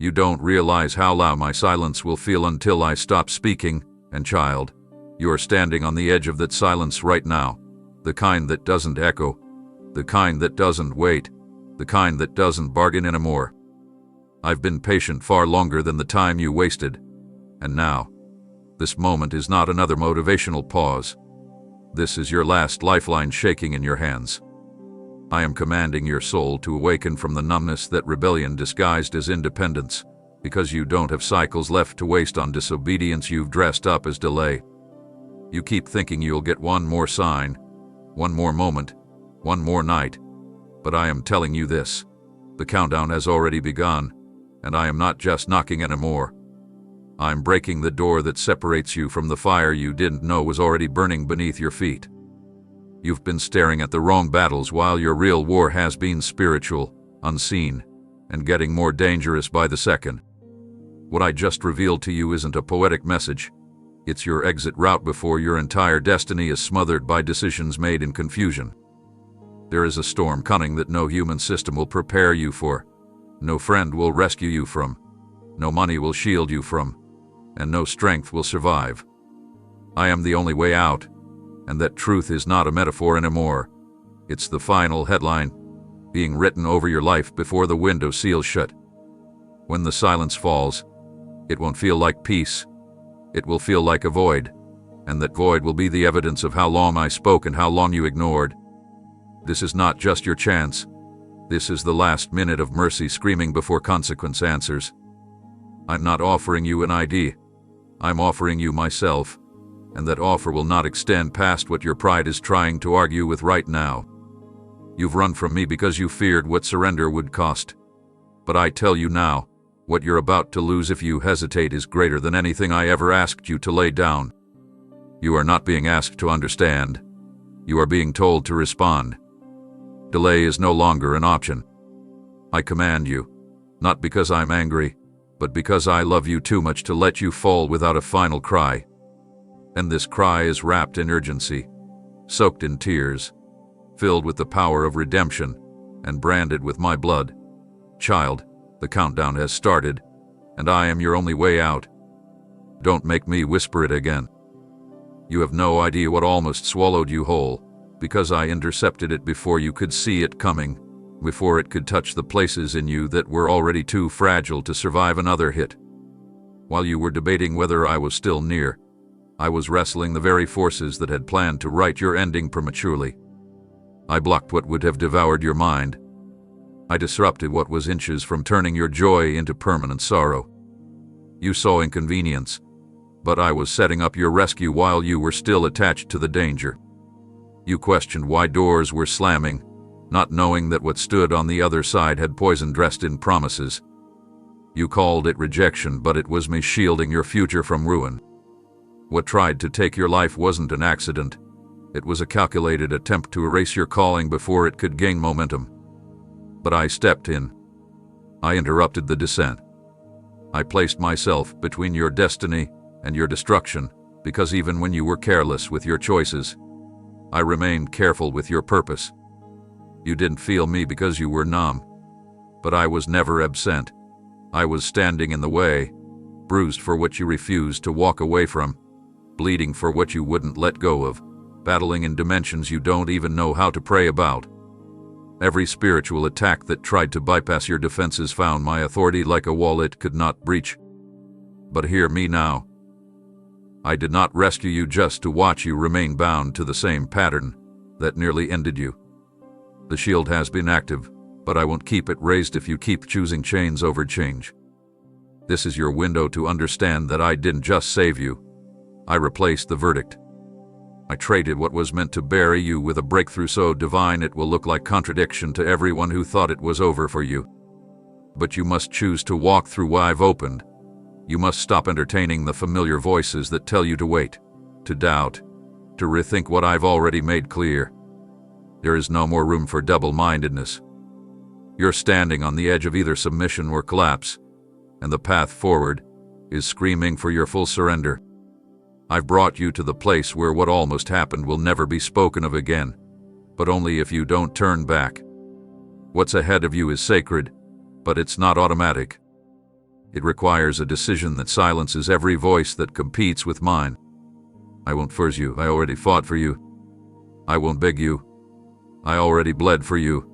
You don't realize how loud my silence will feel until I stop speaking, and child, you are standing on the edge of that silence right now, the kind that doesn't echo, the kind that doesn't wait, the kind that doesn't bargain anymore. I've been patient far longer than the time you wasted, and now, this moment is not another motivational pause. This is your last lifeline shaking in your hands. I am commanding your soul to awaken from the numbness that rebellion disguised as independence, because you don't have cycles left to waste on disobedience you've dressed up as delay. You keep thinking you'll get one more sign, one more moment, one more night, but I am telling you this. The countdown has already begun, and I am not just knocking anymore. I'm breaking the door that separates you from the fire you didn't know was already burning beneath your feet. You've been staring at the wrong battles while your real war has been spiritual, unseen, and getting more dangerous by the second. What I just revealed to you isn't a poetic message. It's your exit route before your entire destiny is smothered by decisions made in confusion. There is a storm coming that no human system will prepare you for, no friend will rescue you from, no money will shield you from, and no strength will survive. I am the only way out, and that truth is not a metaphor anymore. It's the final headline, being written over your life before the window seals shut. When the silence falls, it won't feel like peace. It will feel like a void, and that void will be the evidence of how long I spoke and how long you ignored. This is not just your chance. This is the last minute of mercy screaming before consequence answers. I'm not offering you an ID. I'm offering you myself, and that offer will not extend past what your pride is trying to argue with right now. You've run from me because you feared what surrender would cost. But I tell you now, what you're about to lose if you hesitate is greater than anything I ever asked you to lay down. You are not being asked to understand. You are being told to respond. Delay is no longer an option. I command you, not because I'm angry, but because I love you too much to let you fall without a final cry. And this cry is wrapped in urgency, soaked in tears, filled with the power of redemption, and branded with my blood. Child, the countdown has started, and I am your only way out. Don't make me whisper it again. You have no idea what almost swallowed you whole, because I intercepted it before you could see it coming, before it could touch the places in you that were already too fragile to survive another hit. While you were debating whether I was still near, I was wrestling the very forces that had planned to write your ending prematurely. I blocked what would have devoured your mind. I disrupted what was inches from turning your joy into permanent sorrow. You saw inconvenience, but I was setting up your rescue while you were still attached to the danger. You questioned why doors were slamming, not knowing that what stood on the other side had poison dressed in promises. You called it rejection, but it was me shielding your future from ruin. What tried to take your life wasn't an accident. It was a calculated attempt to erase your calling before it could gain momentum. But I stepped in. I interrupted the descent. I placed myself between your destiny and your destruction, because even when you were careless with your choices, I remained careful with your purpose. You didn't feel me because you were numb, but I was never absent. I was standing in the way, bruised for what you refused to walk away from, bleeding for what you wouldn't let go of, battling in dimensions you don't even know how to pray about. Every spiritual attack that tried to bypass your defenses found my authority like a wall it could not breach. But hear me now. I did not rescue you just to watch you remain bound to the same pattern that nearly ended you. The shield has been active, but I won't keep it raised if you keep choosing chains over change. This is your window to understand that I didn't just save you. I replaced the verdict. I traded what was meant to bury you with a breakthrough so divine it will look like contradiction to everyone who thought it was over for you. But you must choose to walk through what I've opened. You must stop entertaining the familiar voices that tell you to wait, to doubt, to rethink what I've already made clear. There is no more room for double-mindedness. You're standing on the edge of either submission or collapse, and the path forward is screaming for your full surrender. I've brought you to the place where what almost happened will never be spoken of again, but only if you don't turn back. What's ahead of you is sacred, but it's not automatic. It requires a decision that silences every voice that competes with mine. I won't force you. I already fought for you. I won't beg you. I already bled for you.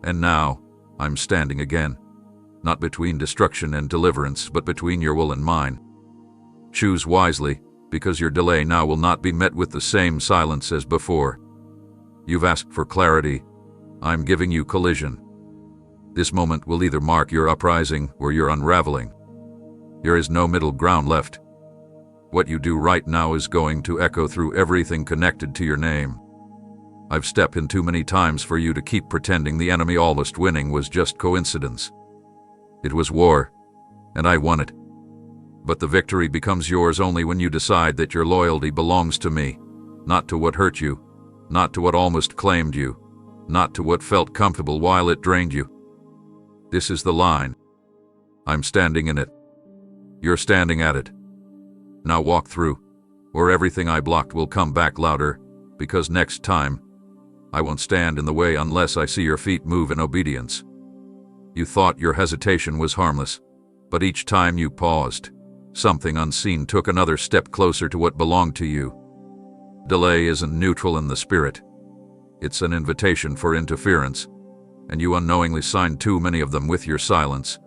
And now, I'm standing again. Not between destruction and deliverance, but between your will and mine. Choose wisely, because your delay now will not be met with the same silence as before. You've asked for clarity. I'm giving you collision. This moment will either mark your uprising or your unraveling. There is no middle ground left. What you do right now is going to echo through everything connected to your name. I've stepped in too many times for you to keep pretending the enemy almost winning was just coincidence. It was war, and I won it. But the victory becomes yours only when you decide that your loyalty belongs to me, not to what hurt you, not to what almost claimed you, not to what felt comfortable while it drained you. This is the line. I'm standing in it. You're standing at it. Now walk through, or everything I blocked will come back louder, because next time, I won't stand in the way unless I see your feet move in obedience. You thought your hesitation was harmless, but each time you paused, something unseen took another step closer to what belonged to you. Delay isn't neutral in the spirit. It's an invitation for interference, and you unknowingly signed too many of them with your silence,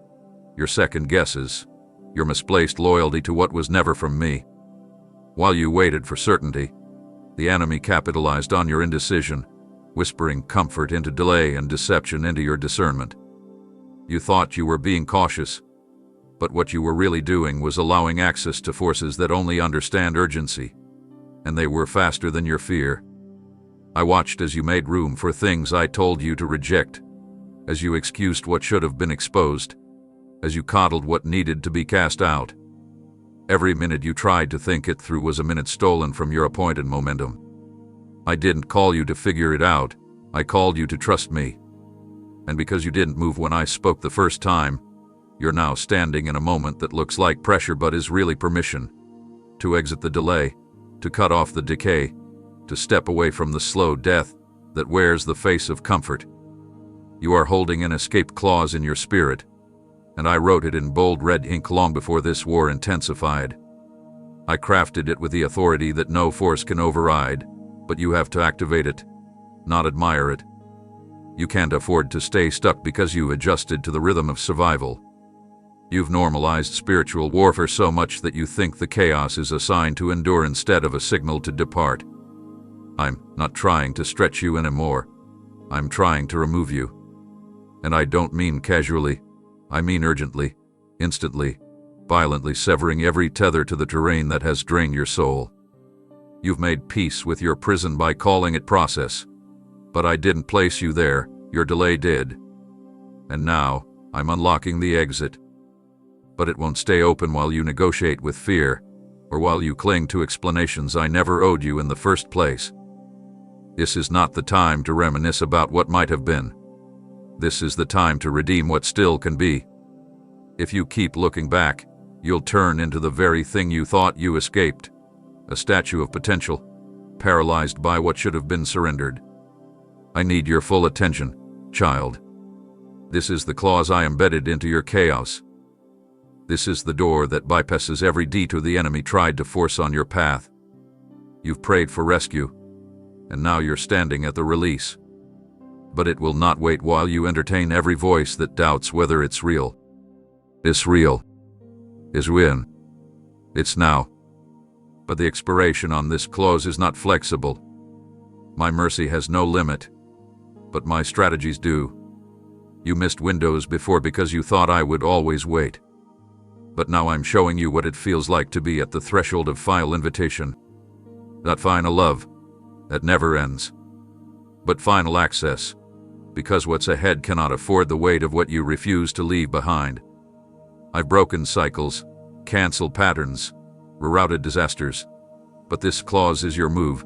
your second guesses, your misplaced loyalty to what was never from me. While you waited for certainty, the enemy capitalized on your indecision, whispering comfort into delay and deception into your discernment. You thought you were being cautious, but what you were really doing was allowing access to forces that only understand urgency, and they were faster than your fear. I watched as you made room for things I told you to reject, as you excused what should have been exposed, as you coddled what needed to be cast out. Every minute you tried to think it through was a minute stolen from your appointed momentum. I didn't call you to figure it out, I called you to trust me. And because you didn't move when I spoke the first time, you're now standing in a moment that looks like pressure but is really permission. To exit the delay, to cut off the decay, to step away from the slow death that wears the face of comfort. You are holding an escape clause in your spirit, and I wrote it in bold red ink long before this war intensified. I crafted it with the authority that no force can override, but you have to activate it, not admire it. You can't afford to stay stuck because you adjusted to the rhythm of survival. You've normalized spiritual warfare so much that you think the chaos is a sign to endure instead of a signal to depart. I'm not trying to stretch you anymore. I'm trying to remove you. And I don't mean casually. I mean urgently, instantly, violently severing every tether to the terrain that has drained your soul. You've made peace with your prison by calling it process. But I didn't place you there, your delay did. And now, I'm unlocking the exit. But it won't stay open while you negotiate with fear, or while you cling to explanations I never owed you in the first place. This is not the time to reminisce about what might have been. This is the time to redeem what still can be. If you keep looking back, you'll turn into the very thing you thought you escaped, a statue of potential, paralyzed by what should have been surrendered. I need your full attention, child. This is the clause I embedded into your chaos. This is the door that bypasses every detour the enemy tried to force on your path. You've prayed for rescue, and now you're standing at the release. But it will not wait while you entertain every voice that doubts whether it's real. It's real. It's when. It's now. But the expiration on this clause is not flexible. My mercy has no limit, but my strategies do. You missed windows before because you thought I would always wait. But now I'm showing you what it feels like to be at the threshold of final invitation. Not final love, that never ends, but final access, because what's ahead cannot afford the weight of what you refuse to leave behind. I've broken cycles, canceled patterns, rerouted disasters, but this clause is your move.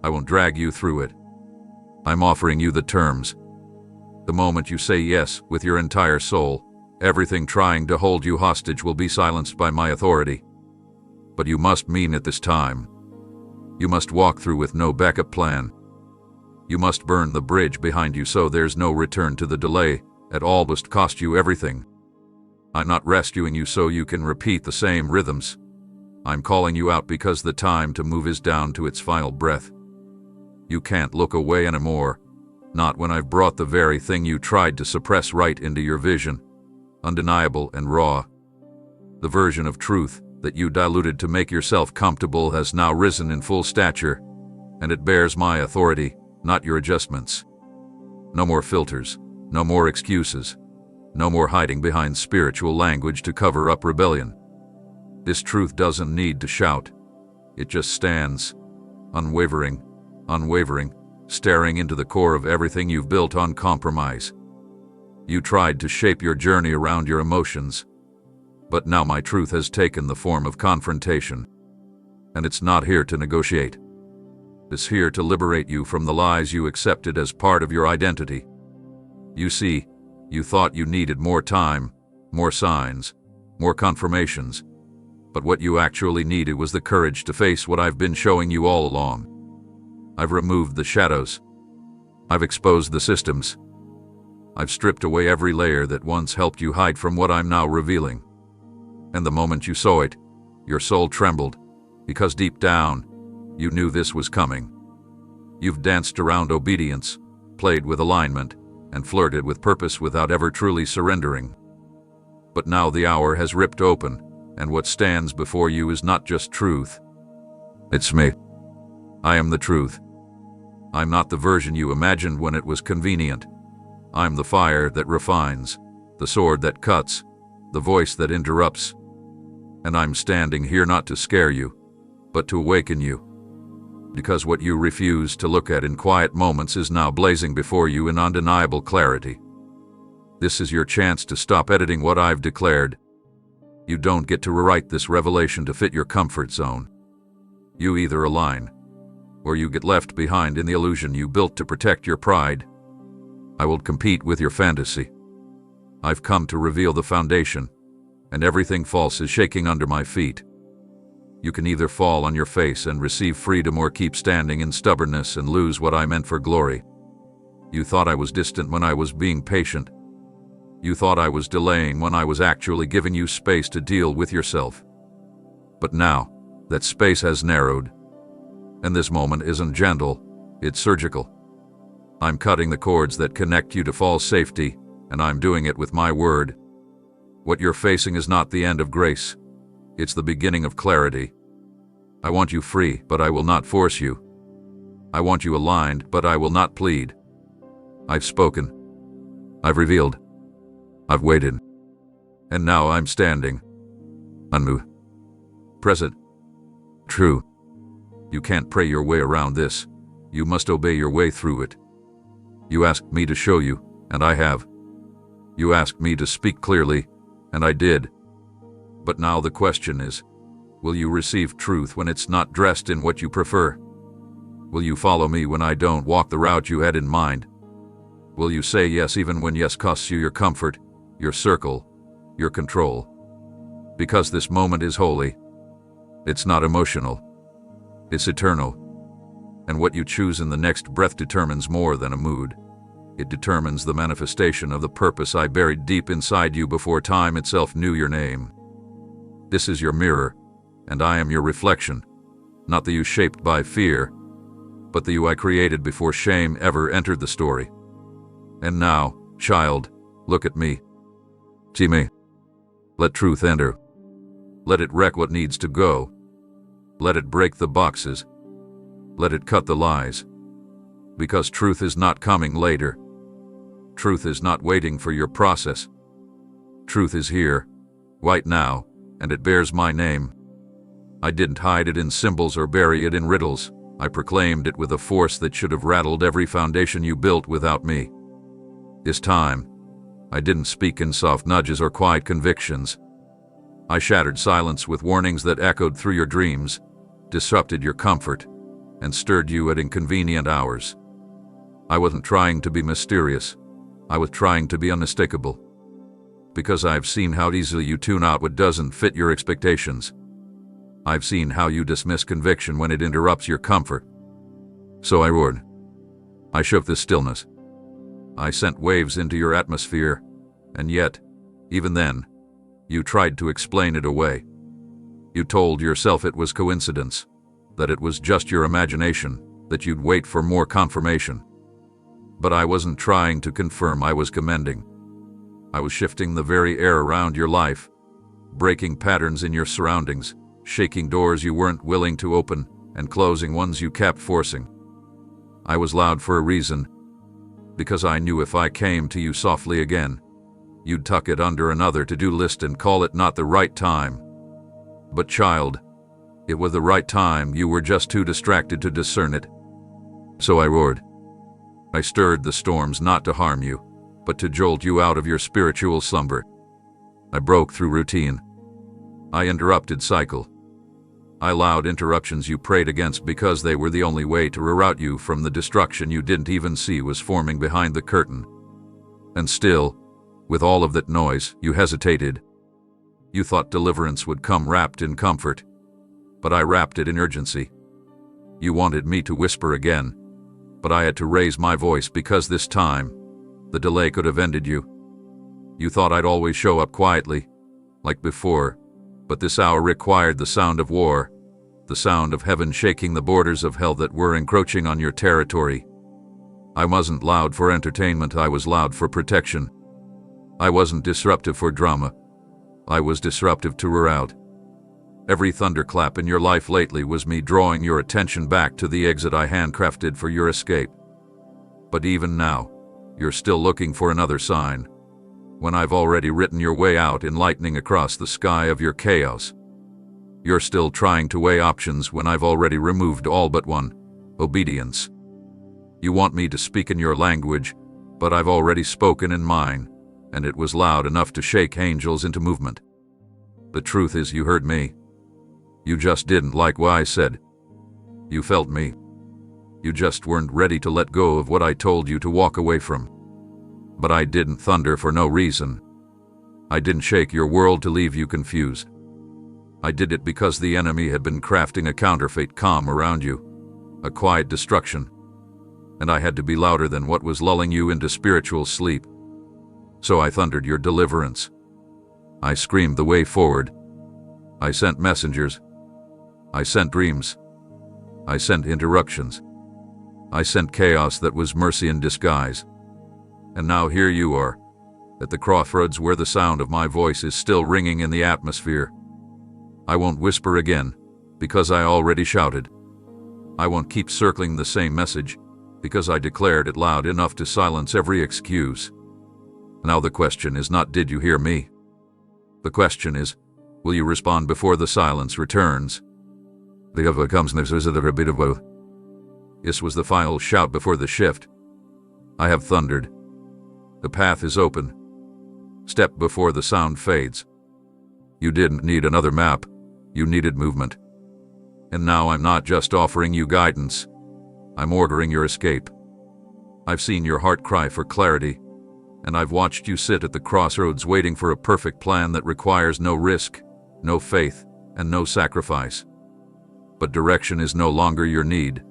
I won't drag you through it. I'm offering you the terms. The moment you say yes with your entire soul, everything trying to hold you hostage will be silenced by my authority. But you must mean it this time. You must walk through with no backup plan. You must burn the bridge behind you so there's no return to the delay that almost cost you everything. I'm not rescuing you so you can repeat the same rhythms. I'm calling you out because the time to move is down to its final breath. You can't look away anymore, not when I've brought the very thing you tried to suppress right into your vision, undeniable and raw. The version of truth that you diluted to make yourself comfortable has now risen in full stature, and it bears my authority, not your adjustments. No more filters, no more excuses, no more hiding behind spiritual language to cover up rebellion. This truth doesn't need to shout. It just stands, unwavering, staring into the core of everything you've built on compromise. You tried to shape your journey around your emotions, but now my truth has taken the form of confrontation. And it's not here to negotiate. It's here to liberate you from the lies you accepted as part of your identity. You see, you thought you needed more time, more signs, more confirmations, but what you actually needed was the courage to face what I've been showing you all along. I've removed the shadows. I've exposed the systems. I've stripped away every layer that once helped you hide from what I'm now revealing. And the moment you saw it, your soul trembled, because deep down, you knew this was coming. You've danced around obedience, played with alignment, and flirted with purpose without ever truly surrendering. But now the hour has ripped open, and what stands before you is not just truth. It's me. I am the truth. I'm not the version you imagined when it was convenient. I'm the fire that refines, the sword that cuts, the voice that interrupts. And I'm standing here not to scare you, but to awaken you. Because what you refuse to look at in quiet moments is now blazing before you in undeniable clarity. This is your chance to stop editing what I've declared. You don't get to rewrite this revelation to fit your comfort zone. You either align, or you get left behind in the illusion you built to protect your pride. I will compete with your fantasy. I've come to reveal the foundation, and everything false is shaking under my feet. You can either fall on your face and receive freedom or keep standing in stubbornness and lose what I meant for glory. You thought I was distant when I was being patient. You thought I was delaying when I was actually giving you space to deal with yourself. But now, that space has narrowed. And this moment isn't gentle, it's surgical. I'm cutting the cords that connect you to false safety, and I'm doing it with my word. What you're facing is not the end of grace. It's the beginning of clarity. I want you free, but I will not force you. I want you aligned, but I will not plead. I've spoken. I've revealed. I've waited. And now I'm standing. Unmoved. Present. True. You can't pray your way around this. You must obey your way through it. You asked me to show you, and I have. You asked me to speak clearly, and I did. But now the question is, will you receive truth when it's not dressed in what you prefer? Will you follow me when I don't walk the route you had in mind? Will you say yes even when yes costs you your comfort, your circle, your control? Because this moment is holy. It's not emotional. It's eternal. And what you choose in the next breath determines more than a mood. It determines the manifestation of the purpose I buried deep inside you before time itself knew your name. This is your mirror, and I am your reflection, not the you shaped by fear, but the you I created before shame ever entered the story. And now, child, look at me. See me. Let truth enter. Let it wreck what needs to go. Let it break the boxes. Let it cut the lies. Because truth is not coming later. Truth is not waiting for your process. Truth is here, right now, and it bears my name. I didn't hide it in symbols or bury it in riddles. I proclaimed it with a force that should have rattled every foundation you built without me. This time, I didn't speak in soft nudges or quiet convictions. I shattered silence with warnings that echoed through your dreams, disrupted your comfort, and stirred you at inconvenient hours. I wasn't trying to be mysterious. I was trying to be unmistakable. Because I've seen how easily you tune out what doesn't fit your expectations. I've seen how you dismiss conviction when it interrupts your comfort. So I roared. I shook the stillness. I sent waves into your atmosphere, and yet, even then, You tried to explain it away. You told yourself it was coincidence, that it was just your imagination, that you'd wait for more confirmation. But I wasn't trying to confirm, I was commending. I was shifting the very air around your life, breaking patterns in your surroundings, shaking doors you weren't willing to open, and closing ones you kept forcing. I was loud for a reason, because I knew if I came to you softly again, you'd tuck it under another to-do list and call it not the right time. But child, it was the right time, you were just too distracted to discern it. So I roared. I stirred the storms not to harm you, but to jolt you out of your spiritual slumber. I broke through routine. I interrupted cycle. I allowed interruptions you prayed against because they were the only way to reroute you from the destruction you didn't even see was forming behind the curtain. And still, with all of that noise, you hesitated. You thought deliverance would come wrapped in comfort, but I wrapped it in urgency. You wanted me to whisper again, but I had to raise my voice because this time, the delay could have ended you. You thought I'd always show up quietly, like before, but this hour required the sound of war, the sound of heaven shaking the borders of hell that were encroaching on your territory. I wasn't loud for entertainment, I was loud for protection. I wasn't disruptive for drama. I was disruptive to roar out. Every thunderclap in your life lately was me drawing your attention back to the exit I handcrafted for your escape. But even now, you're still looking for another sign, when I've already written your way out in lightning across the sky of your chaos. You're still trying to weigh options when I've already removed all but one: obedience. You want me to speak in your language, but I've already spoken in mine, and it was loud enough to shake angels into movement. The truth is, you heard me. You just didn't like what I said. You felt me. You just weren't ready to let go of what I told you to walk away from. But I didn't thunder for no reason. I didn't shake your world to leave you confused. I did it because the enemy had been crafting a counterfeit calm around you, a quiet destruction, and I had to be louder than what was lulling you into spiritual sleep. So I thundered your deliverance. I screamed the way forward. I sent messengers. I sent dreams. I sent interruptions. I sent chaos that was mercy in disguise. And now here you are, at the crossroads where the sound of my voice is still ringing in the atmosphere. I won't whisper again, because I already shouted. I won't keep circling the same message, because I declared it loud enough to silence every excuse. Now the question is not, did you hear me? The question is, will you respond before the silence returns? This was the final shout before the shift. I have thundered. The path is open. Step before the sound fades. You didn't need another map. You needed movement. And now I'm not just offering you guidance. I'm ordering your escape. I've seen your heart cry for clarity, and I've watched you sit at the crossroads waiting for a perfect plan that requires no risk, no faith, and no sacrifice. But direction is no longer your need.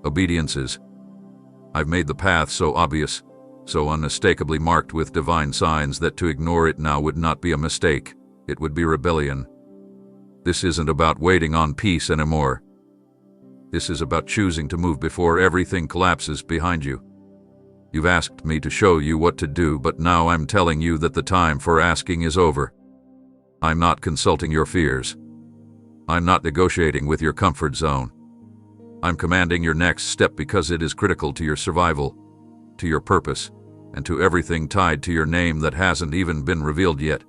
Obedience is. I've made the path so obvious, so unmistakably marked with divine signs that to ignore it now would not be a mistake, it would be rebellion. This isn't about waiting on peace anymore. This is about choosing to move before everything collapses behind you. You've asked me to show you what to do, but now I'm telling you that the time for asking is over. I'm not consulting your fears. I'm not negotiating with your comfort zone. I'm commanding your next step because it is critical to your survival, to your purpose, and to everything tied to your name that hasn't even been revealed yet.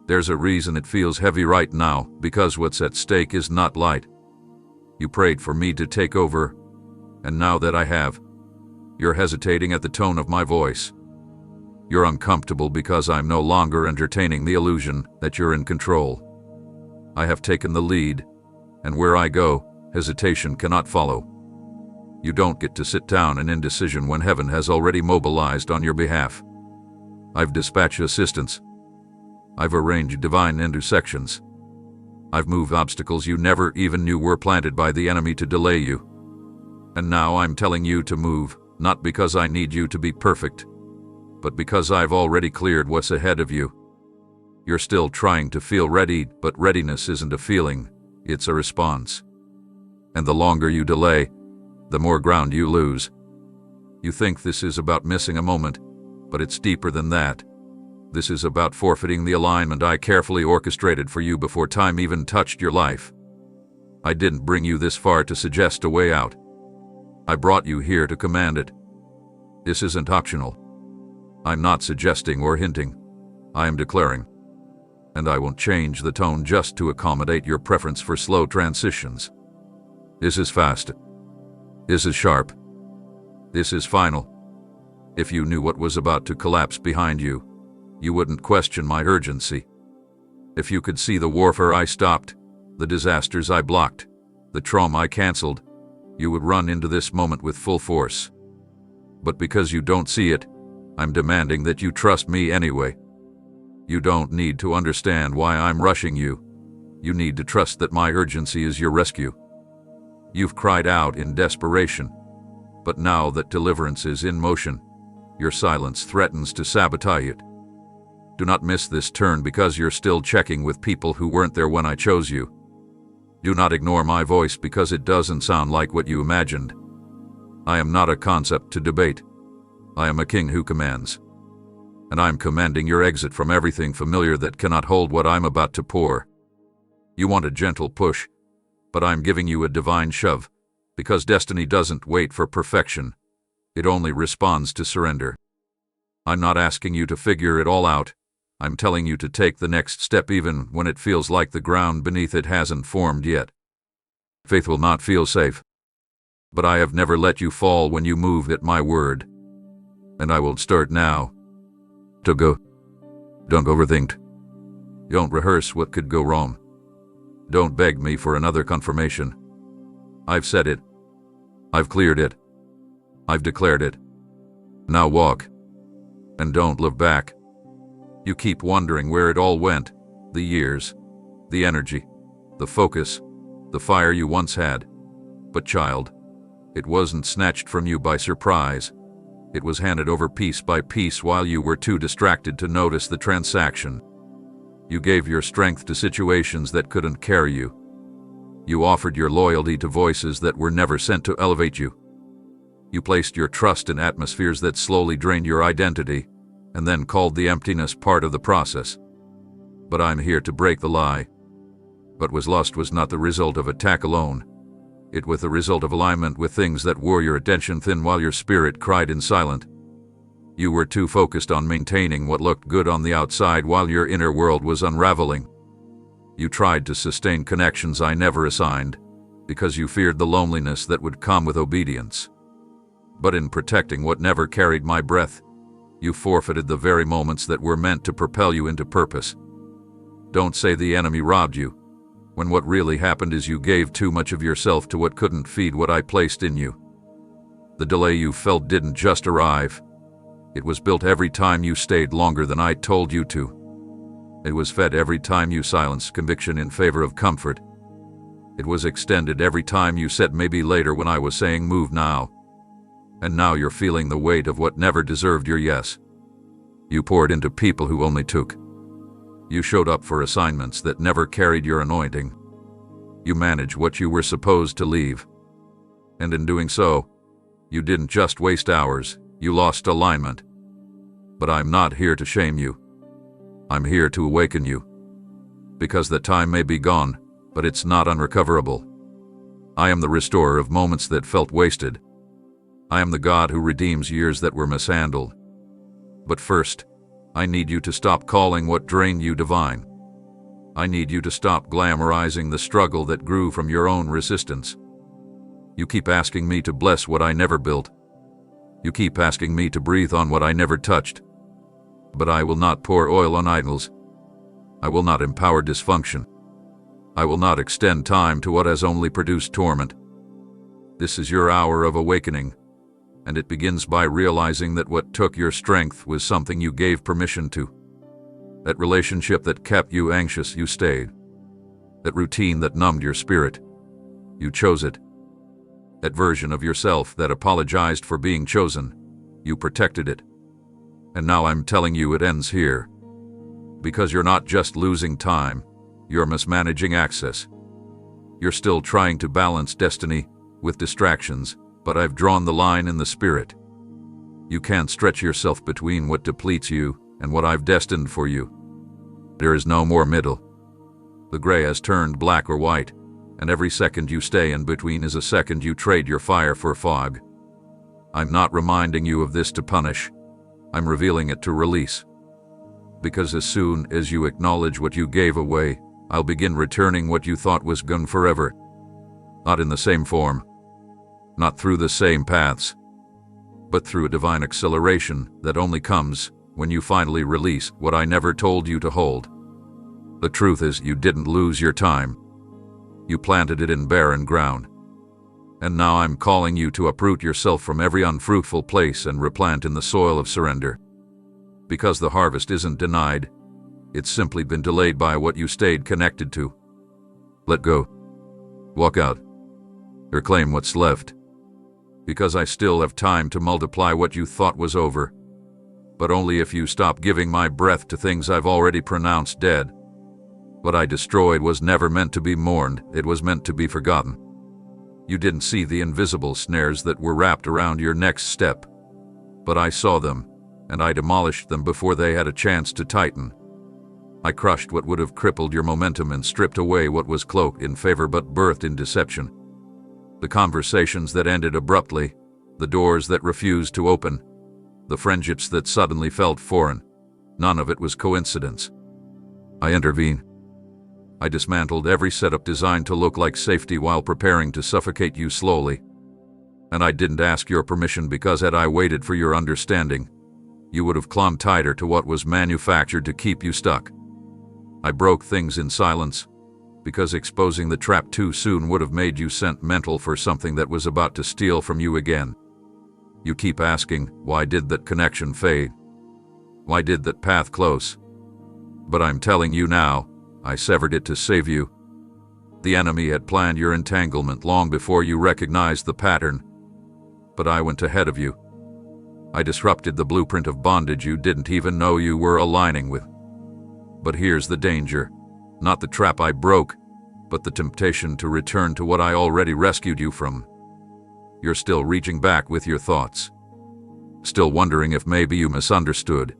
There's a reason it feels heavy right now, because what's at stake is not light. You prayed for me to take over, and now that I have, you're hesitating at the tone of my voice. You're uncomfortable because I'm no longer entertaining the illusion that you're in control. I have taken the lead, and where I go, hesitation cannot follow. You don't get to sit down in indecision when heaven has already mobilized on your behalf. I've dispatched assistance. I've arranged divine intersections. I've moved obstacles you never even knew were planted by the enemy to delay you. And now I'm telling you to move, not because I need you to be perfect, but because I've already cleared what's ahead of you. You're still trying to feel ready, but readiness isn't a feeling, it's a response. And the longer you delay, the more ground you lose. You think this is about missing a moment, but it's deeper than that. This is about forfeiting the alignment I carefully orchestrated for you before time even touched your life. I didn't bring you this far to suggest a way out. I brought you here to command it. This isn't optional. I'm not suggesting or hinting. I am declaring. And I won't change the tone just to accommodate your preference for slow transitions. This is fast. This is sharp. This is final. If you knew what was about to collapse behind you, you wouldn't question my urgency. If you could see the warfare I stopped, the disasters I blocked, the trauma I canceled, you would run into this moment with full force. But because you don't see it, I'm demanding that you trust me anyway. You don't need to understand why I'm rushing you. You need to trust that my urgency is your rescue. You've cried out in desperation, but now that deliverance is in motion, your silence threatens to sabotage it. Do not miss this turn because you're still checking with people who weren't there when I chose you. Do not ignore my voice because it doesn't sound like what you imagined. I am not a concept to debate. I am a king who commands. And I'm commanding your exit from everything familiar that cannot hold what I'm about to pour. You want a gentle push, but I'm giving you a divine shove, because destiny doesn't wait for perfection. It only responds to surrender. I'm not asking you to figure it all out. I'm telling you to take the next step even when it feels like the ground beneath it hasn't formed yet. Faith will not feel safe. But I have never let you fall when you moved at my word. And I will start now. To go. Don't overthink. Don't rehearse what could go wrong. Don't beg me for another confirmation. I've said it. I've cleared it. I've declared it. Now walk. And don't look back. You keep wondering where it all went, the years, the energy, the focus, the fire you once had. But child, it wasn't snatched from you by surprise. It was handed over piece by piece while you were too distracted to notice the transaction. You gave your strength to situations that couldn't carry you. You offered your loyalty to voices that were never sent to elevate you. You placed your trust in atmospheres that slowly drained your identity, and then called the emptiness part of the process. But I'm here to break the lie. What was lost was not the result of attack alone. It was the result of alignment with things that wore your attention thin while your spirit cried in silence. You were too focused on maintaining what looked good on the outside while your inner world was unraveling. You tried to sustain connections I never assigned, because you feared the loneliness that would come with obedience. But in protecting what never carried my breath, you forfeited the very moments that were meant to propel you into purpose. Don't say the enemy robbed you, when what really happened is you gave too much of yourself to what couldn't feed what I placed in you. The delay you felt didn't just arrive. It was built every time you stayed longer than I told you to. It was fed every time you silenced conviction in favor of comfort. It was extended every time you said maybe later when I was saying move now. And now you're feeling the weight of what never deserved your yes. You poured into people who only took. You showed up for assignments that never carried your anointing. You managed what you were supposed to leave. And in doing so, you didn't just waste hours, you lost alignment. But I'm not here to shame you. I'm here to awaken you. Because the time may be gone, but it's not unrecoverable. I am the restorer of moments that felt wasted. I am the God who redeems years that were mishandled. But first, I need you to stop calling what drained you divine. I need you to stop glamorizing the struggle that grew from your own resistance. You keep asking me to bless what I never built. You keep asking me to breathe on what I never touched. But I will not pour oil on idols. I will not empower dysfunction. I will not extend time to what has only produced torment. This is your hour of awakening. And it begins by realizing that what took your strength was something you gave permission to. That relationship that kept you anxious, you stayed. That routine that numbed your spirit, you chose it. That version of yourself that apologized for being chosen, you protected it. And now I'm telling you it ends here. Because you're not just losing time, you're mismanaging access. You're still trying to balance destiny with distractions, but I've drawn the line in the spirit. You can't stretch yourself between what depletes you and what I've destined for you. There is no more middle. The gray has turned black or white, and every second you stay in between is a second you trade your fire for fog. I'm not reminding you of this to punish. I'm revealing it to release. Because as soon as you acknowledge what you gave away, I'll begin returning what you thought was gone forever. Not in the same form, not through the same paths, but through a divine acceleration that only comes when you finally release what I never told you to hold. The truth is, you didn't lose your time. You planted it in barren ground. And now I'm calling you to uproot yourself from every unfruitful place and replant in the soil of surrender. Because the harvest isn't denied, it's simply been delayed by what you stayed connected to. Let go. Walk out. Reclaim what's left. Because I still have time to multiply what you thought was over. But only if you stop giving my breath to things I've already pronounced dead. What I destroyed was never meant to be mourned, it was meant to be forgotten. You didn't see the invisible snares that were wrapped around your next step. But I saw them, and I demolished them before they had a chance to tighten. I crushed what would have crippled your momentum and stripped away what was cloaked in favor but birthed in deception. The conversations that ended abruptly, the doors that refused to open, the friendships that suddenly felt foreign, none of it was coincidence. I intervened. I dismantled every setup designed to look like safety while preparing to suffocate you slowly. And I didn't ask your permission because had I waited for your understanding, you would have clung tighter to what was manufactured to keep you stuck. I broke things in silence, because exposing the trap too soon would have made you sentimental for something that was about to steal from you again. You keep asking, why did that connection fade? Why did that path close? But I'm telling you now, I severed it to save you. The enemy had planned your entanglement long before you recognized the pattern. But I went ahead of you. I disrupted the blueprint of bondage you didn't even know you were aligning with. But here's the danger. Not the trap I broke, but the temptation to return to what I already rescued you from. You're still reaching back with your thoughts. Still wondering if maybe you misunderstood.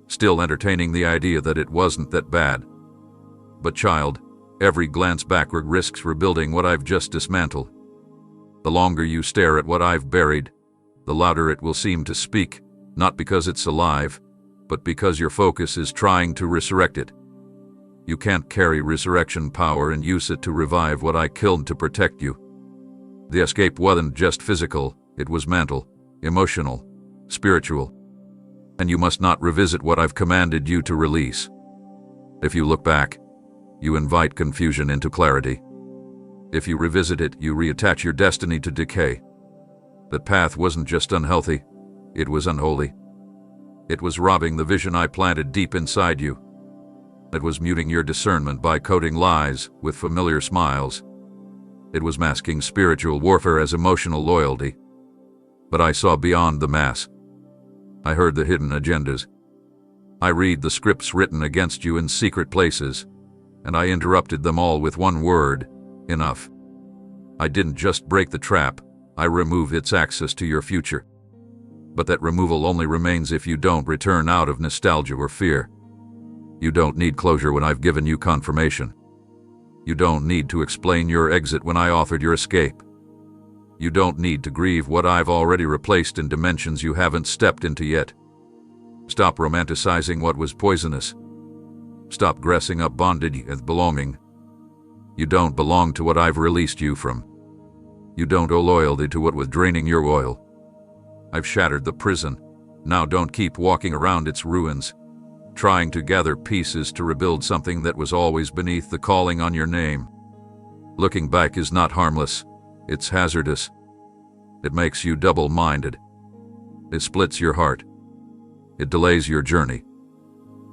Still entertaining the idea that it wasn't that bad. But child, every glance backward risks rebuilding what I've just dismantled. The longer you stare at what I've buried, the louder it will seem to speak, not because it's alive, but because your focus is trying to resurrect it. You can't carry resurrection power and use it to revive what I killed to protect you. The escape wasn't just physical, it was mental, emotional, spiritual. And you must not revisit what I've commanded you to release. If you look back, you invite confusion into clarity. If you revisit it, you reattach your destiny to decay. That path wasn't just unhealthy, it was unholy. It was robbing the vision I planted deep inside you. It was muting your discernment by coating lies with familiar smiles. It was masking spiritual warfare as emotional loyalty. But I saw beyond the mask. I heard the hidden agendas. I read the scripts written against you in secret places, and I interrupted them all with one word: enough. I didn't just break the trap, I removed its access to your future. But that removal only remains if you don't return out of nostalgia or fear. You don't need closure when I've given you confirmation. You don't need to explain your exit when I offered your escape. You don't need to grieve what I've already replaced in dimensions you haven't stepped into yet. Stop romanticizing what was poisonous. Stop dressing up bondage as belonging. You don't belong to what I've released you from. You don't owe loyalty to what was draining your oil. I've shattered the prison. Now don't keep walking around its ruins, trying to gather pieces to rebuild something that was always beneath the calling on your name. Looking back is not harmless, it's hazardous. It makes you double-minded. It splits your heart. It delays your journey.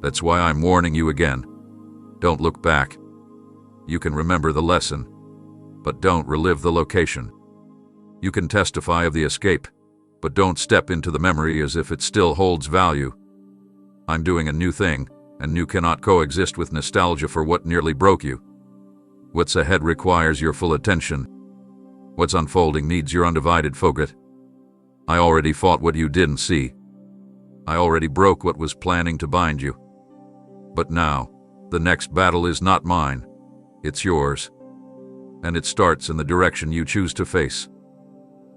That's why I'm warning you again. Don't look back. You can remember the lesson, but don't relive the location. You can testify of the escape, but don't step into the memory as if it still holds value. I'm doing a new thing, and you cannot coexist with nostalgia for what nearly broke you. What's ahead requires your full attention. What's unfolding needs your undivided focus. I already fought what you didn't see. I already broke what was planning to bind you. But now, the next battle is not mine. It's yours. And it starts in the direction you choose to face.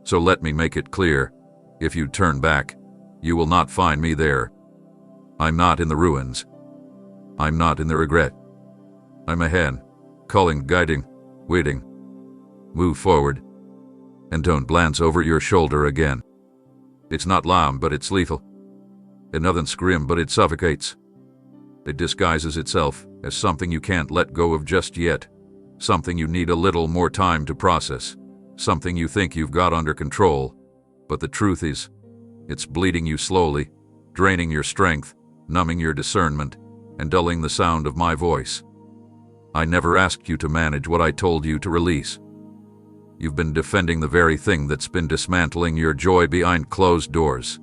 So let me make it clear. If you turn back, you will not find me there. I'm not in the ruins. I'm not in the regret. I'm ahead, calling, guiding, waiting. Move forward. And don't glance over your shoulder again. It's not loud, but it's lethal. It doesn't scream, but it suffocates. It disguises itself as something you can't let go of just yet. Something you need a little more time to process. Something you think you've got under control. But the truth is, it's bleeding you slowly, draining your strength, numbing your discernment, and dulling the sound of my voice. I never asked you to manage what I told you to release. You've been defending the very thing that's been dismantling your joy behind closed doors.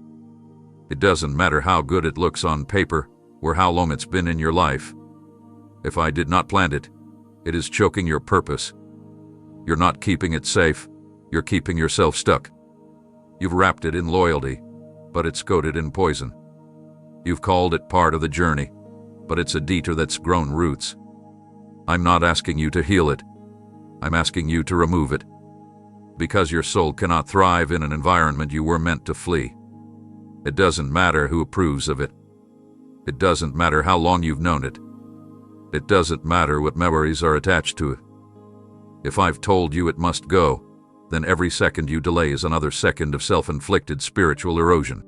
It doesn't matter how good it looks on paper, or how long it's been in your life. If I did not plant it, it is choking your purpose. You're not keeping it safe, you're keeping yourself stuck. You've wrapped it in loyalty, but it's coated in poison. You've called it part of the journey, but it's a detour that's grown roots. I'm not asking you to heal it. I'm asking you to remove it. Because your soul cannot thrive in an environment you were meant to flee. It doesn't matter who approves of it. It doesn't matter how long you've known it. It doesn't matter what memories are attached to it. If I've told you it must go, then every second you delay is another second of self-inflicted spiritual erosion.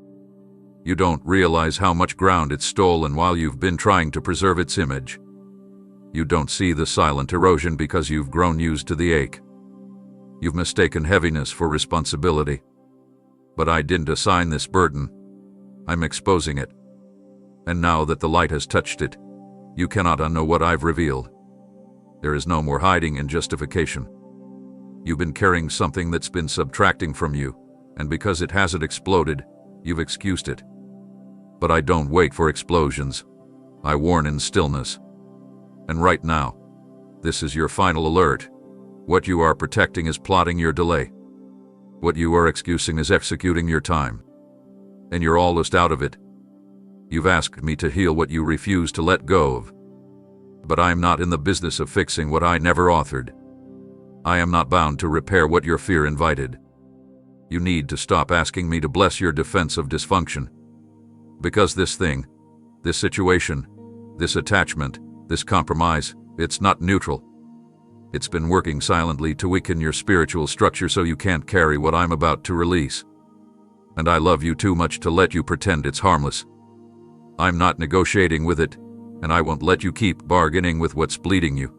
You don't realize how much ground it's stolen while you've been trying to preserve its image. You don't see the silent erosion because you've grown used to the ache. You've mistaken heaviness for responsibility. But I didn't assign this burden. I'm exposing it. And now that the light has touched it, you cannot unknow what I've revealed. There is no more hiding and justification. You've been carrying something that's been subtracting from you, and because it hasn't exploded, you've excused it. But I don't wait for explosions. I warn in stillness. And right now, this is your final alert. What you are protecting is plotting your delay. What you are excusing is executing your time. And you're almost out of it. You've asked me to heal what you refuse to let go of. But I am not in the business of fixing what I never authored. I am not bound to repair what your fear invited. You need to stop asking me to bless your defense of dysfunction. Because this thing, this situation, this attachment, this compromise, it's not neutral. It's been working silently to weaken your spiritual structure so you can't carry what I'm about to release. And I love you too much to let you pretend it's harmless. I'm not negotiating with it, and I won't let you keep bargaining with what's bleeding you.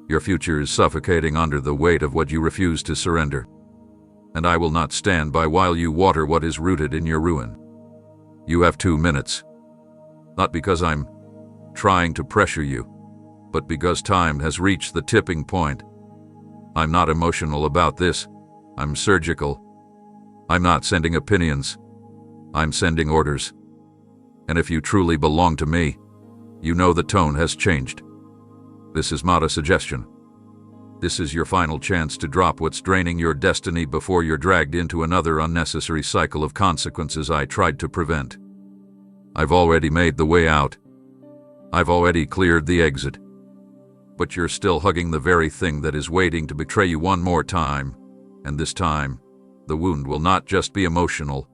Your future is suffocating under the weight of what you refuse to surrender. And I will not stand by while you water what is rooted in your ruin. You have 2 minutes. Not because I'm trying to pressure you, but because time has reached the tipping point. I'm not emotional about this. I'm surgical. I'm not sending opinions. I'm sending orders. And if you truly belong to me, you know the tone has changed. This is not a suggestion. This is your final chance to drop what's draining your destiny before you're dragged into another unnecessary cycle of consequences I tried to prevent. I've already made the way out. I've already cleared the exit. But you're still hugging the very thing that is waiting to betray you one more time. And this time, the wound will not just be emotional,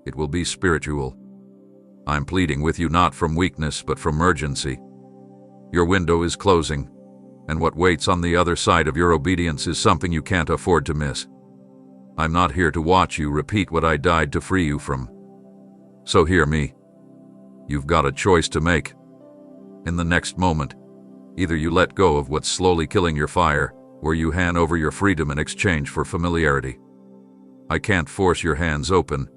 it will be spiritual. I'm pleading with you not from weakness but from urgency. Your window is closing, and what waits on the other side of your obedience is something you can't afford to miss. I'm not here to watch you repeat what I died to free you from. So hear me. You've got a choice to make. In the next moment, either you let go of what's slowly killing your fire, or you hand over your freedom in exchange for familiarity. I can't force your hands open,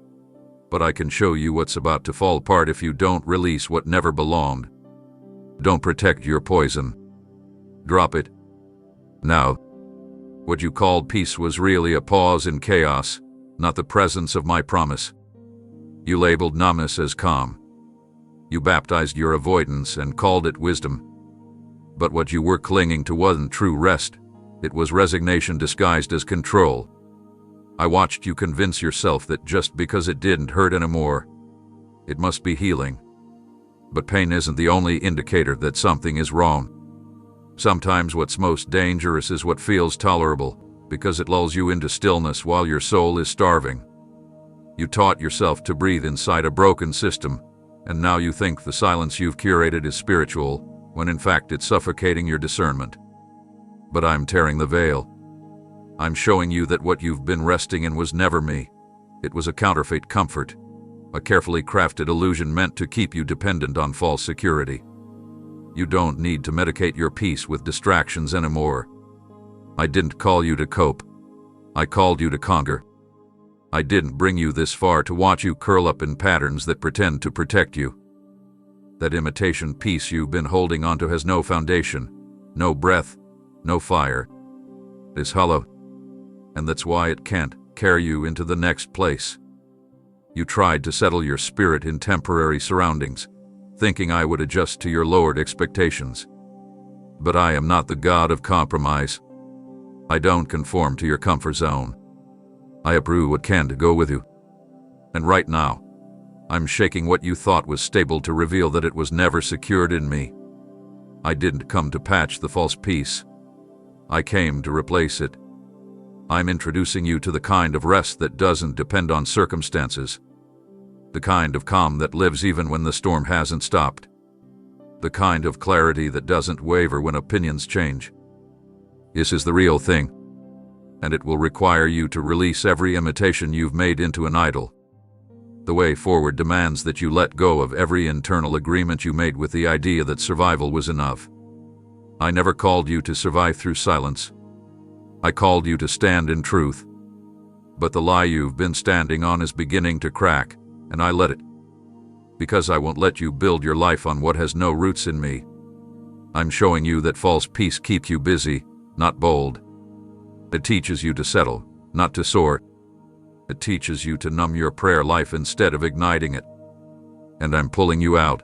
but I can show you what's about to fall apart if you don't release what never belonged. Don't protect your poison. Drop it. Now. What you called peace was really a pause in chaos, not the presence of my promise. You labeled numbness as calm. You baptized your avoidance and called it wisdom. But what you were clinging to wasn't true rest. It was resignation disguised as control. I watched you convince yourself that just because it didn't hurt anymore, it must be healing. But pain isn't the only indicator that something is wrong. Sometimes what's most dangerous is what feels tolerable, because it lulls you into stillness while your soul is starving. You taught yourself to breathe inside a broken system, and now you think the silence you've curated is spiritual, when in fact it's suffocating your discernment. But I'm tearing the veil. I'm showing you that what you've been resting in was never me. It was a counterfeit comfort, a carefully crafted illusion meant to keep you dependent on false security. You don't need to medicate your peace with distractions anymore. I didn't call you to cope. I called you to conquer. I didn't bring you this far to watch you curl up in patterns that pretend to protect you. That imitation peace you've been holding onto has no foundation, no breath, no fire. It is hollow, and that's why it can't carry you into the next place. You tried to settle your spirit in temporary surroundings, thinking I would adjust to your lowered expectations. But I am not the God of compromise. I don't conform to your comfort zone. I approve what can to go with you. And right now, I'm shaking what you thought was stable to reveal that it was never secured in me. I didn't come to patch the false peace. I came to replace it. I'm introducing you to the kind of rest that doesn't depend on circumstances. The kind of calm that lives even when the storm hasn't stopped. The kind of clarity that doesn't waver when opinions change. This is the real thing, and it will require you to release every imitation you've made into an idol. The way forward demands that you let go of every internal agreement you made with the idea that survival was enough. I never called you to survive through silence. I called you to stand in truth. But the lie you've been standing on is beginning to crack, and I let it. Because I won't let you build your life on what has no roots in me. I'm showing you that false peace keeps you busy, not bold. It teaches you to settle, not to soar. It teaches you to numb your prayer life instead of igniting it. And I'm pulling you out.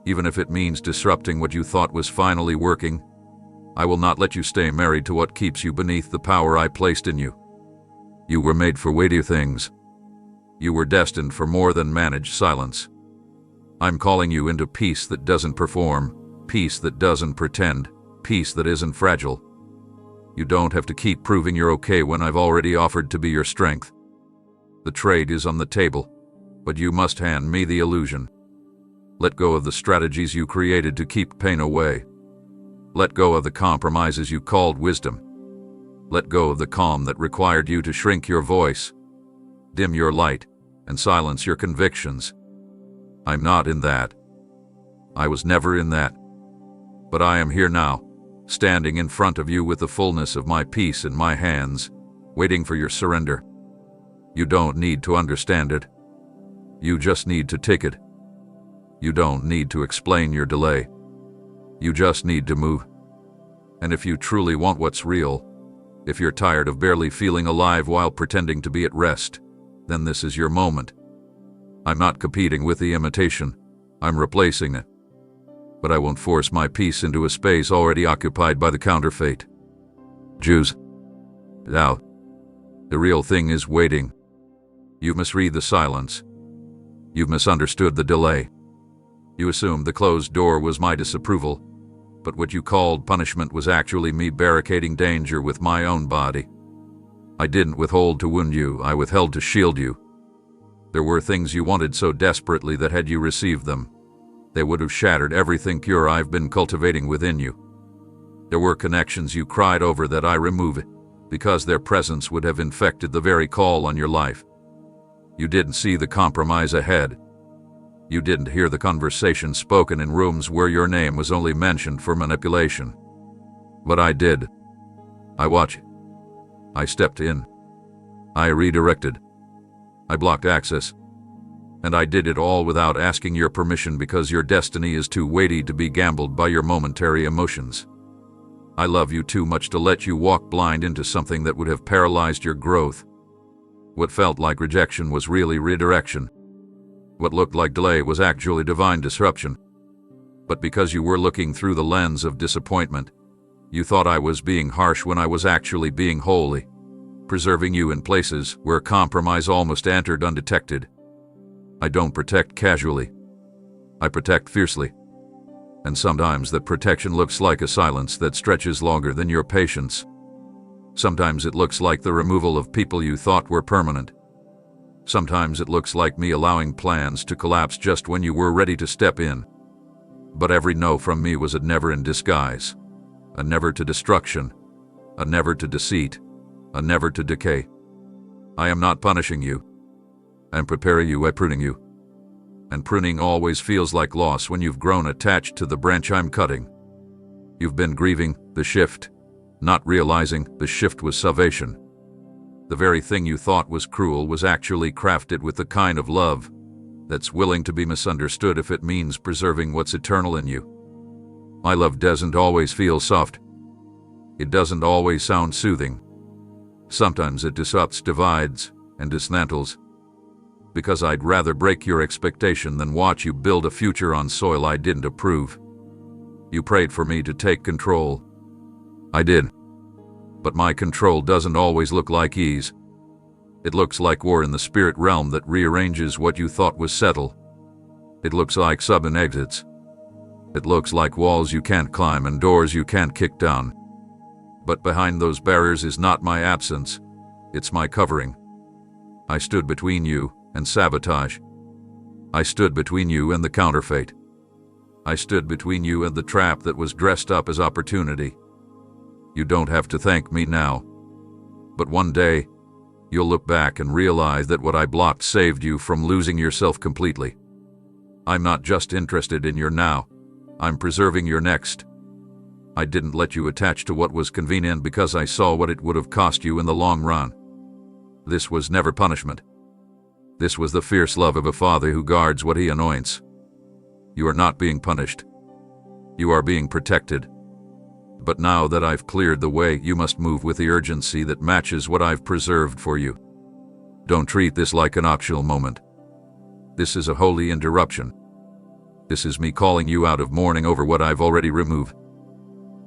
Even if it means disrupting what you thought was finally working, I will not let you stay married to what keeps you beneath the power I placed in you. You were made for weightier things. You were destined for more than managed silence. I'm calling you into peace that doesn't perform, peace that doesn't pretend, peace that isn't fragile. You don't have to keep proving you're okay when I've already offered to be your strength. The trade is on the table, but you must hand me the illusion. Let go of the strategies you created to keep pain away. Let go of the compromises you called wisdom. Let go of the calm that required you to shrink your voice, dim your light, and silence your convictions. I'm not in that. I was never in that. But I am here now, standing in front of you with the fullness of my peace in my hands, waiting for your surrender. You don't need to understand it. You just need to take it. You don't need to explain your delay. You just need to move. And if you truly want what's real, if you're tired of barely feeling alive while pretending to be at rest, then this is your moment. I'm not competing with the imitation. I'm replacing it. But I won't force my peace into a space already occupied by the counterfeit. Jews. Now, the real thing is waiting. You've misread the silence. You've misunderstood the delay. You assumed the closed door was my disapproval, but what you called punishment was actually me barricading danger with my own body. I didn't withhold to wound you, I withheld to shield you. There were things you wanted so desperately that had you received them, they would have shattered everything pure I've been cultivating within you. There were connections you cried over that I removed, because their presence would have infected the very call on your life. You didn't see the compromise ahead. You didn't hear the conversation spoken in rooms where your name was only mentioned for manipulation. But I did. I watched. I stepped in. I redirected. I blocked access. And I did it all without asking your permission because your destiny is too weighty to be gambled by your momentary emotions. I love you too much to let you walk blind into something that would have paralyzed your growth. What felt like rejection was really redirection. What looked like delay was actually divine disruption. But because you were looking through the lens of disappointment, you thought I was being harsh when I was actually being holy, preserving you in places where compromise almost entered undetected. I don't protect casually. I protect fiercely. And sometimes that protection looks like a silence that stretches longer than your patience. Sometimes it looks like the removal of people you thought were permanent. Sometimes it looks like me allowing plans to collapse just when you were ready to step in. But every no from me was a never in disguise, a never to destruction, a never to deceit, a never to decay. I am not punishing you. I am preparing you by pruning you. And pruning always feels like loss when you've grown attached to the branch I'm cutting. You've been grieving the shift, not realizing the shift was salvation. The very thing you thought was cruel was actually crafted with the kind of love that's willing to be misunderstood if it means preserving what's eternal in you. My love doesn't always feel soft. It doesn't always sound soothing. Sometimes it disrupts, divides, and dismantles. Because I'd rather break your expectation than watch you build a future on soil I didn't approve. You prayed for me to take control. I did. But my control doesn't always look like ease. It looks like war in the spirit realm that rearranges what you thought was settled. It looks like sudden exits. It looks like walls you can't climb and doors you can't kick down. But behind those barriers is not my absence, it's my covering. I stood between you and sabotage. I stood between you and the counterfeit. I stood between you and the trap that was dressed up as opportunity. You don't have to thank me now. But one day, you'll look back and realize that what I blocked saved you from losing yourself completely. I'm not just interested in your now, I'm preserving your next. I didn't let you attach to what was convenient because I saw what it would have cost you in the long run. This was never punishment. This was the fierce love of a father who guards what he anoints. You are not being punished. You are being protected. But now that I've cleared the way, you must move with the urgency that matches what I've preserved for you. Don't treat this like an optional moment. This is a holy interruption. This is me calling you out of mourning over what I've already removed.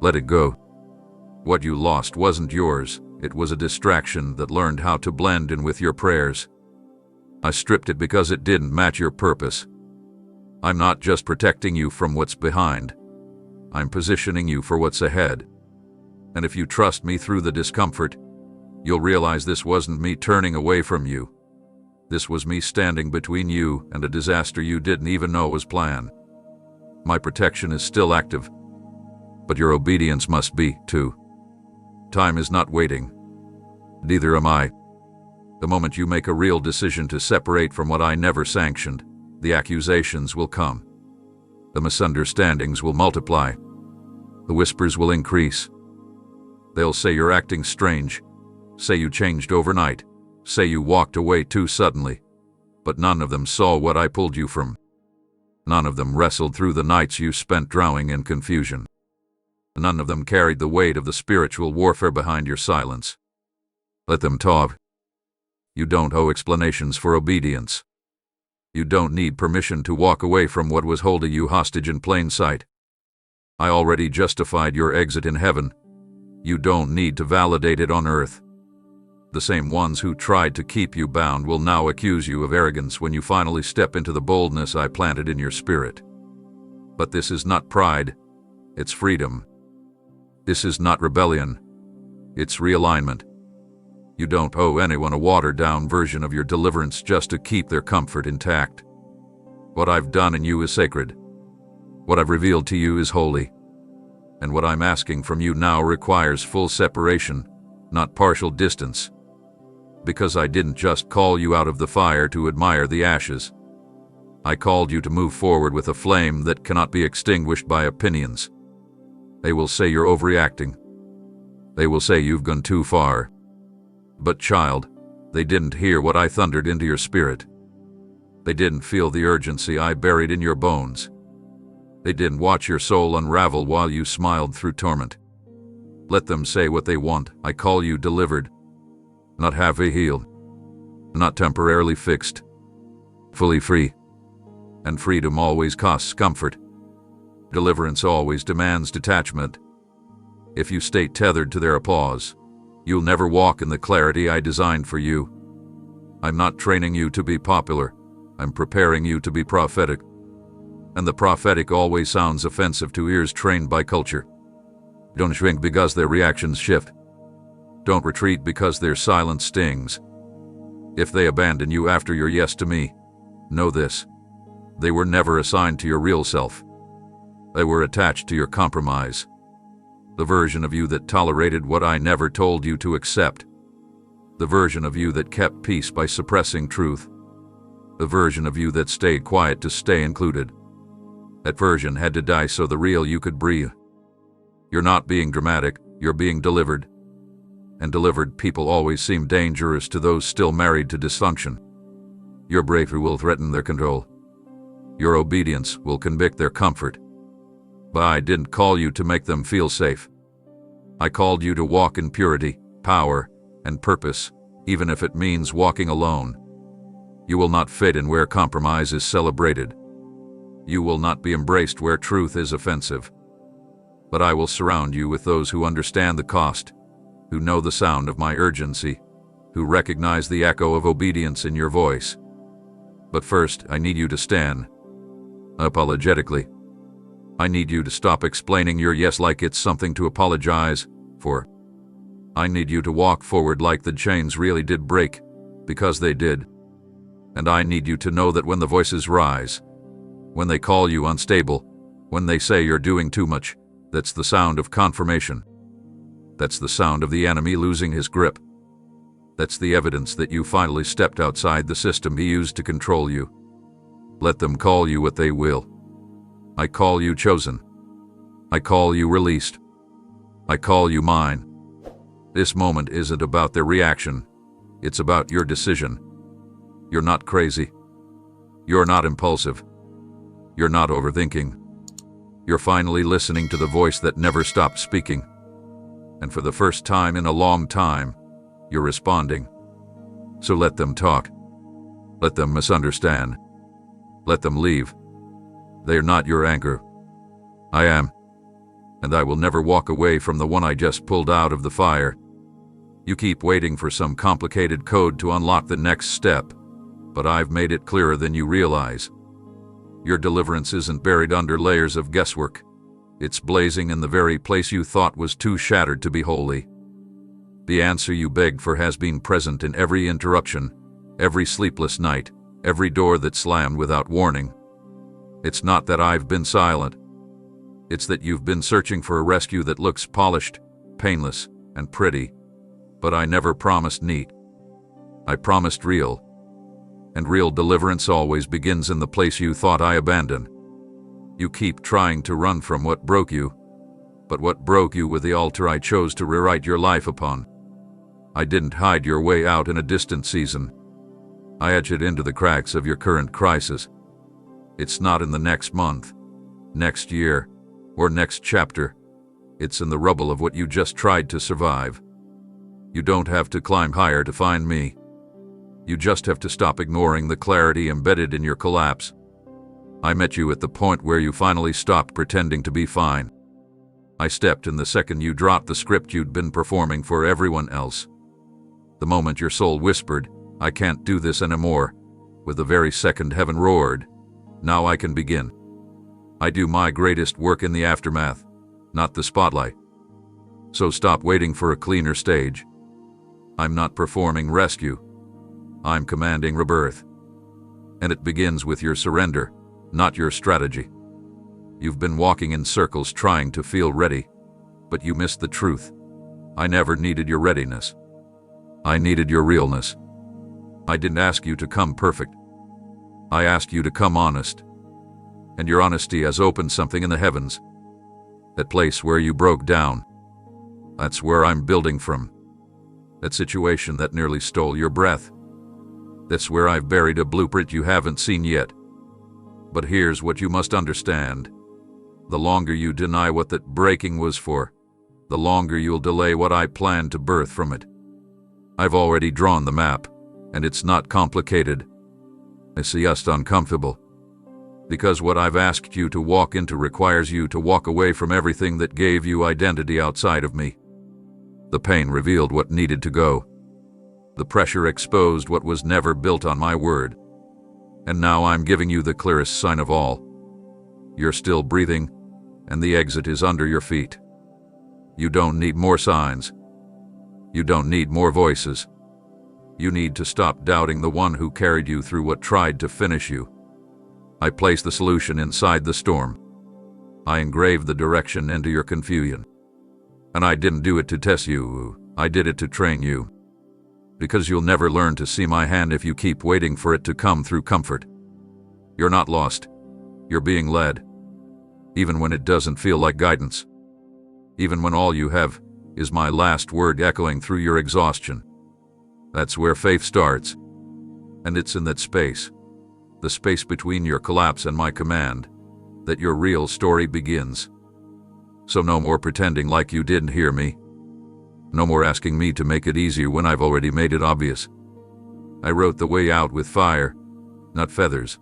Let it go. What you lost wasn't yours. It was a distraction that learned how to blend in with your prayers. I stripped it because it didn't match your purpose. I'm not just protecting you from what's behind. I'm positioning you for what's ahead. And if you trust me through the discomfort, you'll realize this wasn't me turning away from you. This was me standing between you and a disaster you didn't even know was planned. My protection is still active, but your obedience must be, too. Time is not waiting. Neither am I. The moment you make a real decision to separate from what I never sanctioned, the accusations will come. The misunderstandings will multiply. The whispers will increase. They'll say you're acting strange, say you changed overnight, say you walked away too suddenly. But none of them saw what I pulled you from. None of them wrestled through the nights you spent drowning in confusion. None of them carried the weight of the spiritual warfare behind your silence. Let them talk. You don't owe explanations for obedience. You don't need permission to walk away from what was holding you hostage in plain sight. I already justified your exit in heaven. You don't need to validate it on earth. The same ones who tried to keep you bound will now accuse you of arrogance when you finally step into the boldness I planted in your spirit. But this is not pride, it's freedom. This is not rebellion, it's realignment. You don't owe anyone a watered-down version of your deliverance just to keep their comfort intact. What I've done in you is sacred. What I've revealed to you is holy. And what I'm asking from you now requires full separation, not partial distance. Because I didn't just call you out of the fire to admire the ashes. I called you to move forward with a flame that cannot be extinguished by opinions. They will say you're overreacting. They will say you've gone too far. But child, they didn't hear what I thundered into your spirit. They didn't feel the urgency I buried in your bones. They didn't watch your soul unravel while you smiled through torment. Let them say what they want. I call you delivered, not halfway healed, not temporarily fixed, fully free. and freedom always costs comfort. Deliverance always demands detachment. If you stay tethered to their applause, you'll never walk in the clarity I designed for you. I'm not training you to be popular. I'm preparing you to be prophetic. And the prophetic always sounds offensive to ears trained by culture. Don't shrink because their reactions shift. Don't retreat because their silence stings. If they abandon you after your yes to me, know this: they were never assigned to your real self. They were attached to your compromise. The version of you that tolerated what I never told you to accept. The version of you that kept peace by suppressing truth. The version of you that stayed quiet to stay included. That version had to die so the real you could breathe. You're not being dramatic, you're being delivered. And delivered people always seem dangerous to those still married to dysfunction. Your bravery will threaten their control. Your obedience will convict their comfort. But I didn't call you to make them feel safe. I called you to walk in purity, power, and purpose, even if it means walking alone. You will not fit in where compromise is celebrated. You will not be embraced where truth is offensive. But I will surround you with those who understand the cost, who know the sound of my urgency, who recognize the echo of obedience in your voice. But first, I need you to stand. Apologetically. I need you to stop explaining your yes like it's something to apologize for. I need you to walk forward like the chains really did break, because they did. And I need you to know that when the voices rise, when they call you unstable, when they say you're doing too much, that's the sound of confirmation. That's the sound of the enemy losing his grip. That's the evidence that you finally stepped outside the system he used to control you. Let them call you what they will. I call you chosen. I call you released. I call you mine. This moment isn't about their reaction. It's about your decision. You're not crazy. You're not impulsive. You're not overthinking. You're finally listening to the voice that never stopped speaking. And for the first time in a long time, you're responding. So let them talk. Let them misunderstand. Let them leave. They are not your anchor. I am. And I will never walk away from the one I just pulled out of the fire. You keep waiting for some complicated code to unlock the next step, but I've made it clearer than you realize. Your deliverance isn't buried under layers of guesswork. It's blazing in the very place you thought was too shattered to be holy. The answer you begged for has been present in every interruption, every sleepless night, every door that slammed without warning. It's not that I've been silent. It's that you've been searching for a rescue that looks polished, painless, and pretty. But I never promised neat. I promised real. And real deliverance always begins in the place you thought I abandoned. You keep trying to run from what broke you, but what broke you was the altar I chose to rewrite your life upon. I didn't hide your way out in a distant season. I etched it into the cracks of your current crisis. It's not in the next month, next year, or next chapter. It's in the rubble of what you just tried to survive. You don't have to climb higher to find me. You just have to stop ignoring the clarity embedded in your collapse. I met you at the point where you finally stopped pretending to be fine. I stepped in the second you dropped the script you'd been performing for everyone else. The moment your soul whispered, "I can't do this anymore," with the very second heaven roared, "Now I can begin." I do my greatest work in the aftermath, not the spotlight. So stop waiting for a cleaner stage. I'm not performing rescue. I'm commanding rebirth. And it begins with your surrender, not your strategy. You've been walking in circles trying to feel ready, but you missed the truth. I never needed your readiness. I needed your realness. I didn't ask you to come perfect. I asked you to come honest. And your honesty has opened something in the heavens. That place where you broke down. That's where I'm building from. That situation that nearly stole your breath. That's where I've buried a blueprint you haven't seen yet. But here's what you must understand. The longer you deny what that breaking was for, the longer you'll delay what I plan to birth from it. I've already drawn the map, and it's not complicated. It's just uncomfortable. Because what I've asked you to walk into requires you to walk away from everything that gave you identity outside of me. The pain revealed what needed to go. The pressure exposed what was never built on my word. And now I'm giving you the clearest sign of all. You're still breathing, and the exit is under your feet. You don't need more signs. You don't need more voices. You need to stop doubting the one who carried you through what tried to finish you. I placed the solution inside the storm. I engraved the direction into your confusion. And I didn't do it to test you, I did it to train you. Because you'll never learn to see my hand if you keep waiting for it to come through comfort. You're not lost. You're being led. Even when it doesn't feel like guidance. Even when all you have is my last word echoing through your exhaustion. That's where faith starts. And it's in that space, the space between your collapse and my command, that your real story begins. So no more pretending like you didn't hear me. No more asking me to make it easier when I've already made it obvious. I wrote the way out with fire, not feathers.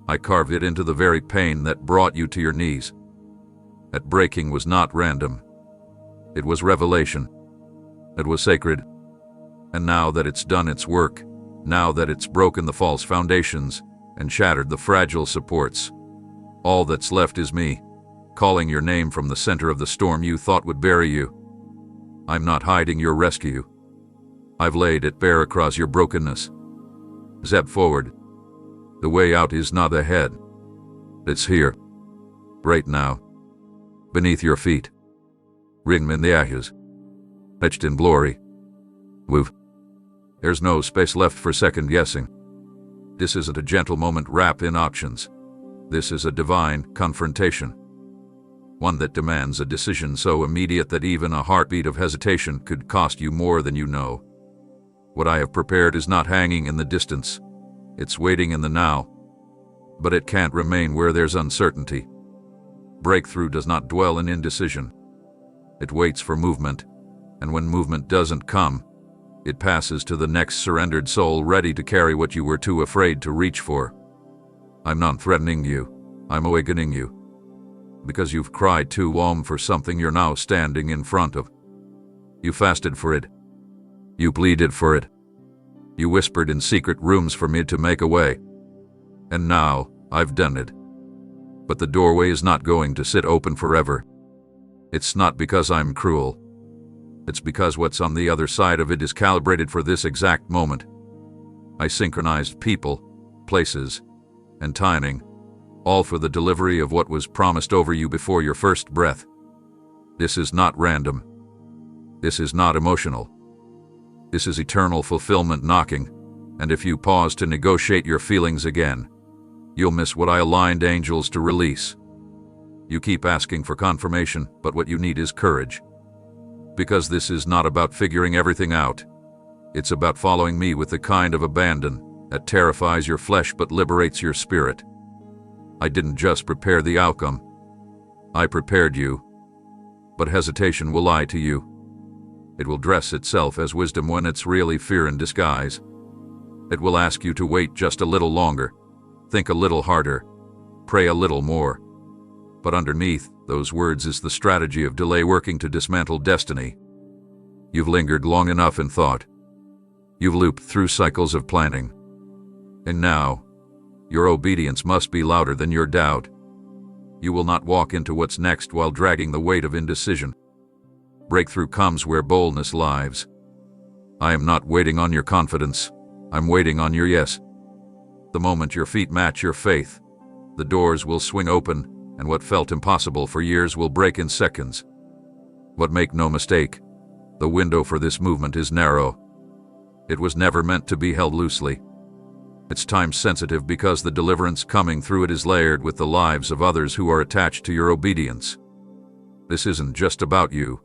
I carved it into the very pain that brought you to your knees. That breaking was not random. It was revelation. It was sacred. And now that it's done its work, now that it's broken the false foundations and shattered the fragile supports, all that's left is me, calling your name from the center of the storm you thought would bury you. I'm not hiding your rescue. I've laid it bare across your brokenness. Step forward. The way out is not ahead. It's here. Right now. Beneath your feet. Written in the ashes. Etched in glory. There's no space left for second guessing. This isn't a gentle moment wrapped in options. This is a divine confrontation. One that demands a decision so immediate that even a heartbeat of hesitation could cost you more than you know. What I have prepared is not hanging in the distance. It's waiting in the now. But it can't remain where there's uncertainty. Breakthrough does not dwell in indecision. It waits for movement, and when movement doesn't come, it passes to the next surrendered soul ready to carry what you were too afraid to reach for. I'm not threatening you. I'm awakening you. Because you've cried too long for something you're now standing in front of. You fasted for it. You pleaded for it. You whispered in secret rooms for me to make a way. And now, I've done it. But the doorway is not going to sit open forever. It's not because I'm cruel. It's because what's on the other side of it is calibrated for this exact moment. I synchronized people, places, and timing, all for the delivery of what was promised over you before your first breath. This is not random. This is not emotional. This is eternal fulfillment knocking, and if you pause to negotiate your feelings again, you'll miss what I aligned angels to release. You keep asking for confirmation, but what you need is courage. Because this is not about figuring everything out. It's about following me with the kind of abandon that terrifies your flesh but liberates your spirit. I didn't just prepare the outcome. I prepared you. But hesitation will lie to you. It will dress itself as wisdom when it's really fear in disguise. It will ask you to wait just a little longer, think a little harder, pray a little more. But underneath those words is the strategy of delay working to dismantle destiny. You've lingered long enough in thought. You've looped through cycles of planning. And now, your obedience must be louder than your doubt. You will not walk into what's next while dragging the weight of indecision. Breakthrough comes where boldness lives. I am not waiting on your confidence. I'm waiting on your yes. The moment your feet match your faith, the doors will swing open, and what felt impossible for years will break in seconds. But make no mistake, the window for this movement is narrow. It was never meant to be held loosely. It's time-sensitive because the deliverance coming through it is layered with the lives of others who are attached to your obedience. This isn't just about you.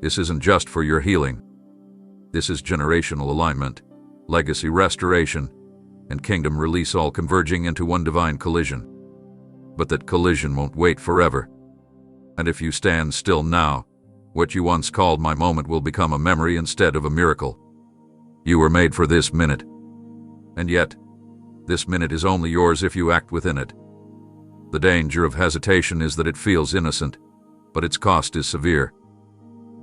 This isn't just for your healing. This is generational alignment, legacy restoration, and kingdom release all converging into one divine collision. But that collision won't wait forever. And if you stand still now, what you once called my moment will become a memory instead of a miracle. You were made for this minute. And yet, this minute is only yours if you act within it. The danger of hesitation is that it feels innocent, but its cost is severe.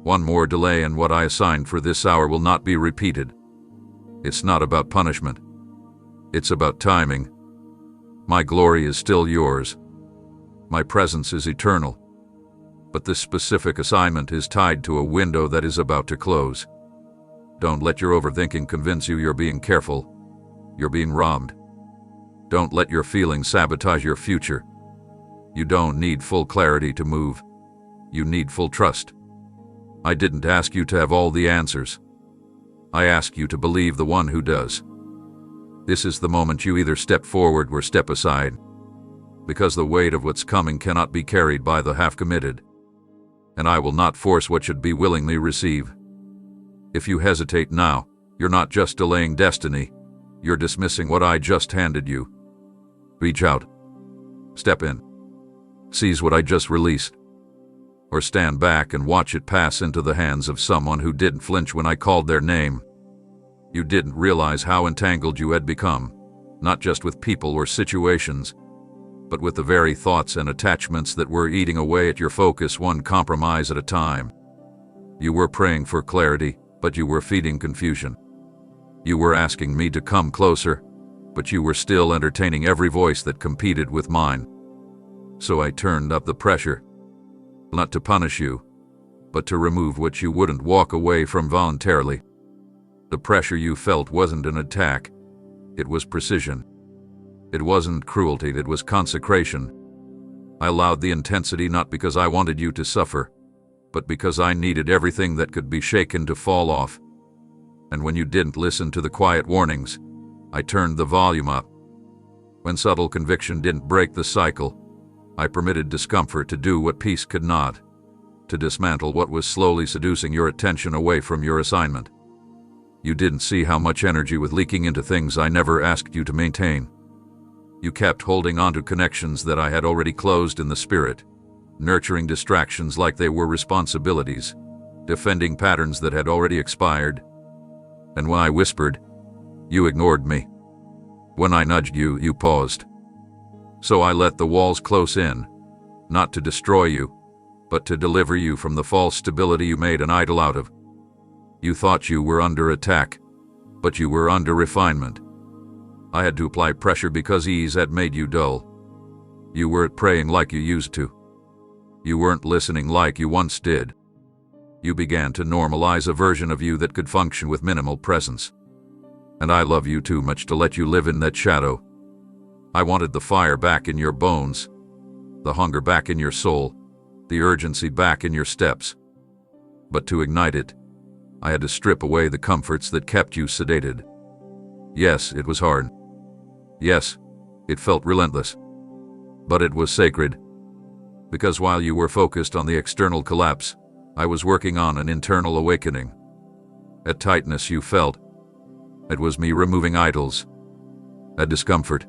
One more delay and what I assigned for this hour will not be repeated. It's not about punishment. It's about timing. My glory is still yours. My presence is eternal. But this specific assignment is tied to a window that is about to close. Don't let your overthinking convince you you're being careful. You're being robbed. Don't let your feelings sabotage your future. You don't need full clarity to move. You need full trust. I didn't ask you to have all the answers. I ask you to believe the one who does. This is the moment you either step forward or step aside, because the weight of what's coming cannot be carried by the half-committed, and I will not force what should be willingly receive. If you hesitate now, you're not just delaying destiny, you're dismissing what I just handed you. Reach out. Step in. Seize what I just released. Or stand back and watch it pass into the hands of someone who didn't flinch when I called their name. You didn't realize how entangled you had become, not just with people or situations, but with the very thoughts and attachments that were eating away at your focus one compromise at a time. You were praying for clarity, but you were feeding confusion. You were asking me to come closer, but you were still entertaining every voice that competed with mine. So I turned up the pressure, not to punish you, but to remove what you wouldn't walk away from voluntarily. The pressure you felt wasn't an attack, it was precision. It wasn't cruelty, it was consecration. I allowed the intensity not because I wanted you to suffer, but because I needed everything that could be shaken to fall off. And when you didn't listen to the quiet warnings, I turned the volume up. When subtle conviction didn't break the cycle, I permitted discomfort to do what peace could not, to dismantle what was slowly seducing your attention away from your assignment. You didn't see how much energy was leaking into things I never asked you to maintain. You kept holding on to connections that I had already closed in the spirit, nurturing distractions like they were responsibilities, defending patterns that had already expired. And when I whispered, you ignored me. When I nudged you, you paused. So I let the walls close in, not to destroy you, but to deliver you from the false stability you made an idol out of. You thought you were under attack, but you were under refinement. I had to apply pressure because ease had made you dull. You weren't praying like you used to. You weren't listening like you once did. You began to normalize a version of you that could function with minimal presence. And I love you too much to let you live in that shadow. I wanted the fire back in your bones, the hunger back in your soul, the urgency back in your steps. But to ignite it, I had to strip away the comforts that kept you sedated. Yes, it was hard. Yes, it felt relentless. But it was sacred. Because while you were focused on the external collapse, I was working on an internal awakening. At tightness you felt, it was me removing idols. At discomfort,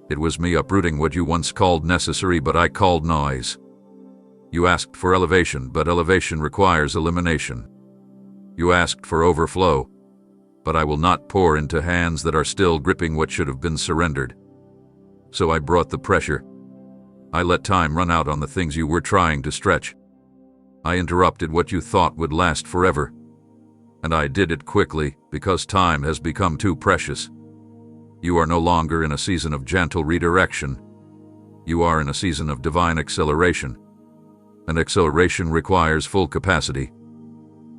it was me uprooting what you once called necessary but I called noise. You asked for elevation, but elevation requires elimination. You asked for overflow, but I will not pour into hands that are still gripping what should have been surrendered. So I brought the pressure. I let time run out on the things you were trying to stretch. I interrupted what you thought would last forever. And I did it quickly because time has become too precious. You are no longer in a season of gentle redirection. You are in a season of divine acceleration. And acceleration requires full capacity.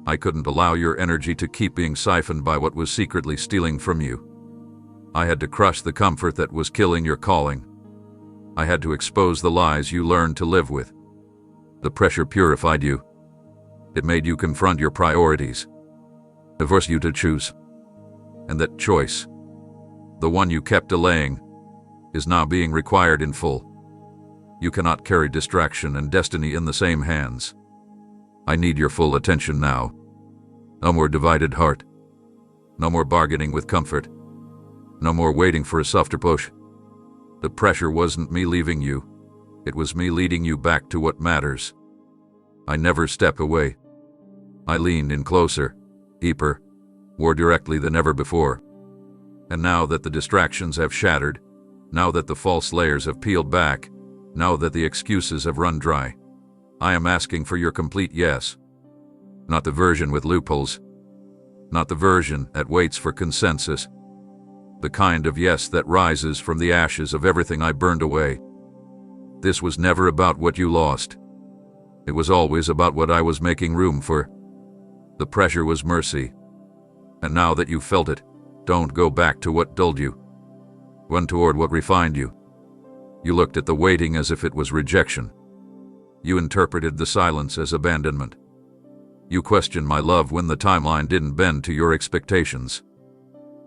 I couldn't allow your energy to keep being siphoned by what was secretly stealing from you. I had to crush the comfort that was killing your calling. I had to expose the lies you learned to live with. The pressure purified you. It made you confront your priorities. It forced you to choose. And that choice, the one you kept delaying, is now being required in full. You cannot carry distraction and destiny in the same hands. I need your full attention now. No more divided heart. No more bargaining with comfort. No more waiting for a softer push. The pressure wasn't me leaving you. It was me leading you back to what matters. I never stepped away. I leaned in closer, deeper, more directly than ever before. And now that the distractions have shattered, now that the false layers have peeled back, Now that the excuses have run dry, I am asking for your complete yes. Not the version with loopholes. Not the version that waits for consensus. The kind of yes that rises from the ashes of everything I burned away. This was never about what you lost. It was always about what I was making room for. The pressure was mercy. And now that you've felt it, don't go back to what dulled you. Run toward what refined you. You looked at the waiting as if it was rejection. You interpreted the silence as abandonment. You questioned my love when the timeline didn't bend to your expectations.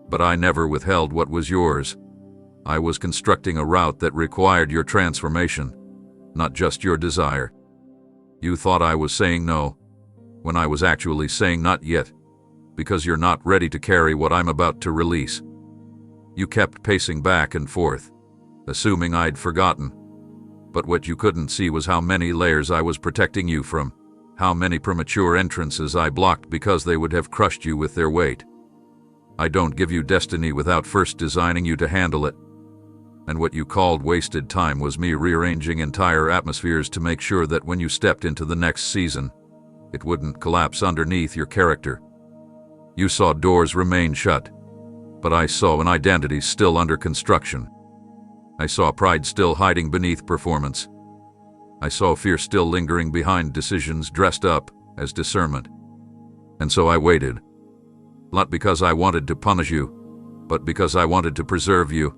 But I never withheld what was yours. I was constructing a route that required your transformation, not just your desire. You thought I was saying no, when I was actually saying not yet, because you're not ready to carry what I'm about to release. You kept pacing back and forth, assuming I'd forgotten. But what you couldn't see was how many layers I was protecting you from, how many premature entrances I blocked because they would have crushed you with their weight. I don't give you destiny without first designing you to handle it. And what you called wasted time was me rearranging entire atmospheres to make sure that when you stepped into the next season, it wouldn't collapse underneath your character. You saw doors remain shut, but I saw an identity still under construction. I saw pride still hiding beneath performance. I saw fear still lingering behind decisions dressed up as discernment. And so I waited. Not because I wanted to punish you, but because I wanted to preserve you.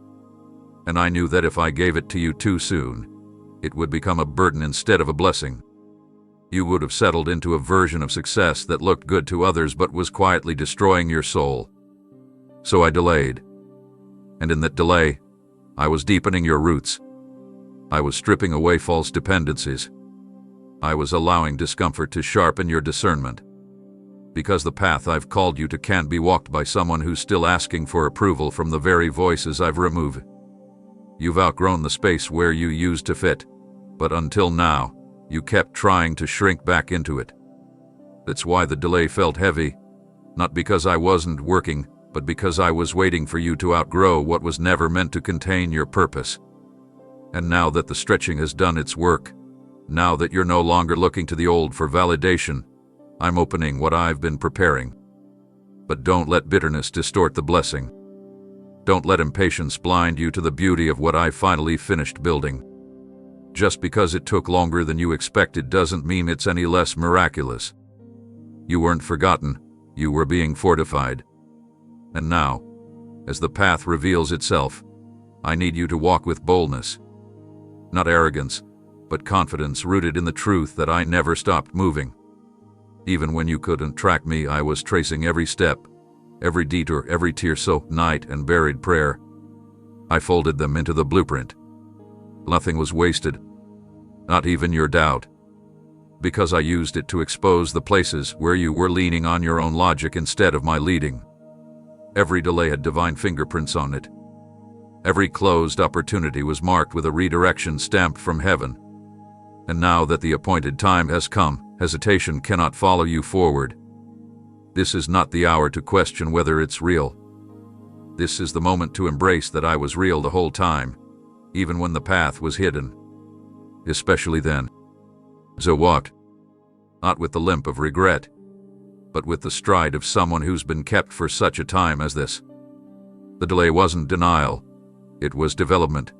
And I knew that if I gave it to you too soon, it would become a burden instead of a blessing. You would have settled into a version of success that looked good to others but was quietly destroying your soul. So I delayed. And in that delay, I was deepening your roots. I was stripping away false dependencies. I was allowing discomfort to sharpen your discernment. Because the path I've called you to can't be walked by someone who's still asking for approval from the very voices I've removed. You've outgrown the space where you used to fit, but until now, you kept trying to shrink back into it. That's why the delay felt heavy, not because I wasn't working, but because I was waiting for you to outgrow what was never meant to contain your purpose. And now that the stretching has done its work, now that you're no longer looking to the old for validation, I'm opening what I've been preparing. But don't let bitterness distort the blessing. Don't let impatience blind you to the beauty of what I finally finished building. Just because it took longer than you expected doesn't mean it's any less miraculous. You weren't forgotten, you were being fortified. And now, as the path reveals itself, I need you to walk with boldness. Not arrogance, but confidence rooted in the truth that I never stopped moving. Even when you couldn't track me, I was tracing every step, every detour, every tear-soaked night and buried prayer. I folded them into the blueprint. Nothing was wasted, not even your doubt, because I used it to expose the places where you were leaning on your own logic instead of my leading. Every delay had divine fingerprints on it. Every closed opportunity was marked with a redirection stamp from heaven. And now that the appointed time has come, hesitation cannot follow you forward. This is not the hour to question whether it's real. This is the moment to embrace that I was real the whole time, even when the path was hidden. Especially then. So walked, not with the limp of regret, but with the stride of someone who's been kept for such a time as this. The delay wasn't denial, it was development.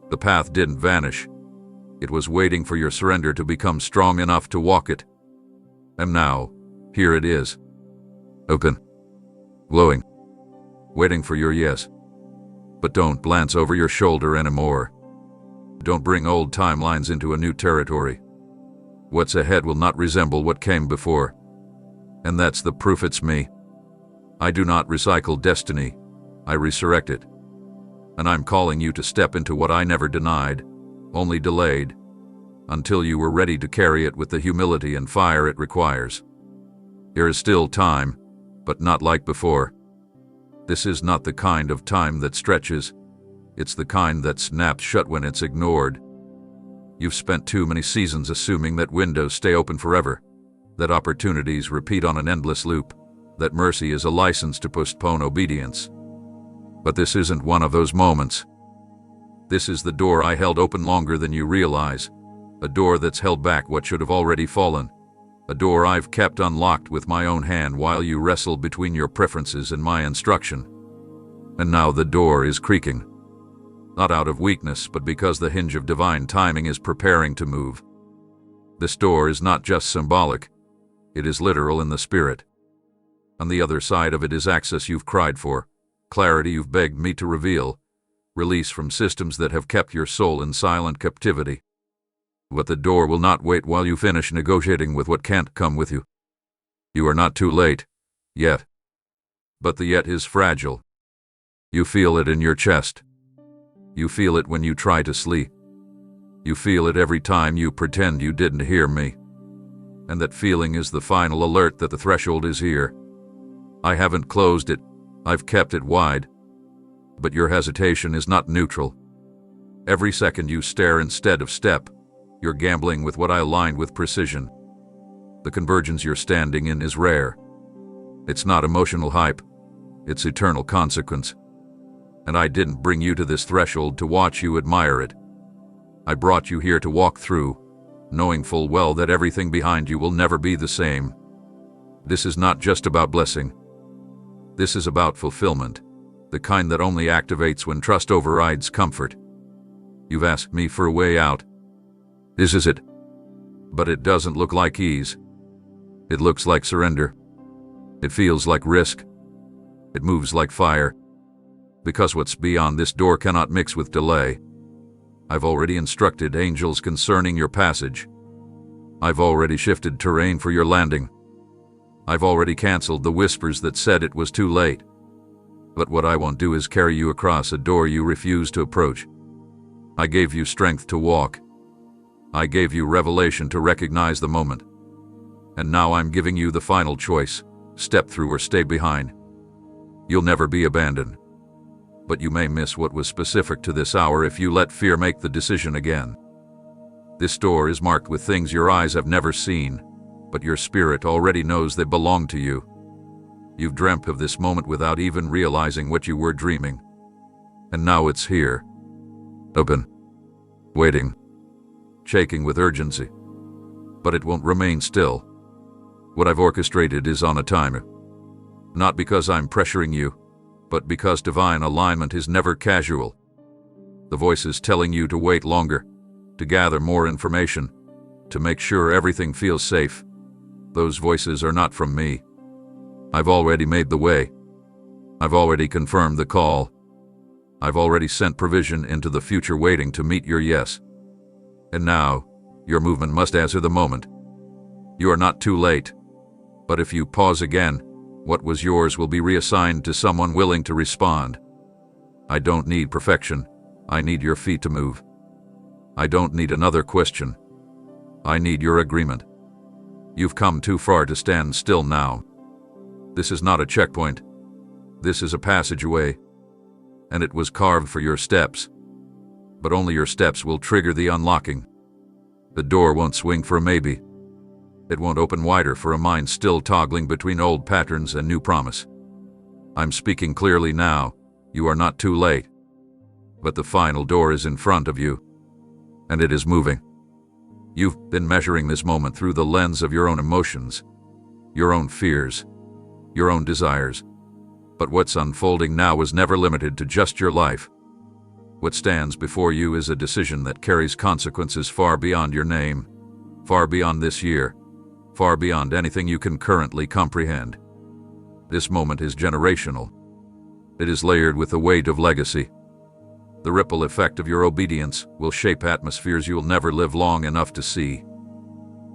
The path didn't vanish. It was waiting for your surrender to become strong enough to walk it. And now, here it is. Open. Glowing. Waiting for your yes. But don't glance over your shoulder anymore. Don't bring old timelines into a new territory. What's ahead will not resemble what came before. And that's the proof it's me. I do not recycle destiny. I resurrect it. And I'm calling you to step into what I never denied, only delayed, until you were ready to carry it with the humility and fire it requires. There is still time, but not like before. This is not the kind of time that stretches. It's the kind that snaps shut when it's ignored. You've spent too many seasons assuming that windows stay open forever, that opportunities repeat on an endless loop, that mercy is a license to postpone obedience. But this isn't one of those moments. This is the door I held open longer than you realize. A door that's held back what should have already fallen. A door I've kept unlocked with my own hand while you wrestled between your preferences and my instruction. And now the door is creaking. Not out of weakness, but because the hinge of divine timing is preparing to move. This door is not just symbolic. It is literal in the spirit. On the other side of it is access you've cried for, clarity you've begged me to reveal, release from systems that have kept your soul in silent captivity. But the door will not wait while you finish negotiating with what can't come with you. You are not too late, yet. But the yet is fragile. You feel it in your chest. You feel it when you try to sleep. You feel it every time you pretend you didn't hear me. And that feeling is the final alert that the threshold is here. I haven't closed it, I've kept it wide. But your hesitation is not neutral. Every second you stare instead of step, you're gambling with what I aligned with precision. The convergence you're standing in is rare. It's not emotional hype, it's eternal consequence. And I didn't bring you to this threshold to watch you admire it. I brought you here to walk through, knowing full well that everything behind you will never be the same. This is not just about blessing. This is about fulfillment, the kind that only activates when trust overrides comfort. You've asked me for a way out. This is it. But it doesn't look like ease. It looks like surrender. It feels like risk. It moves like fire. Because what's beyond this door cannot mix with delay. I've already instructed angels concerning your passage. I've already shifted terrain for your landing. I've already canceled the whispers that said it was too late. But what I won't do is carry you across a door you refuse to approach. I gave you strength to walk. I gave you revelation to recognize the moment. And now I'm giving you the final choice, step through or stay behind. You'll never be abandoned. But you may miss what was specific to this hour if you let fear make the decision again. This door is marked with things your eyes have never seen, but your spirit already knows they belong to you. You've dreamt of this moment without even realizing what you were dreaming. And now it's here. Open. Waiting. Shaking with urgency. But it won't remain still. What I've orchestrated is on a timer. Not because I'm pressuring you, but because divine alignment is never casual. The voice is telling you to wait longer, to gather more information, to make sure everything feels safe. Those voices are not from me. I've already made the way. I've already confirmed the call. I've already sent provision into the future waiting to meet your yes. And now, your movement must answer the moment. You are not too late. But if you pause again, what was yours will be reassigned to someone willing to respond. I don't need perfection. I need your feet to move. I don't need another question. I need your agreement. You've come too far to stand still now. This is not a checkpoint. This is a passageway. And it was carved for your steps. But only your steps will trigger the unlocking. The door won't swing for a maybe. It won't open wider for a mind still toggling between old patterns and new promise. I'm speaking clearly now. You are not too late. But the final door is in front of you. And it is moving. You've been measuring this moment through the lens of your own emotions, your own fears, your own desires. But what's unfolding now is never limited to just your life. What stands before you is a decision that carries consequences far beyond your name, far beyond this year, far beyond anything you can currently comprehend. This moment is generational. It is layered with the weight of legacy. The ripple effect of your obedience will shape atmospheres you'll never live long enough to see.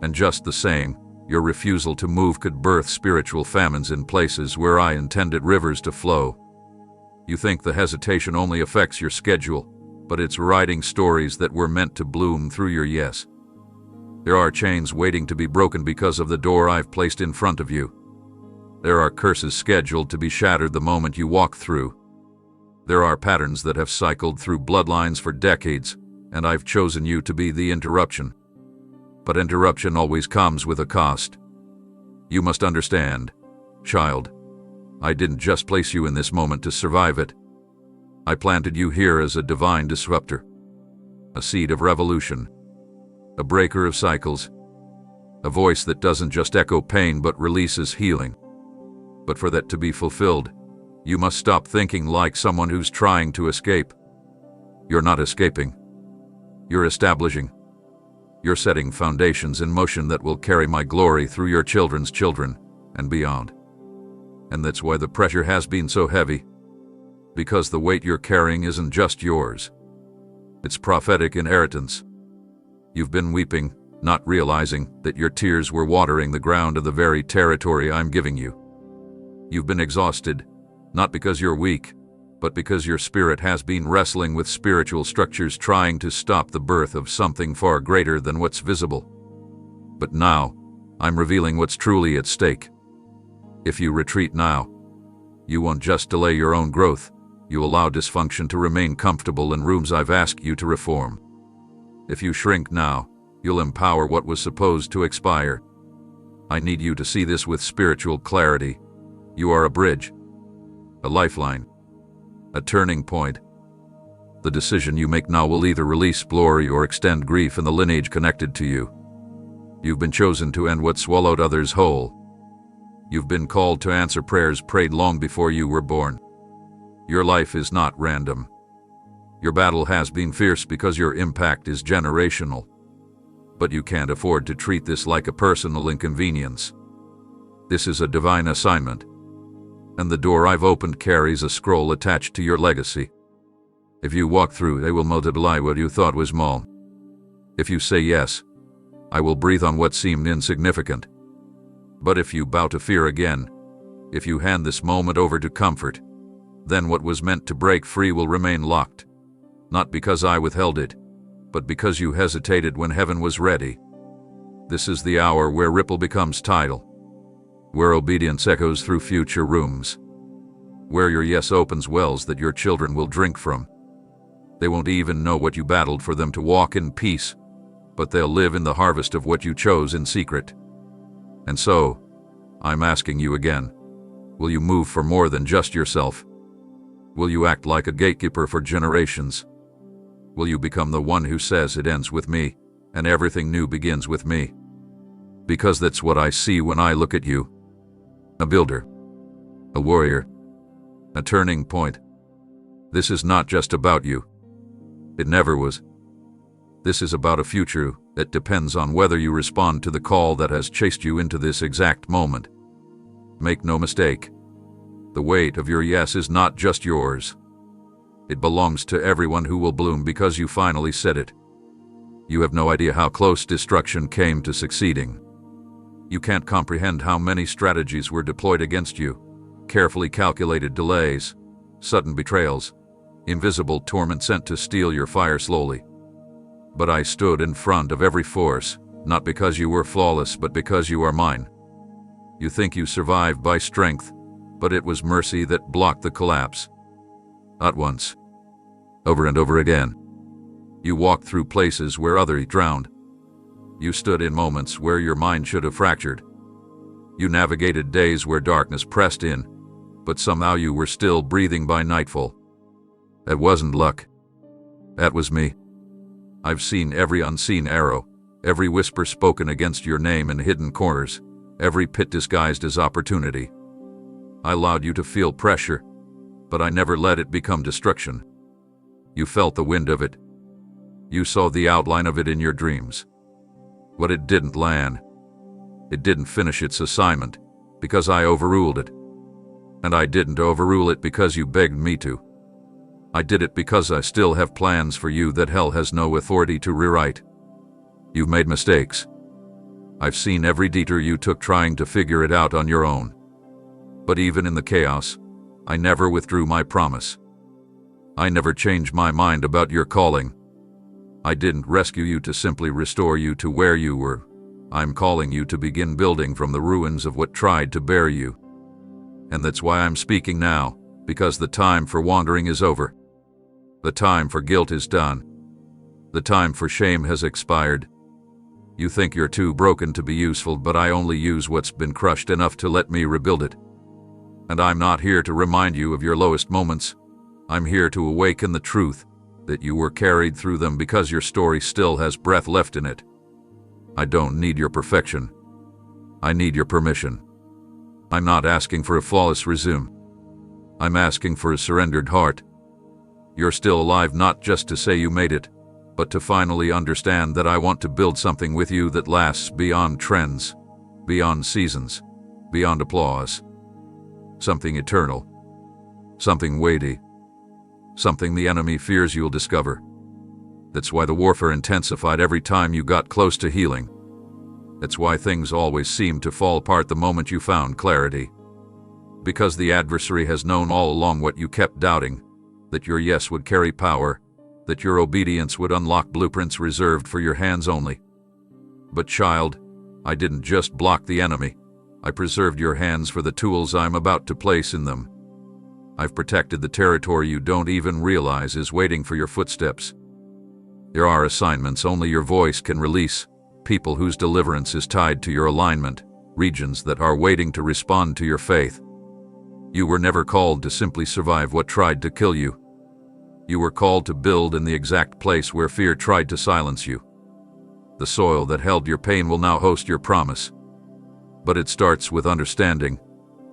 And just the same, your refusal to move could birth spiritual famines in places where I intended rivers to flow. You think the hesitation only affects your schedule, but it's writing stories that were meant to bloom through your yes. There are chains waiting to be broken because of the door I've placed in front of you. There are curses scheduled to be shattered the moment you walk through. There are patterns that have cycled through bloodlines for decades, and I've chosen you to be the interruption. But interruption always comes with a cost. You must understand, child. I didn't just place you in this moment to survive it. I planted you here as a divine disruptor, a seed of revolution, a breaker of cycles, a voice that doesn't just echo pain but releases healing. But for that to be fulfilled, you must stop thinking like someone who's trying to escape. You're not escaping. You're establishing. You're setting foundations in motion that will carry my glory through your children's children and beyond. And that's why the pressure has been so heavy. Because the weight you're carrying isn't just yours. It's prophetic inheritance. You've been weeping, not realizing that your tears were watering the ground of the very territory I'm giving you. You've been exhausted, not because you're weak, but because your spirit has been wrestling with spiritual structures trying to stop the birth of something far greater than what's visible. But now, I'm revealing what's truly at stake. If you retreat now, you won't just delay your own growth, you allow dysfunction to remain comfortable in rooms I've asked you to reform. If you shrink now, you'll empower what was supposed to expire. I need you to see this with spiritual clarity. You are a bridge, a lifeline, a turning point. The decision you make now will either release glory or extend grief in the lineage connected to you. You've been chosen to end what swallowed others whole. You've been called to answer prayers prayed long before you were born. Your life is not random. Your battle has been fierce because your impact is generational. But you can't afford to treat this like a personal inconvenience. This is a divine assignment. And the door I've opened carries a scroll attached to your legacy. If you walk through, they will multiply what you thought was small. If you say yes, I will breathe on what seemed insignificant. But if you bow to fear again, if you hand this moment over to comfort, then what was meant to break free will remain locked. Not because I withheld it, but because you hesitated when heaven was ready. This is the hour where ripple becomes tidal, where obedience echoes through future rooms, where your yes opens wells that your children will drink from. They won't even know what you battled for them to walk in peace, but they'll live in the harvest of what you chose in secret. And so, I'm asking you again, will you move for more than just yourself? Will you act like a gatekeeper for generations? Will you become the one who says it ends with me, and everything new begins with me? Because that's what I see when I look at you. A builder, a warrior, a turning point. This is not just about you. It never was. This is about a future that depends on whether you respond to the call that has chased you into this exact moment. Make no mistake, the weight of your yes is not just yours. It belongs to everyone who will bloom because you finally said it. You have no idea how close destruction came to succeeding. You can't comprehend how many strategies were deployed against you, carefully calculated delays, sudden betrayals, invisible torment sent to steal your fire slowly. But I stood in front of every force, not because you were flawless, but because you are mine. You think you survived by strength, but it was mercy that blocked the collapse. Not once. Over and over again. You walked through places where others drowned. You stood in moments where your mind should have fractured. You navigated days where darkness pressed in, but somehow you were still breathing by nightfall. That wasn't luck. That was me. I've seen every unseen arrow, every whisper spoken against your name in hidden corners, every pit disguised as opportunity. I allowed you to feel pressure, but I never let it become destruction. You felt the wind of it. You saw the outline of it in your dreams. But it didn't land. It didn't finish its assignment, because I overruled it. And I didn't overrule it because you begged me to. I did it because I still have plans for you that hell has no authority to rewrite. You've made mistakes. I've seen every detour you took trying to figure it out on your own. But even in the chaos, I never withdrew my promise. I never changed my mind about your calling. I didn't rescue you to simply restore you to where you were. I'm calling you to begin building from the ruins of what tried to bury you. And that's why I'm speaking now, because the time for wandering is over. The time for guilt is done. The time for shame has expired. You think you're too broken to be useful, but I only use what's been crushed enough to let me rebuild it. And I'm not here to remind you of your lowest moments. I'm here to awaken the truth that you were carried through them because your story still has breath left in it. I don't need your perfection. I need your permission. I'm not asking for a flawless resume. I'm asking for a surrendered heart. You're still alive not just to say you made it, but to finally understand that I want to build something with you that lasts beyond trends, beyond seasons, beyond applause. Something eternal. Something weighty. Something the enemy fears you'll discover. That's why the warfare intensified every time you got close to healing. That's why things always seemed to fall apart the moment you found clarity. Because the adversary has known all along what you kept doubting, that your yes would carry power, that your obedience would unlock blueprints reserved for your hands only. But child, I didn't just block the enemy. I preserved your hands for the tools I'm about to place in them. I've protected the territory you don't even realize is waiting for your footsteps. There are assignments only your voice can release, people whose deliverance is tied to your alignment, regions that are waiting to respond to your faith. You were never called to simply survive what tried to kill you. You were called to build in the exact place where fear tried to silence you. The soil that held your pain will now host your promise. But it starts with understanding.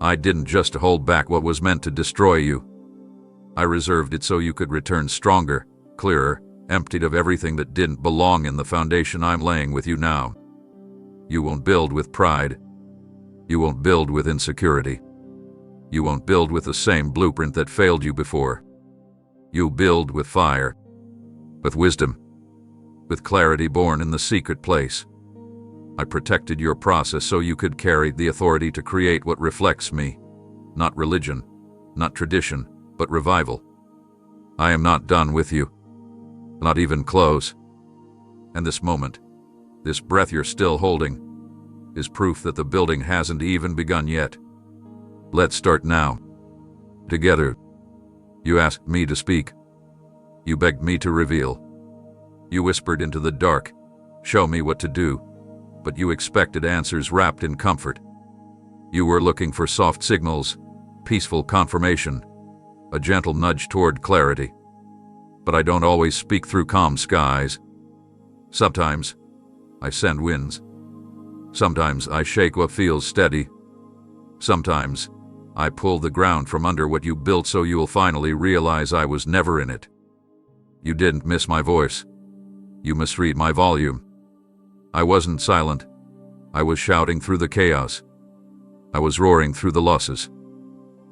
I didn't just hold back what was meant to destroy you. I reserved it so you could return stronger, clearer, emptied of everything that didn't belong in the foundation I'm laying with you now. You won't build with pride. You won't build with insecurity. You won't build with the same blueprint that failed you before. You'll build with fire, with wisdom, with clarity born in the secret place. I protected your process so you could carry the authority to create what reflects me. Not religion, not tradition, but revival. I am not done with you. Not even close. And this moment, this breath you're still holding, is proof that the building hasn't even begun yet. Let's start now. Together. You asked me to speak. You begged me to reveal. You whispered into the dark, show me what to do. But you expected answers wrapped in comfort. You were looking for soft signals, peaceful confirmation, a gentle nudge toward clarity. But I don't always speak through calm skies. Sometimes I send winds. Sometimes I shake what feels steady. Sometimes I pull the ground from under what you built so you'll finally realize I was never in it. You didn't miss my voice. You misread my volume. I wasn't silent. I was shouting through the chaos. I was roaring through the losses.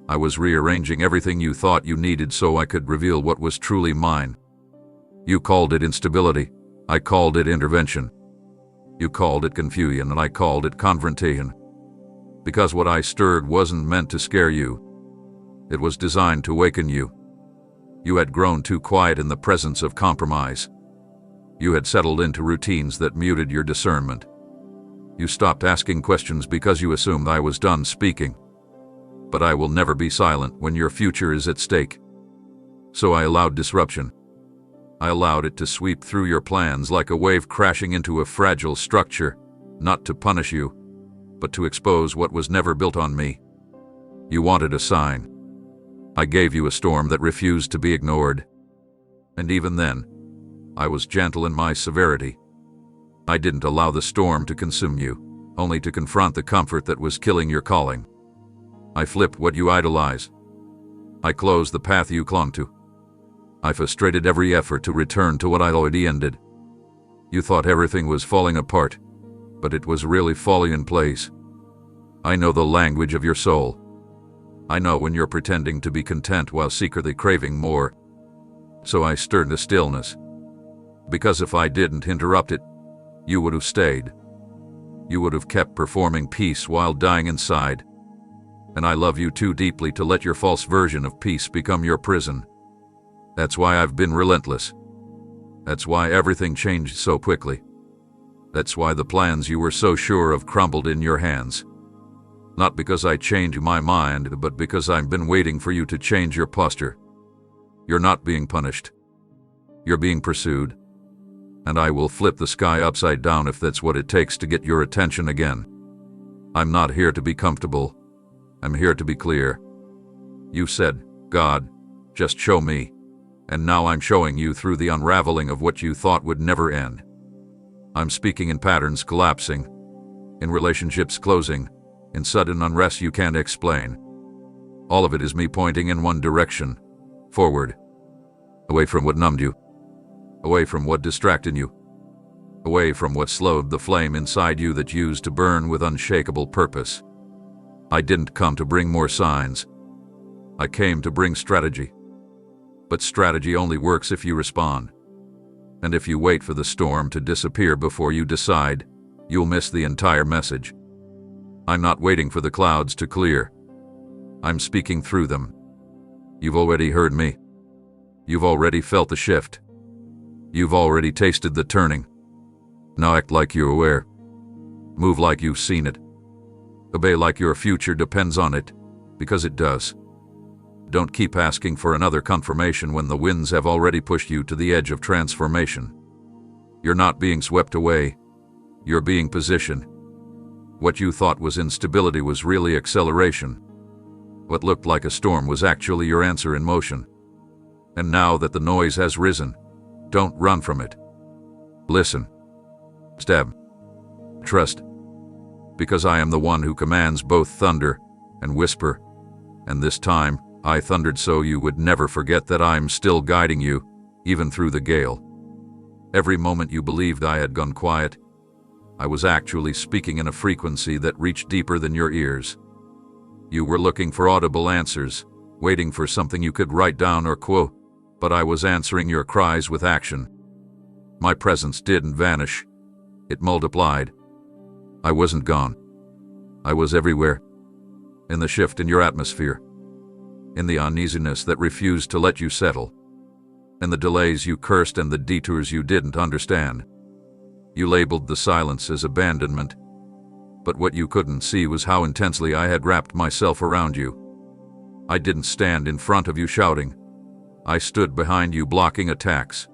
I was rearranging everything you thought you needed so I could reveal what was truly mine. You called it instability. I called it intervention. You called it confusion and I called it confrontation. Because what I stirred wasn't meant to scare you. It was designed to awaken you. You had grown too quiet in the presence of compromise. You had settled into routines that muted your discernment. You stopped asking questions because you assumed I was done speaking. But I will never be silent when your future is at stake. So I allowed disruption. I allowed it to sweep through your plans like a wave crashing into a fragile structure, not to punish you, but to expose what was never built on me. You wanted a sign. I gave you a storm that refused to be ignored. And even then, I was gentle in my severity. I didn't allow the storm to consume you, only to confront the comfort that was killing your calling. I flipped what you idolize. I closed the path you clung to. I frustrated every effort to return to what I'd already ended. You thought everything was falling apart, but it was really falling in place. I know the language of your soul. I know when you're pretending to be content while secretly craving more. So I stirred the stillness. Because if I didn't interrupt it, you would have stayed. You would have kept performing peace while dying inside. And I love you too deeply to let your false version of peace become your prison. That's why I've been relentless. That's why everything changed so quickly. That's why the plans you were so sure of crumbled in your hands. Not because I changed my mind, but because I've been waiting for you to change your posture. You're not being punished. You're being pursued. And I will flip the sky upside down if that's what it takes to get your attention again. I'm not here to be comfortable. I'm here to be clear. You said, God, Just show me. And now I'm showing you through the unraveling of what you thought would never end. I'm speaking in patterns collapsing, in relationships closing, in sudden unrest you can't explain. All of it is me pointing in one direction, forward. Away from what numbed you. Away from what distracted you. Away from what slowed the flame inside you that used to burn with unshakable purpose. I didn't come to bring more signs. I came to bring strategy. But strategy only works if you respond. And if you wait for the storm to disappear before you decide, you'll miss the entire message. I'm not waiting for the clouds to clear. I'm speaking through them. You've already heard me. You've already felt the shift. You've already tasted the turning. Now act like you're aware. Move like you've seen it. Obey like your future depends on it, because it does. Don't keep asking for another confirmation when the winds have already pushed you to the edge of transformation. You're not being swept away. You're being positioned. What you thought was instability was really acceleration. What looked like a storm was actually your answer in motion. And now that the noise has risen, don't run from it. Listen. Step. Trust. Because I am the one who commands both thunder and whisper. And this time, I thundered so you would never forget that I'm still guiding you, even through the gale. Every moment you believed I had gone quiet, I was actually speaking in a frequency that reached deeper than your ears. You were looking for audible answers, waiting for something you could write down or quote, but I was answering your cries with action. My presence didn't vanish. It multiplied. I wasn't gone. I was everywhere. In the shift in your atmosphere. In the uneasiness that refused to let you settle. In the delays you cursed and the detours you didn't understand. You labeled the silence as abandonment. But what you couldn't see was how intensely I had wrapped myself around you. I didn't stand in front of you shouting. I stood behind you blocking attacks.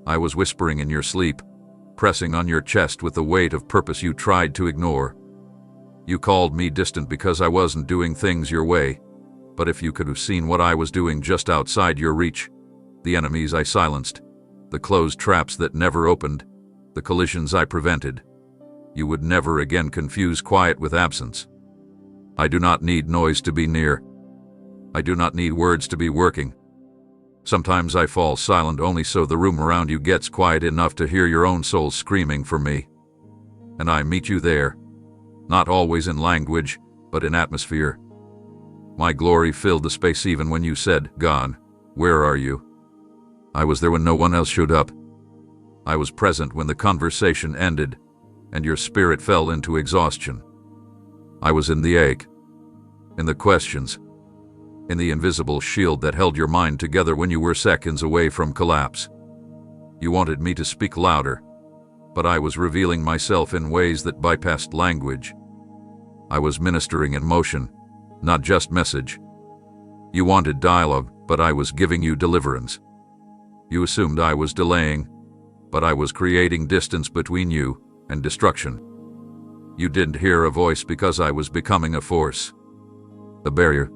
I was whispering in your sleep, pressing on your chest with the weight of purpose you tried to ignore. You called me distant because I wasn't doing things your way, but if you could have seen what I was doing just outside your reach, the enemies I silenced, the closed traps that never opened, the collisions I prevented, you would never again confuse quiet with absence. I do not need noise to be near. I do not need words to be working. Sometimes I fall silent only so the room around you gets quiet enough to hear your own soul screaming for me. And I meet you there, not always in language, but in atmosphere. My glory filled the space even when you said, "God, where are you?" I was there when no one else showed up. I was present when the conversation ended, and your spirit fell into exhaustion. I was in the ache, in the questions, in the invisible shield that held your mind together when you were seconds away from collapse. You wanted me to speak louder, but I was revealing myself in ways that bypassed language. I was ministering in motion, not just message. You wanted dialogue, but I was giving you deliverance. You assumed I was delaying, but I was creating distance between you and destruction. You didn't hear a voice because I was becoming a force. A barrier.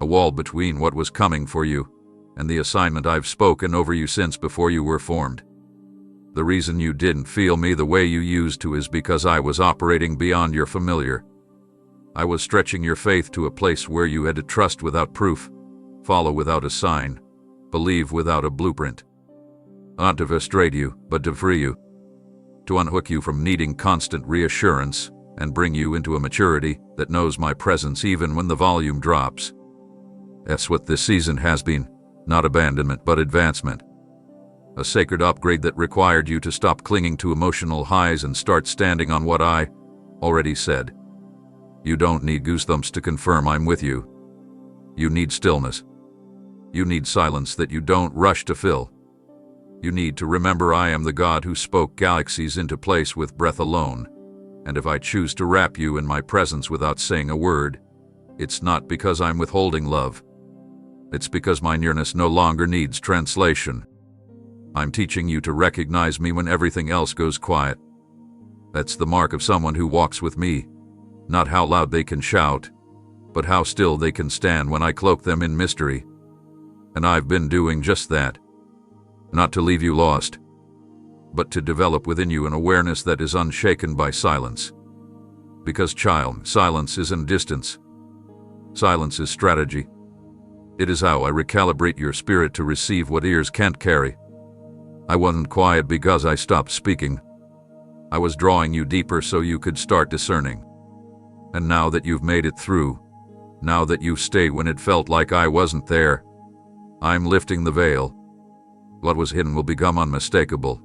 A wall between what was coming for you and the assignment I've spoken over you since before you were formed. The reason you didn't feel me the way you used to is because I was operating beyond your familiar. I was stretching your faith to a place where you had to trust without proof, follow without a sign, believe without a blueprint. Not to frustrate you, but to free you. To unhook you from needing constant reassurance and bring you into a maturity that knows my presence even when the volume drops. That's what this season has been, not abandonment but advancement. A sacred upgrade that required you to stop clinging to emotional highs and start standing on what I already said. You don't need goosebumps to confirm I'm with you. You need stillness. You need silence that you don't rush to fill. You need to remember I am the God who spoke galaxies into place with breath alone. And if I choose to wrap you in my presence without saying a word, it's not because I'm withholding love. It's because my nearness no longer needs translation. I'm teaching you to recognize me when everything else goes quiet. That's the mark of someone who walks with me. Not how loud they can shout, but how still they can stand when I cloak them in mystery. And I've been doing just that. Not to leave you lost, but to develop within you an awareness that is unshaken by silence. Because, child, silence isn't distance. Silence is strategy. It is how I recalibrate your spirit to receive what ears can't carry. I wasn't quiet because I stopped speaking. I was drawing you deeper so you could start discerning. And now that you've made it through, now that you've stayed when it felt like I wasn't there, I'm lifting the veil. What was hidden will become unmistakable.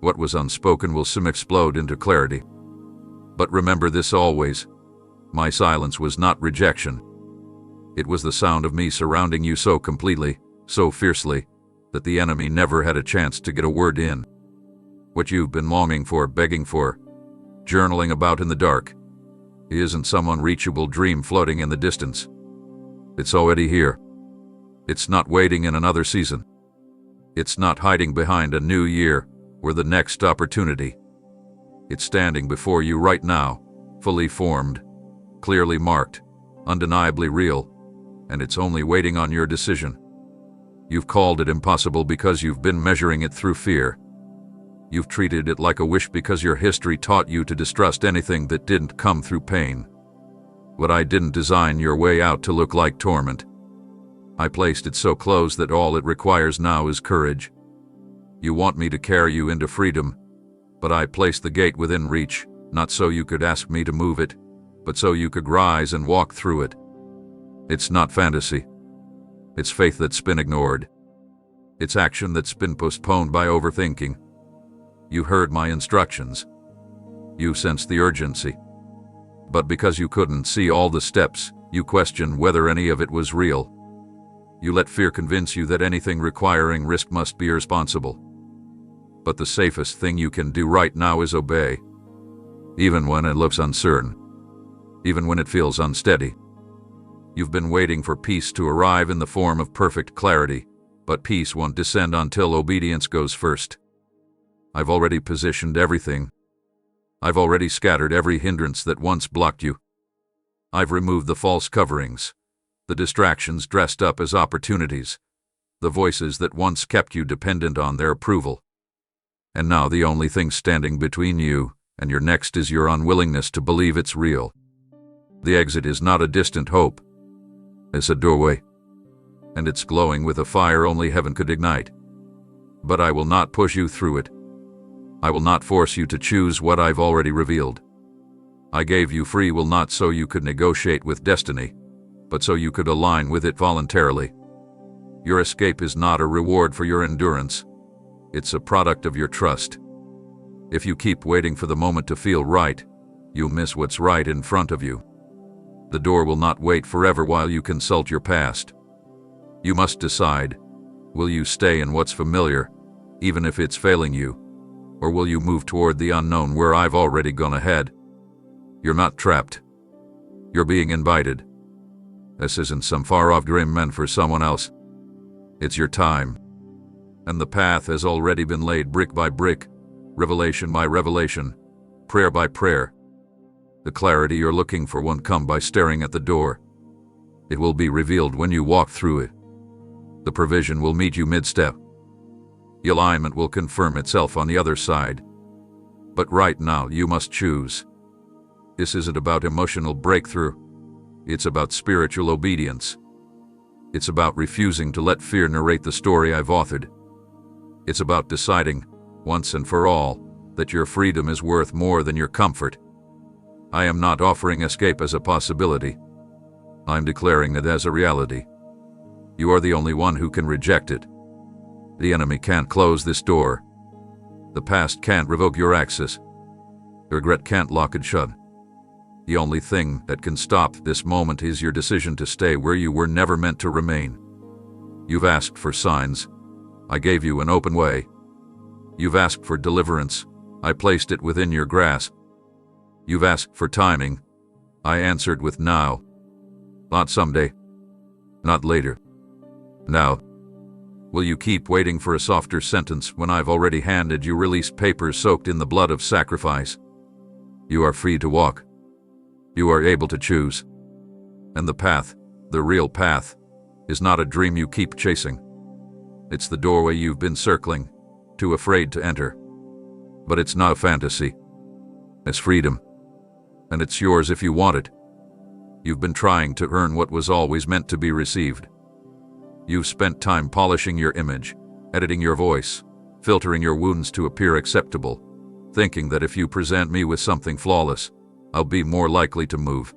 What was unspoken will soon explode into clarity. But remember this always. My silence was not rejection. It was the sound of me surrounding you so completely, so fiercely, that the enemy never had a chance to get a word in. What you've been longing for, begging for, journaling about in the dark, isn't some unreachable dream floating in the distance. It's already here. It's not waiting in another season. It's not hiding behind a new year or the next opportunity. It's standing before you right now, fully formed, clearly marked, undeniably real, and it's only waiting on your decision. You've called it impossible because you've been measuring it through fear. You've treated it like a wish because your history taught you to distrust anything that didn't come through pain. But I didn't design your way out to look like torment. I placed it so close that all it requires now is courage. You want me to carry you into freedom, but I placed the gate within reach, not so you could ask me to move it, but so you could rise and walk through it. It's not fantasy. It's faith that's been ignored. It's action that's been postponed by overthinking. You heard my instructions. You sensed the urgency. But because you couldn't see all the steps, you questioned whether any of it was real. You let fear convince you that anything requiring risk must be irresponsible. But the safest thing you can do right now is obey. Even when it looks uncertain. Even when it feels unsteady. You've been waiting for peace to arrive in the form of perfect clarity, but peace won't descend until obedience goes first. I've already positioned everything. I've already scattered every hindrance that once blocked you. I've removed the false coverings, the distractions dressed up as opportunities, the voices that once kept you dependent on their approval. And now the only thing standing between you and your next is your unwillingness to believe it's real. The exit is not a distant hope. It's a doorway. And it's glowing with a fire only heaven could ignite. But I will not push you through it. I will not force you to choose what I've already revealed. I gave you free will not so you could negotiate with destiny, but so you could align with it voluntarily. Your escape is not a reward for your endurance. It's a product of your trust. If you keep waiting for the moment to feel right, you'll miss what's right in front of you. The door will not wait forever while you consult your past. You must decide, will you stay in what's familiar, even if it's failing you? Or will you move toward the unknown where I've already gone ahead? You're not trapped. You're being invited. This isn't some far-off dream meant for someone else. It's your time. And the path has already been laid brick by brick, revelation by revelation, prayer by prayer. The clarity you're looking for won't come by staring at the door. It will be revealed when you walk through it. The provision will meet you mid-step. The alignment will confirm itself on the other side. But right now, you must choose. This isn't about emotional breakthrough. It's about spiritual obedience. It's about refusing to let fear narrate the story I've authored. It's about deciding, once and for all, that your freedom is worth more than your comfort. I am not offering escape as a possibility. I'm declaring it as a reality. You are the only one who can reject it. The enemy can't close this door. The past can't revoke your access. Regret can't lock it shut. The only thing that can stop this moment is your decision to stay where you were never meant to remain. You've asked for signs. I gave you an open way. You've asked for deliverance. I placed it within your grasp. You've asked for timing. I answered with now. Not someday. Not later. Now. Will you keep waiting for a softer sentence when I've already handed you released papers soaked in the blood of sacrifice? You are free to walk. You are able to choose. And the path, the real path, is not a dream you keep chasing. It's the doorway you've been circling, too afraid to enter. But it's not a fantasy. It's freedom. And it's yours if you want it. You've been trying to earn what was always meant to be received. You've spent time polishing your image, editing your voice, filtering your wounds to appear acceptable, thinking that if you present me with something flawless, I'll be more likely to move.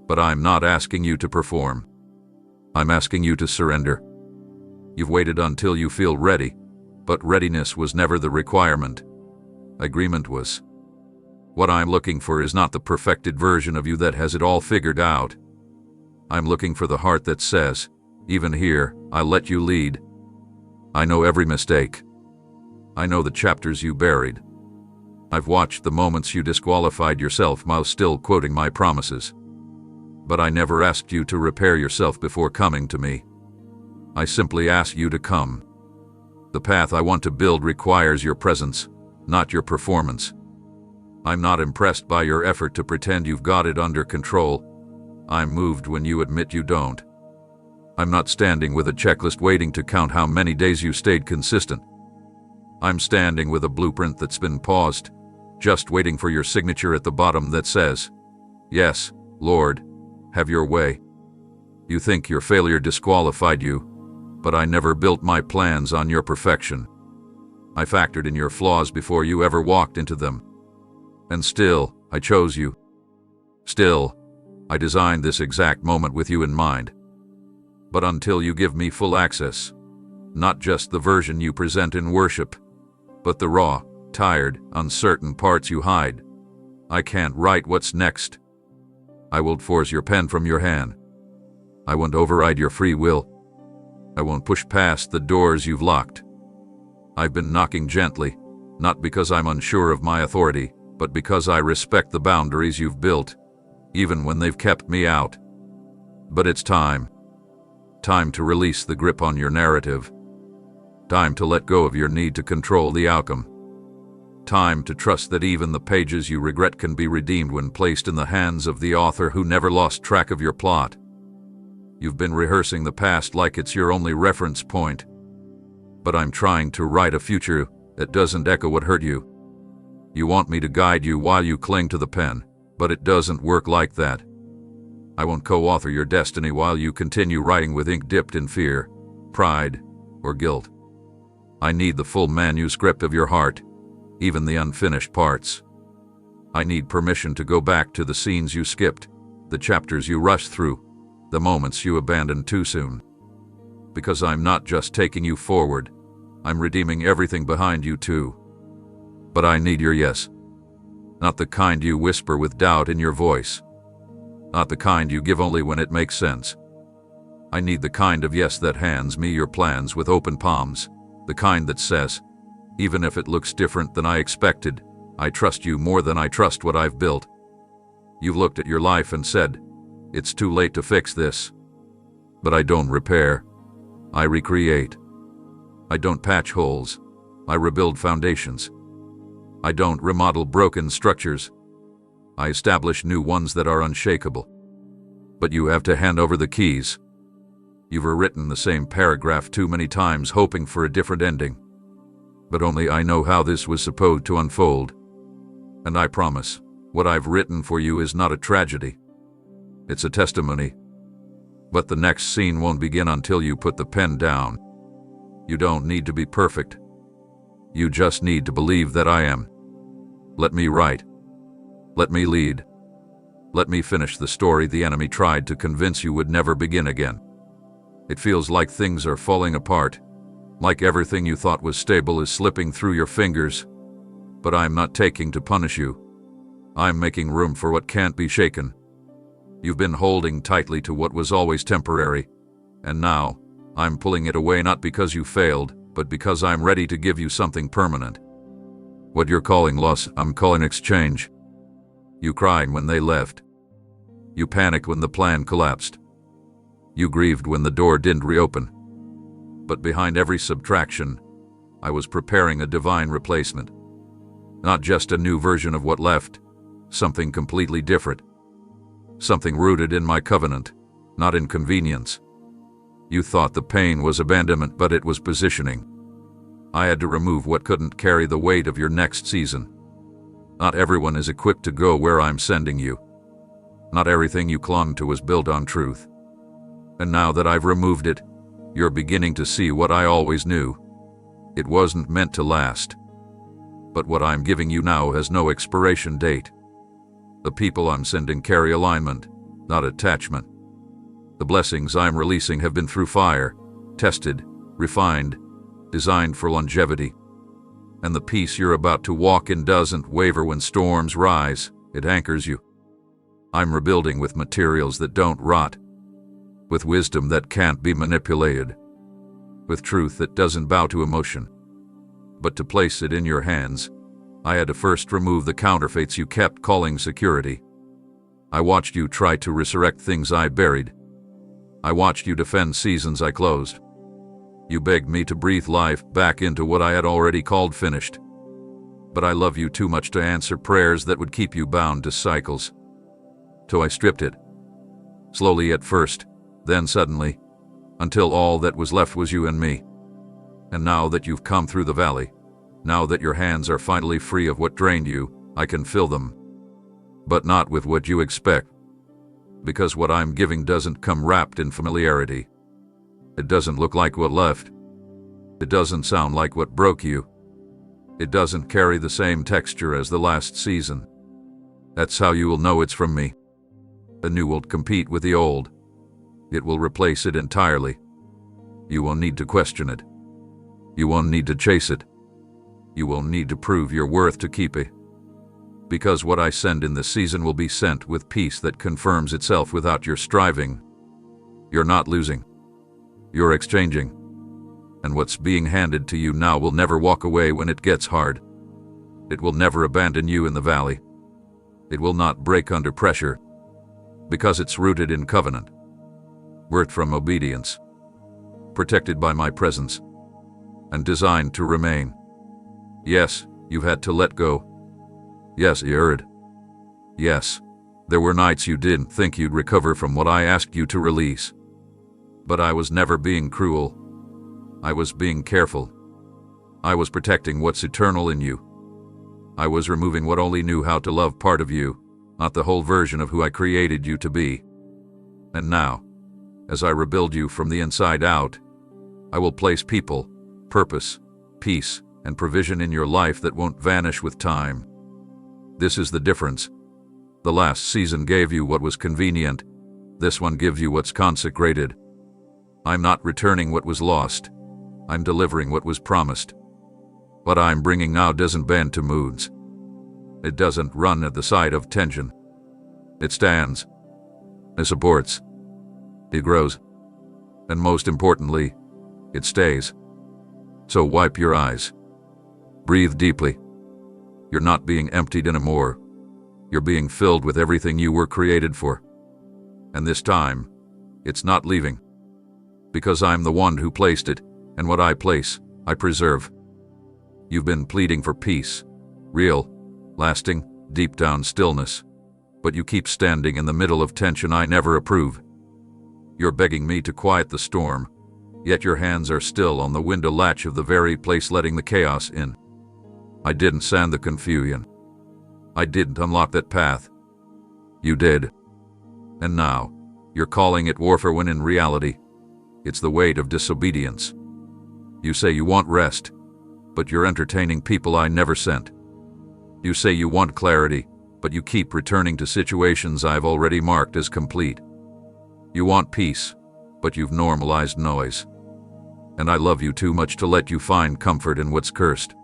But I'm not asking you to perform. I'm asking you to surrender. You've waited until you feel ready, but readiness was never the requirement. Agreement was. What I'm looking for is not the perfected version of you that has it all figured out. I'm looking for the heart that says, even here, I'll let you lead. I know every mistake. I know the chapters you buried. I've watched the moments you disqualified yourself while still quoting my promises. But I never asked you to repair yourself before coming to me. I simply asked you to come. The path I want to build requires your presence, not your performance. I'm not impressed by your effort to pretend you've got it under control. I'm moved when you admit you don't. I'm not standing with a checklist waiting to count how many days you stayed consistent. I'm standing with a blueprint that's been paused, just waiting for your signature at the bottom that says, "Yes, Lord, have your way." You think your failure disqualified you, but I never built my plans on your perfection. I factored in your flaws before you ever walked into them. And still, I chose you. Still, I designed this exact moment with you in mind. But until you give me full access, not just the version you present in worship, but the raw, tired, uncertain parts you hide, I can't write what's next. I won't force your pen from your hand. I won't override your free will. I won't push past the doors you've locked. I've been knocking gently, not because I'm unsure of my authority, but because I respect the boundaries you've built, even when they've kept me out. But it's time. Time to release the grip on your narrative. Time to let go of your need to control the outcome. Time to trust that even the pages you regret can be redeemed when placed in the hands of the author who never lost track of your plot. You've been rehearsing the past like it's your only reference point. But I'm trying to write a future that doesn't echo what hurt you. You want me to guide you while you cling to the pen, but it doesn't work like that. I won't co-author your destiny while you continue writing with ink dipped in fear, pride, or guilt. I need the full manuscript of your heart, even the unfinished parts. I need permission to go back to the scenes you skipped, the chapters you rushed through, the moments you abandoned too soon. Because I'm not just taking you forward, I'm redeeming everything behind you too. But I need your yes. Not the kind you whisper with doubt in your voice. Not the kind you give only when it makes sense. I need the kind of yes that hands me your plans with open palms, the kind that says, even if it looks different than I expected, I trust you more than I trust what I've built. You've looked at your life and said, it's too late to fix this. But I don't repair. I recreate. I don't patch holes. I rebuild foundations. I don't remodel broken structures. I establish new ones that are unshakable. But you have to hand over the keys. You've rewritten the same paragraph too many times hoping for a different ending. But only I know how this was supposed to unfold. And I promise, what I've written for you is not a tragedy. It's a testimony. But the next scene won't begin until you put the pen down. You don't need to be perfect. You just need to believe that I am. Let me write. Let me lead. Let me finish the story the enemy tried to convince you would never begin again. It feels like things are falling apart, like everything you thought was stable is slipping through your fingers. But I'm not taking to punish you. I'm making room for what can't be shaken. You've been holding tightly to what was always temporary, and now I'm pulling it away not because you failed, but because I'm ready to give you something permanent. What you're calling loss, I'm calling exchange. You cried when they left. You panicked when the plan collapsed. You grieved when the door didn't reopen. But behind every subtraction, I was preparing a divine replacement. Not just a new version of what left, something completely different. Something rooted in my covenant, not in convenience. You thought the pain was abandonment, but it was positioning. I had to remove what couldn't carry the weight of your next season. Not everyone is equipped to go where I'm sending you. Not everything you clung to was built on truth. And now that I've removed it, you're beginning to see what I always knew. It wasn't meant to last. But what I'm giving you now has no expiration date. The people I'm sending carry alignment, not attachment. The blessings I'm releasing have been through fire, tested, refined, designed for longevity. And the peace you're about to walk in doesn't waver when storms rise, it anchors you. I'm rebuilding with materials that don't rot, with wisdom that can't be manipulated, with truth that doesn't bow to emotion. But to place it in your hands, I had to first remove the counterfeits you kept calling security. I watched you try to resurrect things I buried. I watched you defend seasons I closed. You begged me to breathe life back into what I had already called finished. But I love you too much to answer prayers that would keep you bound to cycles. So I stripped it. Slowly at first, then suddenly, until all that was left was you and me. And now that you've come through the valley, now that your hands are finally free of what drained you, I can fill them. But not with what you expect. Because what I'm giving doesn't come wrapped in familiarity. It doesn't look like what left. It doesn't sound like what broke you. It doesn't carry the same texture as the last season. That's how you will know it's from me. The new won't compete with the old. It will replace it entirely. You won't need to question it. You won't need to chase it. You won't need to prove your worth to keep it. Because what I send in this season will be sent with peace that confirms itself without your striving. You're not losing. You're exchanging. And what's being handed to you now will never walk away when it gets hard. It will never abandon you in the valley. It will not break under pressure. Because it's rooted in covenant. Birthed from obedience. Protected by my presence. And designed to remain. Yes, you've had to let go. Yes, you heard. Yes, there were nights you didn't think you'd recover from what I asked you to release. But I was never being cruel. I was being careful. I was protecting what's eternal in you. I was removing what only knew how to love part of you, not the whole version of who I created you to be. And now, as I rebuild you from the inside out, I will place people, purpose, peace, and provision in your life that won't vanish with time. This is the difference. The last season gave you what was convenient. This one gives you what's consecrated. I'm not returning what was lost. I'm delivering what was promised. What I'm bringing now doesn't bend to moods. It doesn't run at the side of tension. It stands. It supports. It grows. And most importantly, it stays. So wipe your eyes. Breathe deeply. You're not being emptied anymore. You're being filled with everything you were created for. And this time, it's not leaving. Because I'm the one who placed it, and what I place, I preserve. You've been pleading for peace, real, lasting, deep down stillness. But you keep standing in the middle of tension I never approve. You're begging me to quiet the storm, yet your hands are still on the window latch of the very place letting the chaos in. I didn't sand the confusion. I didn't unlock that path. You did. And now, you're calling it warfare when in reality, it's the weight of disobedience. You say you want rest, but you're entertaining people I never sent. You say you want clarity, but you keep returning to situations I've already marked as complete. You want peace, but you've normalized noise. And I love you too much to let you find comfort in what's cursed.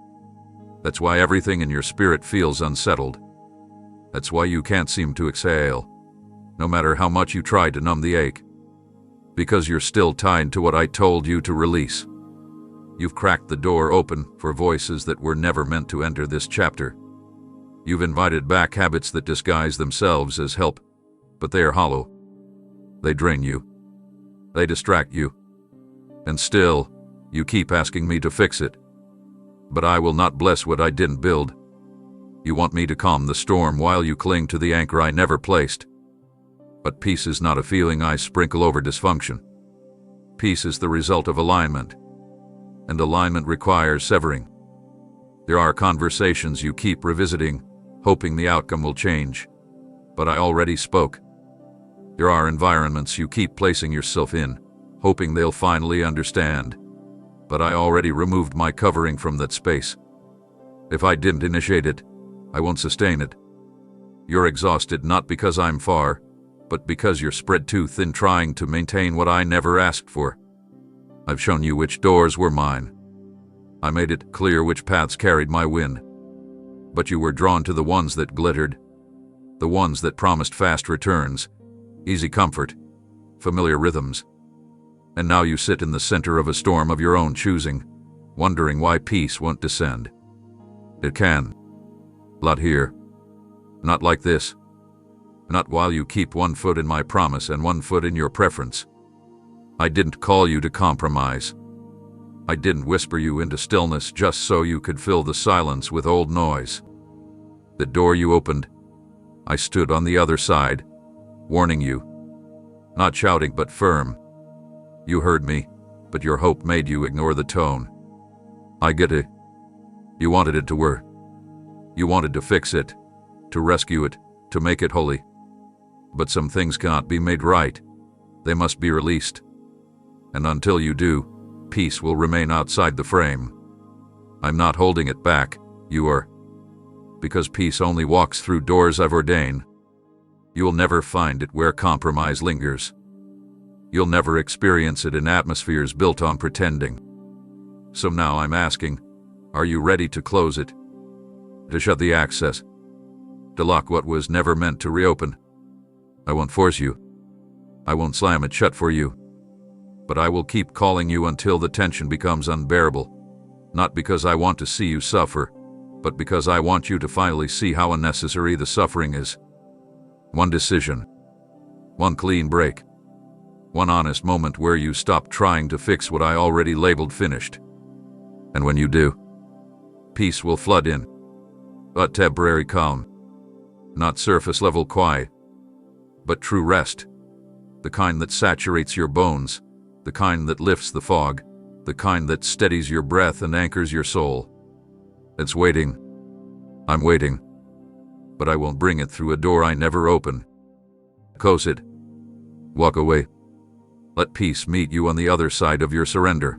That's why everything in your spirit feels unsettled. That's why you can't seem to exhale, no matter how much you try to numb the ache. Because you're still tied to what I told you to release. You've cracked the door open for voices that were never meant to enter this chapter. You've invited back habits that disguise themselves as help, but they are hollow. They drain you. They distract you. And still, you keep asking me to fix it. But I will not bless what I didn't build. You want me to calm the storm while you cling to the anchor I never placed. But peace is not a feeling I sprinkle over dysfunction. Peace is the result of alignment, and alignment requires severing. There are conversations you keep revisiting, hoping the outcome will change, but I already spoke. There are environments you keep placing yourself in, hoping they'll finally understand, but I already removed my covering from that space. If I didn't initiate it, I won't sustain it. You're exhausted not because I'm far, but because you're spread too thin trying to maintain what I never asked for. I've shown you which doors were mine. I made it clear which paths carried my wind. But you were drawn to the ones that glittered, the ones that promised fast returns, easy comfort, familiar rhythms. And now you sit in the center of a storm of your own choosing, wondering why peace won't descend. It can. Not here. Not like this. Not while you keep one foot in my promise and one foot in your preference. I didn't call you to compromise. I didn't whisper you into stillness just so you could fill the silence with old noise. The door you opened, I stood on the other side, warning you. Not shouting but firm. You heard me, but your hope made you ignore the tone. I get it. You wanted it to work. You wanted to fix it, to rescue it, to make it holy. But some things cannot be made right. They must be released. And until you do, peace will remain outside the frame. I'm not holding it back, you are. Because peace only walks through doors I've ordained. You'll never find it where compromise lingers. You'll never experience it in atmospheres built on pretending. So now I'm asking, are you ready to close it? To shut the access? To lock what was never meant to reopen? I won't force you. I won't slam it shut for you. But I will keep calling you until the tension becomes unbearable. Not because I want to see you suffer, but because I want you to finally see how unnecessary the suffering is. One decision. One clean break. One honest moment where you stop trying to fix what I already labeled finished. And when you do, peace will flood in. A temporary calm. Not surface-level quiet, but true rest. The kind that saturates your bones, the kind that lifts the fog, the kind that steadies your breath and anchors your soul. It's waiting. I'm waiting. But I won't bring it through a door I never open. Close it. Walk away. Let peace meet you on the other side of your surrender.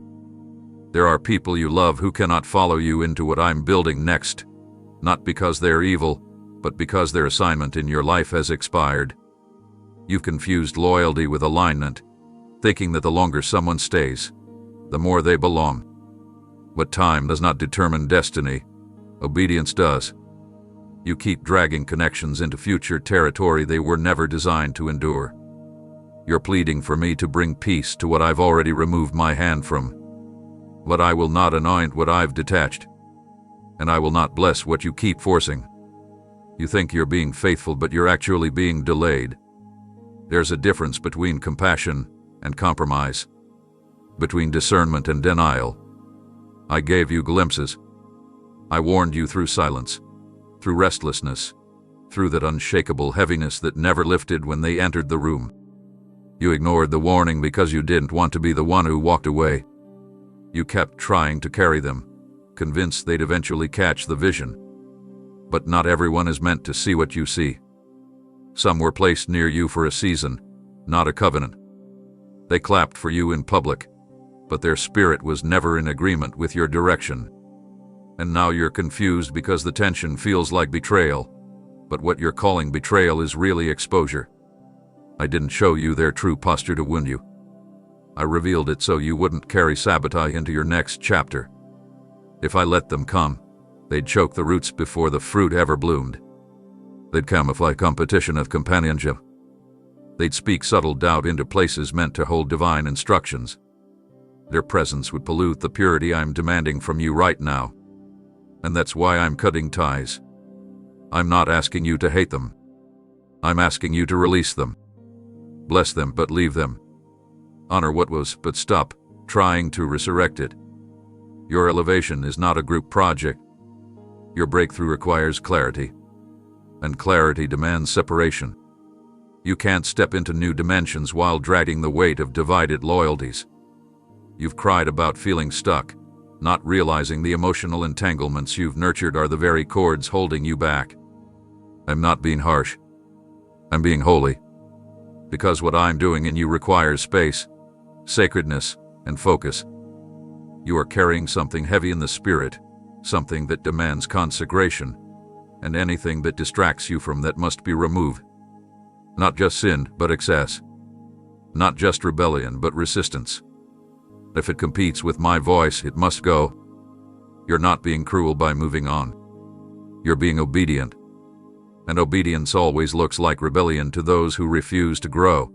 There are people you love who cannot follow you into what I'm building next, not because they're evil, but because their assignment in your life has expired. You've confused loyalty with alignment, thinking that the longer someone stays, the more they belong. But time does not determine destiny. Obedience does. You keep dragging connections into future territory they were never designed to endure. You're pleading for me to bring peace to what I've already removed my hand from. But I will not anoint what I've detached. And I will not bless what you keep forcing. You think you're being faithful, but you're actually being delayed. There's a difference between compassion and compromise, between discernment and denial. I gave you glimpses. I warned you through silence, through restlessness, through that unshakable heaviness that never lifted when they entered the room. You ignored the warning because you didn't want to be the one who walked away. You kept trying to carry them, convinced they'd eventually catch the vision. But not everyone is meant to see what you see. Some were placed near you for a season, not a covenant. They clapped for you in public, but their spirit was never in agreement with your direction. And now you're confused because the tension feels like betrayal, but what you're calling betrayal is really exposure. I didn't show you their true posture to wound you. I revealed it so you wouldn't carry sabotage into your next chapter. If I let them come, they'd choke the roots before the fruit ever bloomed. They'd camouflage competition of companionship. They'd speak subtle doubt into places meant to hold divine instructions. Their presence would pollute the purity I'm demanding from you right now. And that's why I'm cutting ties. I'm not asking you to hate them. I'm asking you to release them. Bless them, but leave them. Honor what was, but stop trying to resurrect it. Your elevation is not a group project. Your breakthrough requires clarity. And clarity demands separation. You can't step into new dimensions while dragging the weight of divided loyalties. You've cried about feeling stuck, not realizing the emotional entanglements you've nurtured are the very cords holding you back. I'm not being harsh. I'm being holy. Because what I'm doing in you requires space, sacredness, and focus. You are carrying something heavy in the spirit, something that demands consecration, and anything that distracts you from that must be removed. Not just sin, but excess. Not just rebellion, but resistance. If it competes with my voice, it must go. You're not being cruel by moving on. You're being obedient. And obedience always looks like rebellion to those who refuse to grow.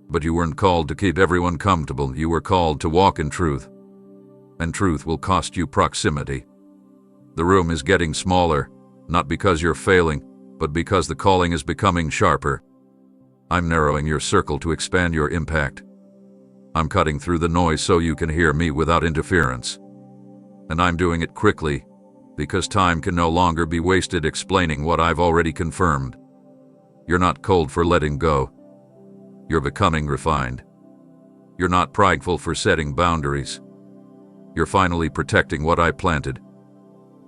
But you weren't called to keep everyone comfortable. You were called to walk in truth. And truth will cost you proximity. The room is getting smaller, not because you're failing, but because the calling is becoming sharper. I'm narrowing your circle to expand your impact. I'm cutting through the noise so you can hear me without interference. And I'm doing it quickly, because time can no longer be wasted explaining what I've already confirmed. You're not cold for letting go. You're becoming refined. You're not prideful for setting boundaries. You're finally protecting what I planted.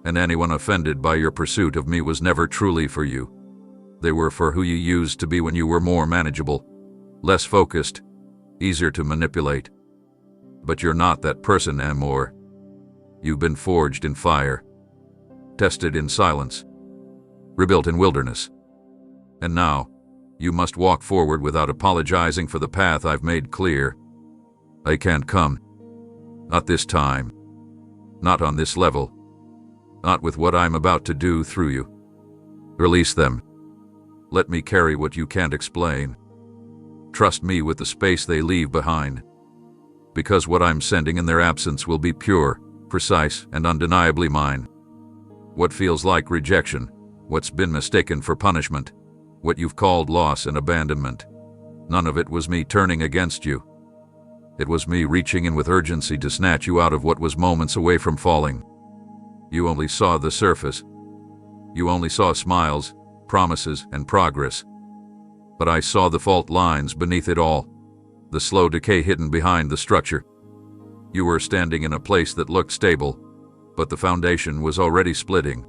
And anyone offended by your pursuit of me was never truly for you. They were for who you used to be when you were more manageable, less focused, easier to manipulate. But you're not that person anymore. You've been forged in fire, tested in silence, rebuilt in wilderness. And now, you must walk forward without apologizing for the path I've made clear. I can't come. Not this time. Not on this level. Not with what I'm about to do through you. Release them. Let me carry what you can't explain. Trust me with the space they leave behind. Because what I'm sending in their absence will be pure, precise, and undeniably mine. What feels like rejection, what's been mistaken for punishment, what you've called loss and abandonment. None of it was me turning against you. It was me reaching in with urgency to snatch you out of what was moments away from falling. You only saw the surface. You only saw smiles, promises, and progress. But I saw the fault lines beneath it all, the slow decay hidden behind the structure. You were standing in a place that looked stable, but the foundation was already splitting.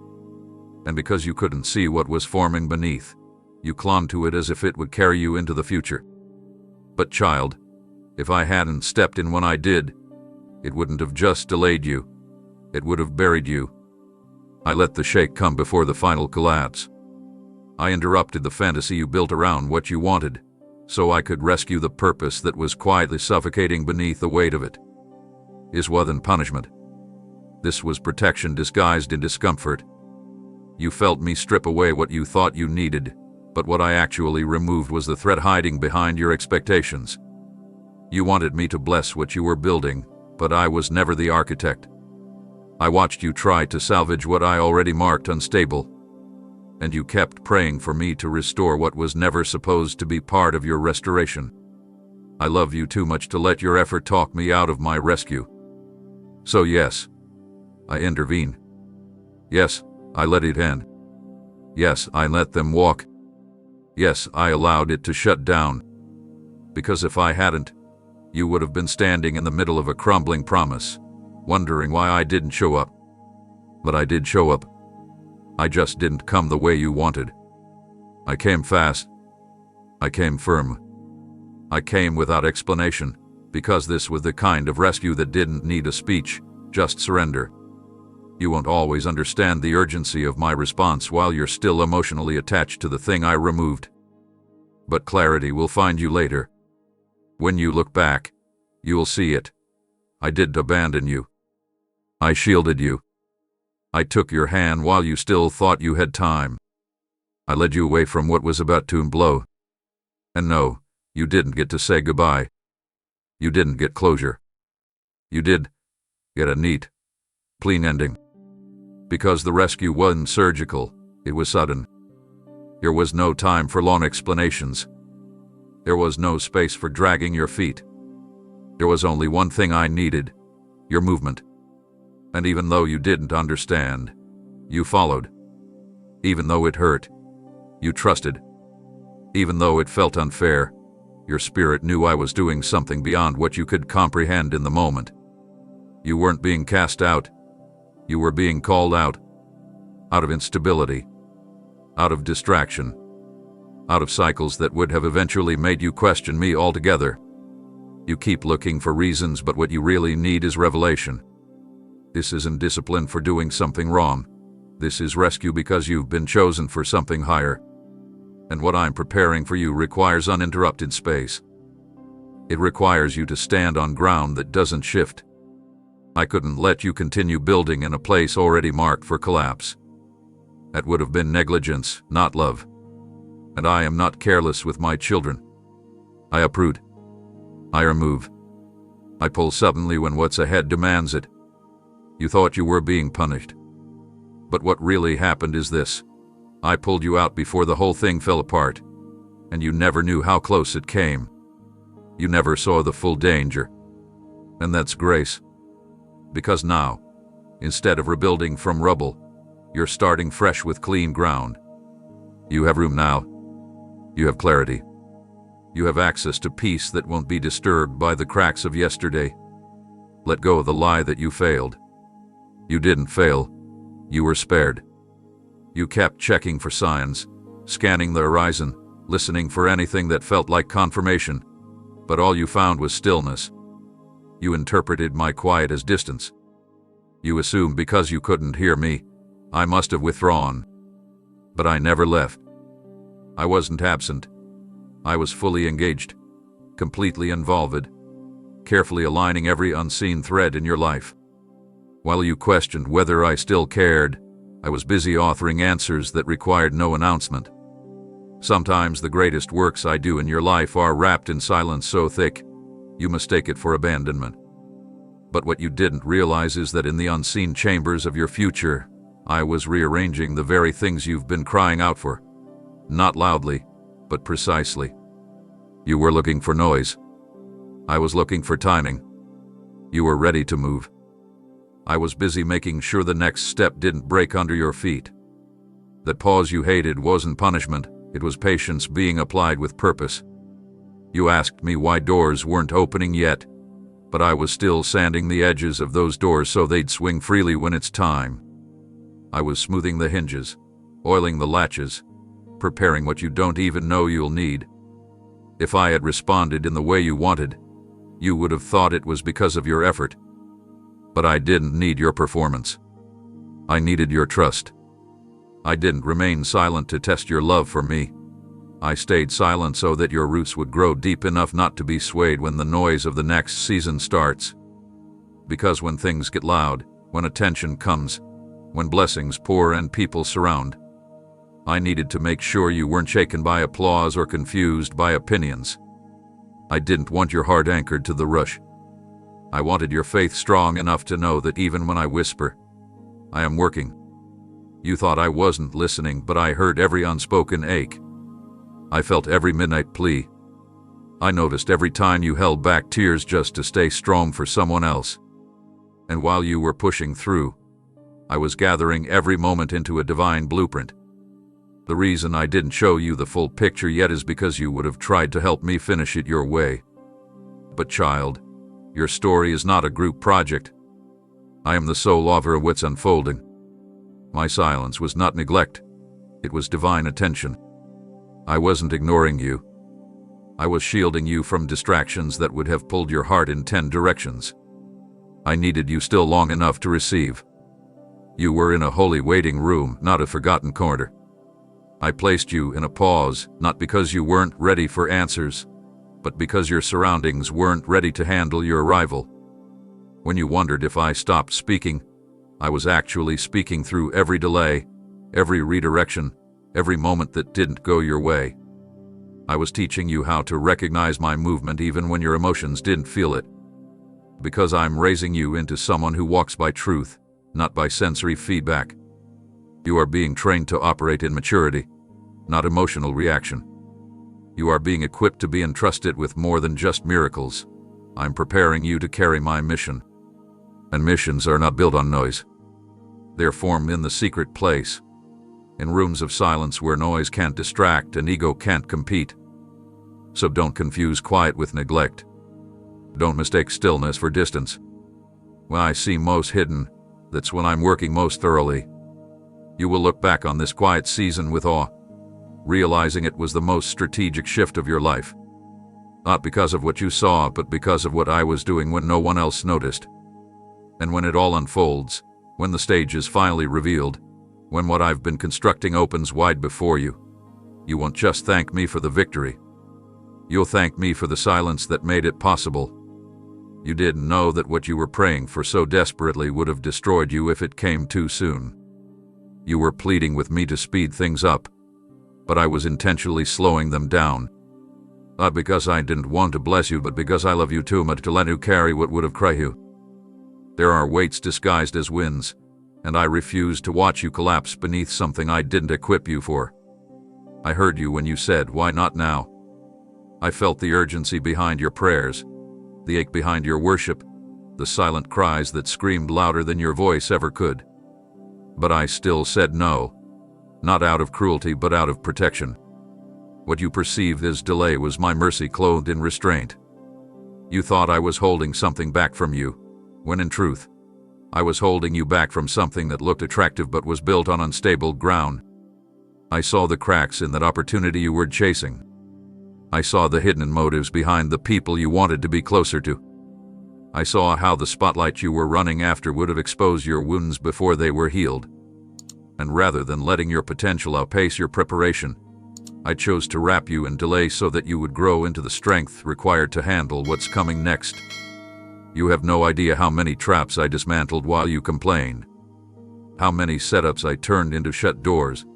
And because you couldn't see what was forming beneath, you clung to it as if it would carry you into the future. But child, if I hadn't stepped in when I did, it wouldn't have just delayed you. It would have buried you. I let the shake come before the final collapse. I interrupted the fantasy you built around what you wanted, so I could rescue the purpose that was quietly suffocating beneath the weight of it. This wasn't punishment. This was protection disguised in discomfort. You felt me strip away what you thought you needed, but what I actually removed was the threat hiding behind your expectations. You wanted me to bless what you were building, but I was never the architect. I watched you try to salvage what I already marked unstable, and you kept praying for me to restore what was never supposed to be part of your restoration. I love you too much to let your effort talk me out of my rescue. So yes, I intervene. Yes, I let it end. Yes, I let them walk. Yes, I allowed it to shut down. Because if I hadn't, you would have been standing in the middle of a crumbling promise, wondering why I didn't show up. But I did show up. I just didn't come the way you wanted. I came fast. I came firm. I came without explanation, because this was the kind of rescue that didn't need a speech, just surrender. You won't always understand the urgency of my response while you're still emotionally attached to the thing I removed. But clarity will find you later. When you look back, you'll see it. I didn't abandon you. I shielded you. I took your hand while you still thought you had time. I led you away from what was about to blow. And no, you didn't get to say goodbye. You didn't get closure. You did get a neat, clean ending. Because the rescue wasn't surgical, it was sudden. There was no time for long explanations. There was no space for dragging your feet. There was only one thing I needed, your movement. And even though you didn't understand, you followed. Even though it hurt, you trusted. Even though it felt unfair, Your spirit knew I was doing something beyond what you could comprehend in the moment. You weren't being cast out. You were being called out. Out of instability. Out of distraction. Out of cycles that would have eventually made you question me altogether. You keep looking for reasons, but what you really need is revelation. This isn't discipline for doing something wrong. This is rescue because you've been chosen for something higher. And what I'm preparing for you requires uninterrupted space. It requires you to stand on ground that doesn't shift. I couldn't let you continue building in a place already marked for collapse. That would have been negligence, not love. And I am not careless with my children. I uproot. I remove. I pull suddenly when what's ahead demands it. You thought you were being punished. But what really happened is this. I pulled you out before the whole thing fell apart, and you never knew how close it came. You never saw the full danger. And that's grace. Because now, instead of rebuilding from rubble, you're starting fresh with clean ground. You have room now. You have clarity. You have access to peace that won't be disturbed by the cracks of yesterday. Let go of the lie that you failed. You didn't fail. You were spared. You kept checking for signs, scanning the horizon, listening for anything that felt like confirmation, but all you found was stillness. You interpreted my quiet as distance. You assumed because you couldn't hear me, I must have withdrawn. But I never left. I wasn't absent. I was fully engaged, completely involved, carefully aligning every unseen thread in your life. While you questioned whether I still cared, I was busy authoring answers that required no announcement. Sometimes the greatest works I do in your life are wrapped in silence so thick, you mistake it for abandonment. But what you didn't realize is that in the unseen chambers of your future, I was rearranging the very things you've been crying out for. Not loudly, but precisely. You were looking for noise. I was looking for timing. You were ready to move. I was busy making sure the next step didn't break under your feet. That pause you hated wasn't punishment, it was patience being applied with purpose. You asked me why doors weren't opening yet, but I was still sanding the edges of those doors so they'd swing freely when it's time. I was smoothing the hinges, oiling the latches, preparing what you don't even know you'll need. If I had responded in the way you wanted, you would have thought it was because of your effort. But I didn't need your performance. I needed your trust. I didn't remain silent to test your love for me. I stayed silent so that your roots would grow deep enough not to be swayed when the noise of the next season starts. Because when things get loud, when attention comes, when blessings pour and people surround, I needed to make sure you weren't shaken by applause or confused by opinions. I didn't want your heart anchored to the rush. I wanted your faith strong enough to know that even when I whisper, I am working. You thought I wasn't listening, but I heard every unspoken ache. I felt every midnight plea. I noticed every time you held back tears just to stay strong for someone else. And while you were pushing through, I was gathering every moment into a divine blueprint. The reason I didn't show you the full picture yet is because you would have tried to help me finish it your way. But child, your story is not a group project. I am the sole author of what's unfolding. My silence was not neglect. It was divine attention. I wasn't ignoring you. I was shielding you from distractions that would have pulled your heart in 10 directions. I needed you still long enough to receive. You were in a holy waiting room, not a forgotten corner. I placed you in a pause, not because you weren't ready for answers, but because your surroundings weren't ready to handle your arrival. When you wondered if I stopped speaking, I was actually speaking through every delay, every redirection, every moment that didn't go your way. I was teaching you how to recognize my movement even when your emotions didn't feel it. Because I'm raising you into someone who walks by truth, not by sensory feedback. You are being trained to operate in maturity, not emotional reaction. You are being equipped to be entrusted with more than just miracles. I'm preparing you to carry my mission. And missions are not built on noise. They're formed in the secret place, in rooms of silence where noise can't distract and ego can't compete. So don't confuse quiet with neglect. Don't mistake stillness for distance. When I seem most hidden, that's when I'm working most thoroughly. You will look back on this quiet season with awe, realizing it was the most strategic shift of your life. Not because of what you saw, but because of what I was doing when no one else noticed. And when it all unfolds, when the stage is finally revealed, when what I've been constructing opens wide before you, you won't just thank me for the victory. You'll thank me for the silence that made it possible. You didn't know that what you were praying for so desperately would have destroyed you if it came too soon. You were pleading with me to speed things up, but I was intentionally slowing them down. Not because I didn't want to bless you, but because I love you too much to let you carry what would have crushed you. There are weights disguised as winds, and I refuse to watch you collapse beneath something I didn't equip you for. I heard you when you said, "Why not now?" I felt the urgency behind your prayers, the ache behind your worship, the silent cries that screamed louder than your voice ever could. But I still said no, not out of cruelty but out of protection. What you perceived as delay was my mercy clothed in restraint. You thought I was holding something back from you, when in truth, I was holding you back from something that looked attractive but was built on unstable ground. I saw the cracks in that opportunity you were chasing. I saw the hidden motives behind the people you wanted to be closer to. I saw how the spotlight you were running after would have exposed your wounds before they were healed. And rather than letting your potential outpace your preparation, I chose to wrap you in delay so that you would grow into the strength required to handle what's coming next. You have no idea how many traps I dismantled while you complained. How many setups I turned into shut doors.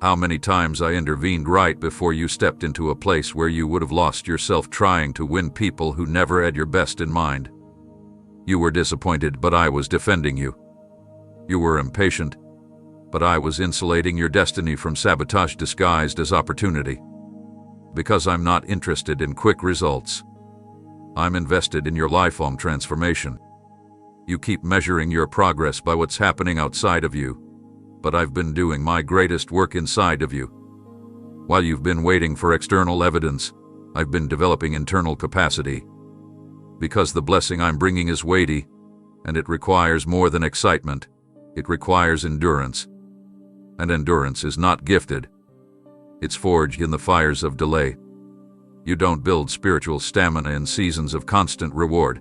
How many times I intervened right before you stepped into a place where you would have lost yourself trying to win people who never had your best in mind. You were disappointed, but I was defending you. You were impatient, but I was insulating your destiny from sabotage disguised as opportunity. Because I'm not interested in quick results. I'm invested in your lifelong transformation. You keep measuring your progress by what's happening outside of you, but I've been doing my greatest work inside of you. While you've been waiting for external evidence, I've been developing internal capacity. Because the blessing I'm bringing is weighty, and it requires more than excitement, it requires endurance. And endurance is not gifted. It's forged in the fires of delay. You don't build spiritual stamina in seasons of constant reward.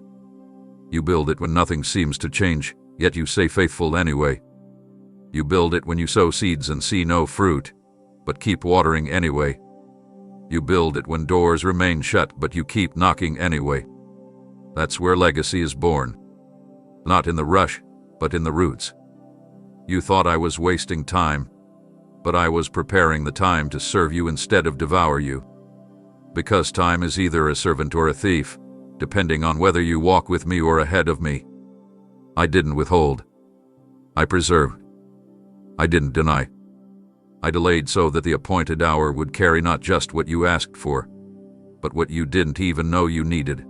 You build it when nothing seems to change, yet you stay faithful anyway. You build it when you sow seeds and see no fruit, but keep watering anyway. You build it when doors remain shut, but you keep knocking anyway. That's where legacy is born. Not in the rush, but in the roots. You thought I was wasting time, but I was preparing the time to serve you instead of devour you. Because time is either a servant or a thief, depending on whether you walk with me or ahead of me. I didn't withhold. I preserved. I didn't deny. I delayed so that the appointed hour would carry not just what you asked for, but what you didn't even know you needed.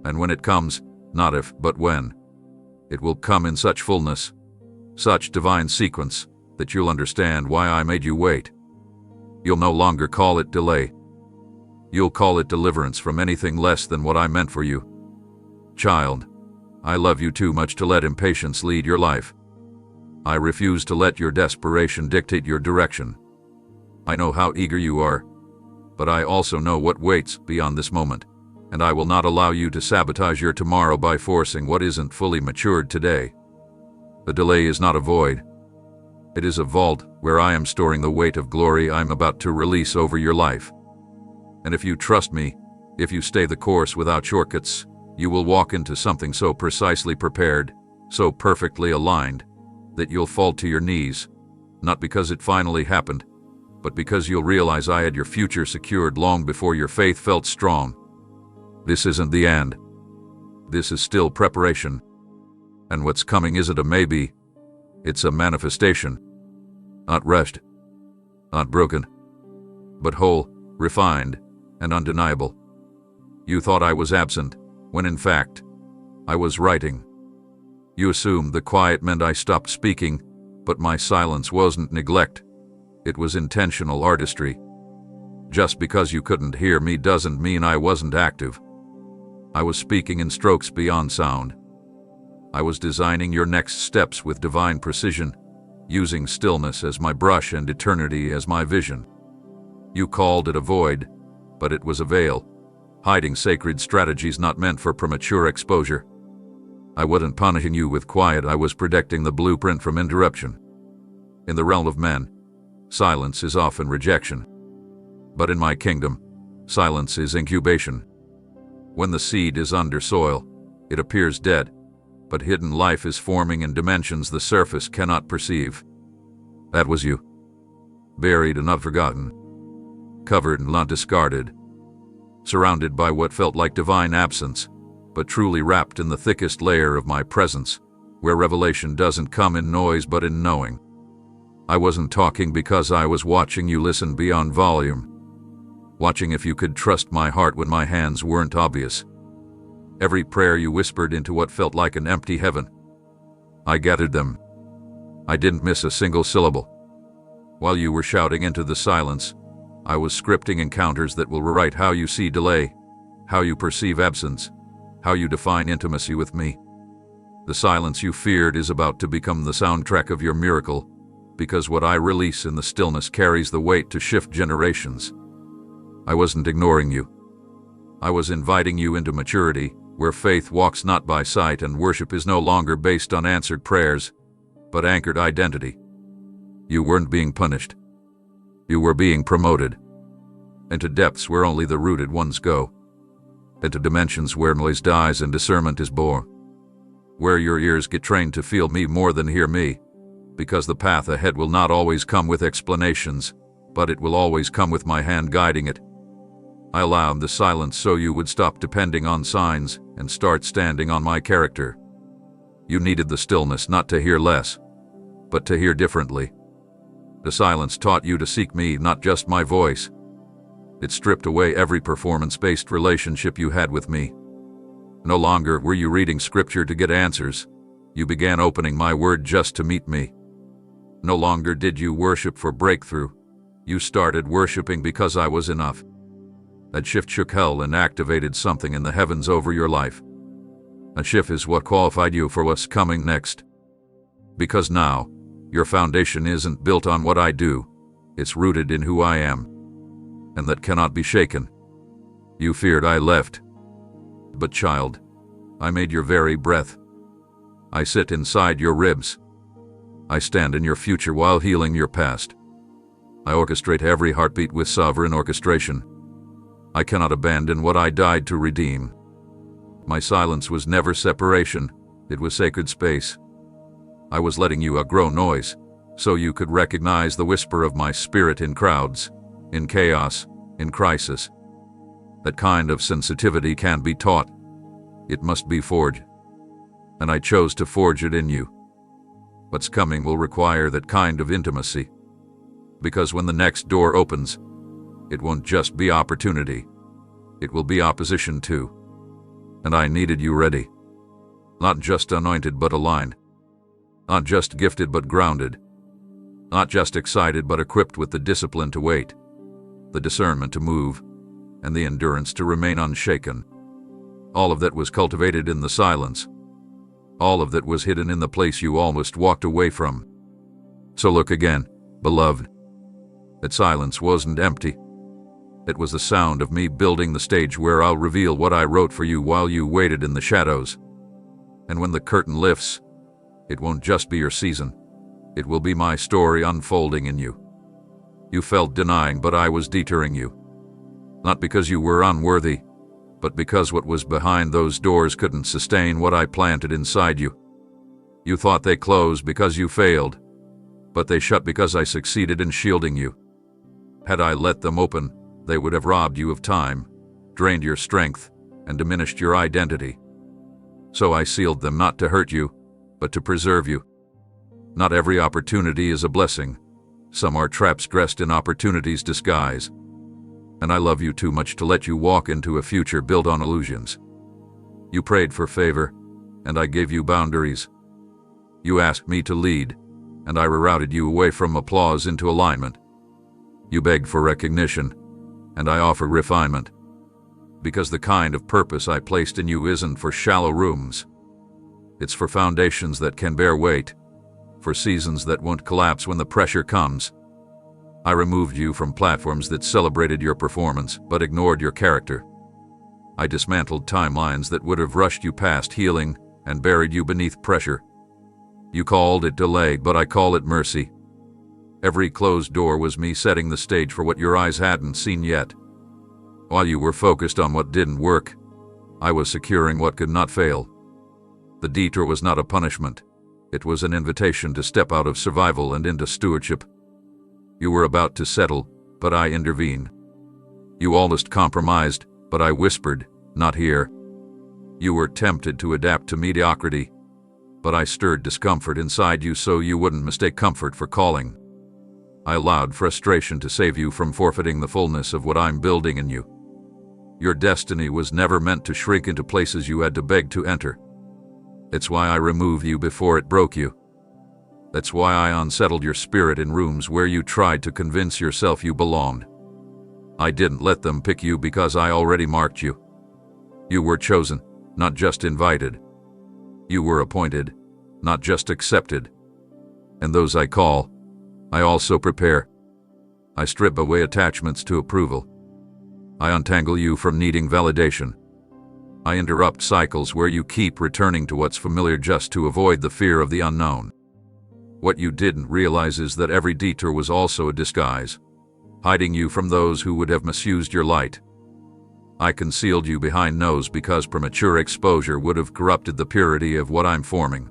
And when it comes, not if, but when, it will come in such fullness, such divine sequence, that you'll understand why I made you wait. You'll no longer call it delay. You'll call it deliverance from anything less than what I meant for you. Child, I love you too much to let impatience lead your life. I refuse to let your desperation dictate your direction. I know how eager you are, but I also know what waits beyond this moment, and I will not allow you to sabotage your tomorrow by forcing what isn't fully matured today. The delay is not a void. It is a vault where I am storing the weight of glory I'm about to release over your life. And if you trust me, if you stay the course without shortcuts, you will walk into something so precisely prepared, so perfectly aligned, that you'll fall to your knees, not because it finally happened, but because you'll realize I had your future secured long before your faith felt strong. This isn't the end. This is still preparation. And what's coming isn't a maybe, it's a manifestation. Not rushed, not broken, but whole, refined, and undeniable. You thought I was absent, when in fact, I was writing. You assumed the quiet meant I stopped speaking, but my silence wasn't neglect. It was intentional artistry. Just because you couldn't hear me doesn't mean I wasn't active. I was speaking in strokes beyond sound. I was designing your next steps with divine precision, using stillness as my brush and eternity as my vision. You called it a void, but it was a veil, hiding sacred strategies not meant for premature exposure. I wasn't punishing you with quiet, I was protecting the blueprint from interruption. In the realm of men, silence is often rejection. But in my kingdom, silence is incubation. When the seed is under soil, it appears dead, but hidden life is forming in dimensions the surface cannot perceive. That was you. Buried and not forgotten. Covered and not discarded. Surrounded by what felt like divine absence, but truly wrapped in the thickest layer of my presence, where revelation doesn't come in noise but in knowing. I wasn't talking because I was watching you listen beyond volume. Watching if you could trust my heart when my hands weren't obvious. Every prayer you whispered into what felt like an empty heaven. I gathered them. I didn't miss a single syllable. While you were shouting into the silence, I was scripting encounters that will rewrite how you see delay, how you perceive absence, how you define intimacy with me. The silence you feared is about to become the soundtrack of your miracle, because what I release in the stillness carries the weight to shift generations. I wasn't ignoring you. I was inviting you into maturity, where faith walks not by sight and worship is no longer based on answered prayers, but anchored identity. You weren't being punished. You were being promoted. Into depths where only the rooted ones go. Into dimensions where noise dies and discernment is born. Where your ears get trained to feel me more than hear me, because the path ahead will not always come with explanations, but it will always come with my hand guiding it. I allowed the silence so you would stop depending on signs and start standing on my character. You needed the stillness not to hear less, but to hear differently. The silence taught you to seek me, not just my voice. It stripped away every performance-based relationship you had with me. No longer were you reading scripture to get answers. You began opening my word just to meet me. No longer did you worship for breakthrough. You started worshiping because I was enough. That shift shook hell and activated something in the heavens over your life. A shift is what qualified you for what's coming next. Because now, your foundation isn't built on what I do, it's rooted in who I am. And that cannot be shaken. You feared I left. But child, I made your very breath. I sit inside your ribs. I stand in your future while healing your past. I orchestrate every heartbeat with sovereign orchestration. I cannot abandon what I died to redeem. My silence was never separation, it was sacred space. I was letting you outgrow noise, so you could recognize the whisper of my spirit in crowds, in chaos, in crisis. That kind of sensitivity can't be taught. It must be forged. And I chose to forge it in you. What's coming will require that kind of intimacy. Because when the next door opens, it won't just be opportunity. It will be opposition too. And I needed you ready. Not just anointed but aligned. Not just gifted but grounded. Not just excited but equipped with the discipline to wait, the discernment to move, and the endurance to remain unshaken. All of that was cultivated in the silence. All of that was hidden in the place you almost walked away from. So look again, beloved. That silence wasn't empty. It was the sound of me building the stage where I'll reveal what I wrote for you while you waited in the shadows. And when the curtain lifts, it won't just be your season. It will be my story unfolding in you. You felt denying, but I was deterring you. Not because you were unworthy, but because what was behind those doors couldn't sustain what I planted inside you. You thought they closed because you failed, but they shut because I succeeded in shielding you. Had I let them open, they would have robbed you of time, drained your strength, and diminished your identity. So I sealed them not to hurt you, but to preserve you. Not every opportunity is a blessing. Some are traps dressed in opportunity's disguise. And I love you too much to let you walk into a future built on illusions. You prayed for favor, and I gave you boundaries. You asked me to lead, and I rerouted you away from applause into alignment. You begged for recognition, and I offer refinement. Because the kind of purpose I placed in you isn't for shallow rooms. It's for foundations that can bear weight, for seasons that won't collapse when the pressure comes. I removed you from platforms that celebrated your performance but ignored your character. I dismantled timelines that would have rushed you past healing and buried you beneath pressure. You called it delay, but I call it mercy. Every closed door was me setting the stage for what your eyes hadn't seen yet. While you were focused on what didn't work, I was securing what could not fail. The detour was not a punishment. It was an invitation to step out of survival and into stewardship. You were about to settle, but I intervened. You almost compromised, but I whispered, "Not here." You were tempted to adapt to mediocrity, but I stirred discomfort inside you so you wouldn't mistake comfort for calling. I allowed frustration to save you from forfeiting the fullness of what I'm building in you. Your destiny was never meant to shrink into places you had to beg to enter. It's why I removed you before it broke you. That's why I unsettled your spirit in rooms where you tried to convince yourself you belonged. I didn't let them pick you because I already marked you. You were chosen, not just invited. You were appointed, not just accepted. And those I call, I also prepare. I strip away attachments to approval. I untangle you from needing validation. I interrupt cycles where you keep returning to what's familiar just to avoid the fear of the unknown. What you didn't realize is that every detour was also a disguise, hiding you from those who would have misused your light. I concealed you behind no's because premature exposure would have corrupted the purity of what I'm forming.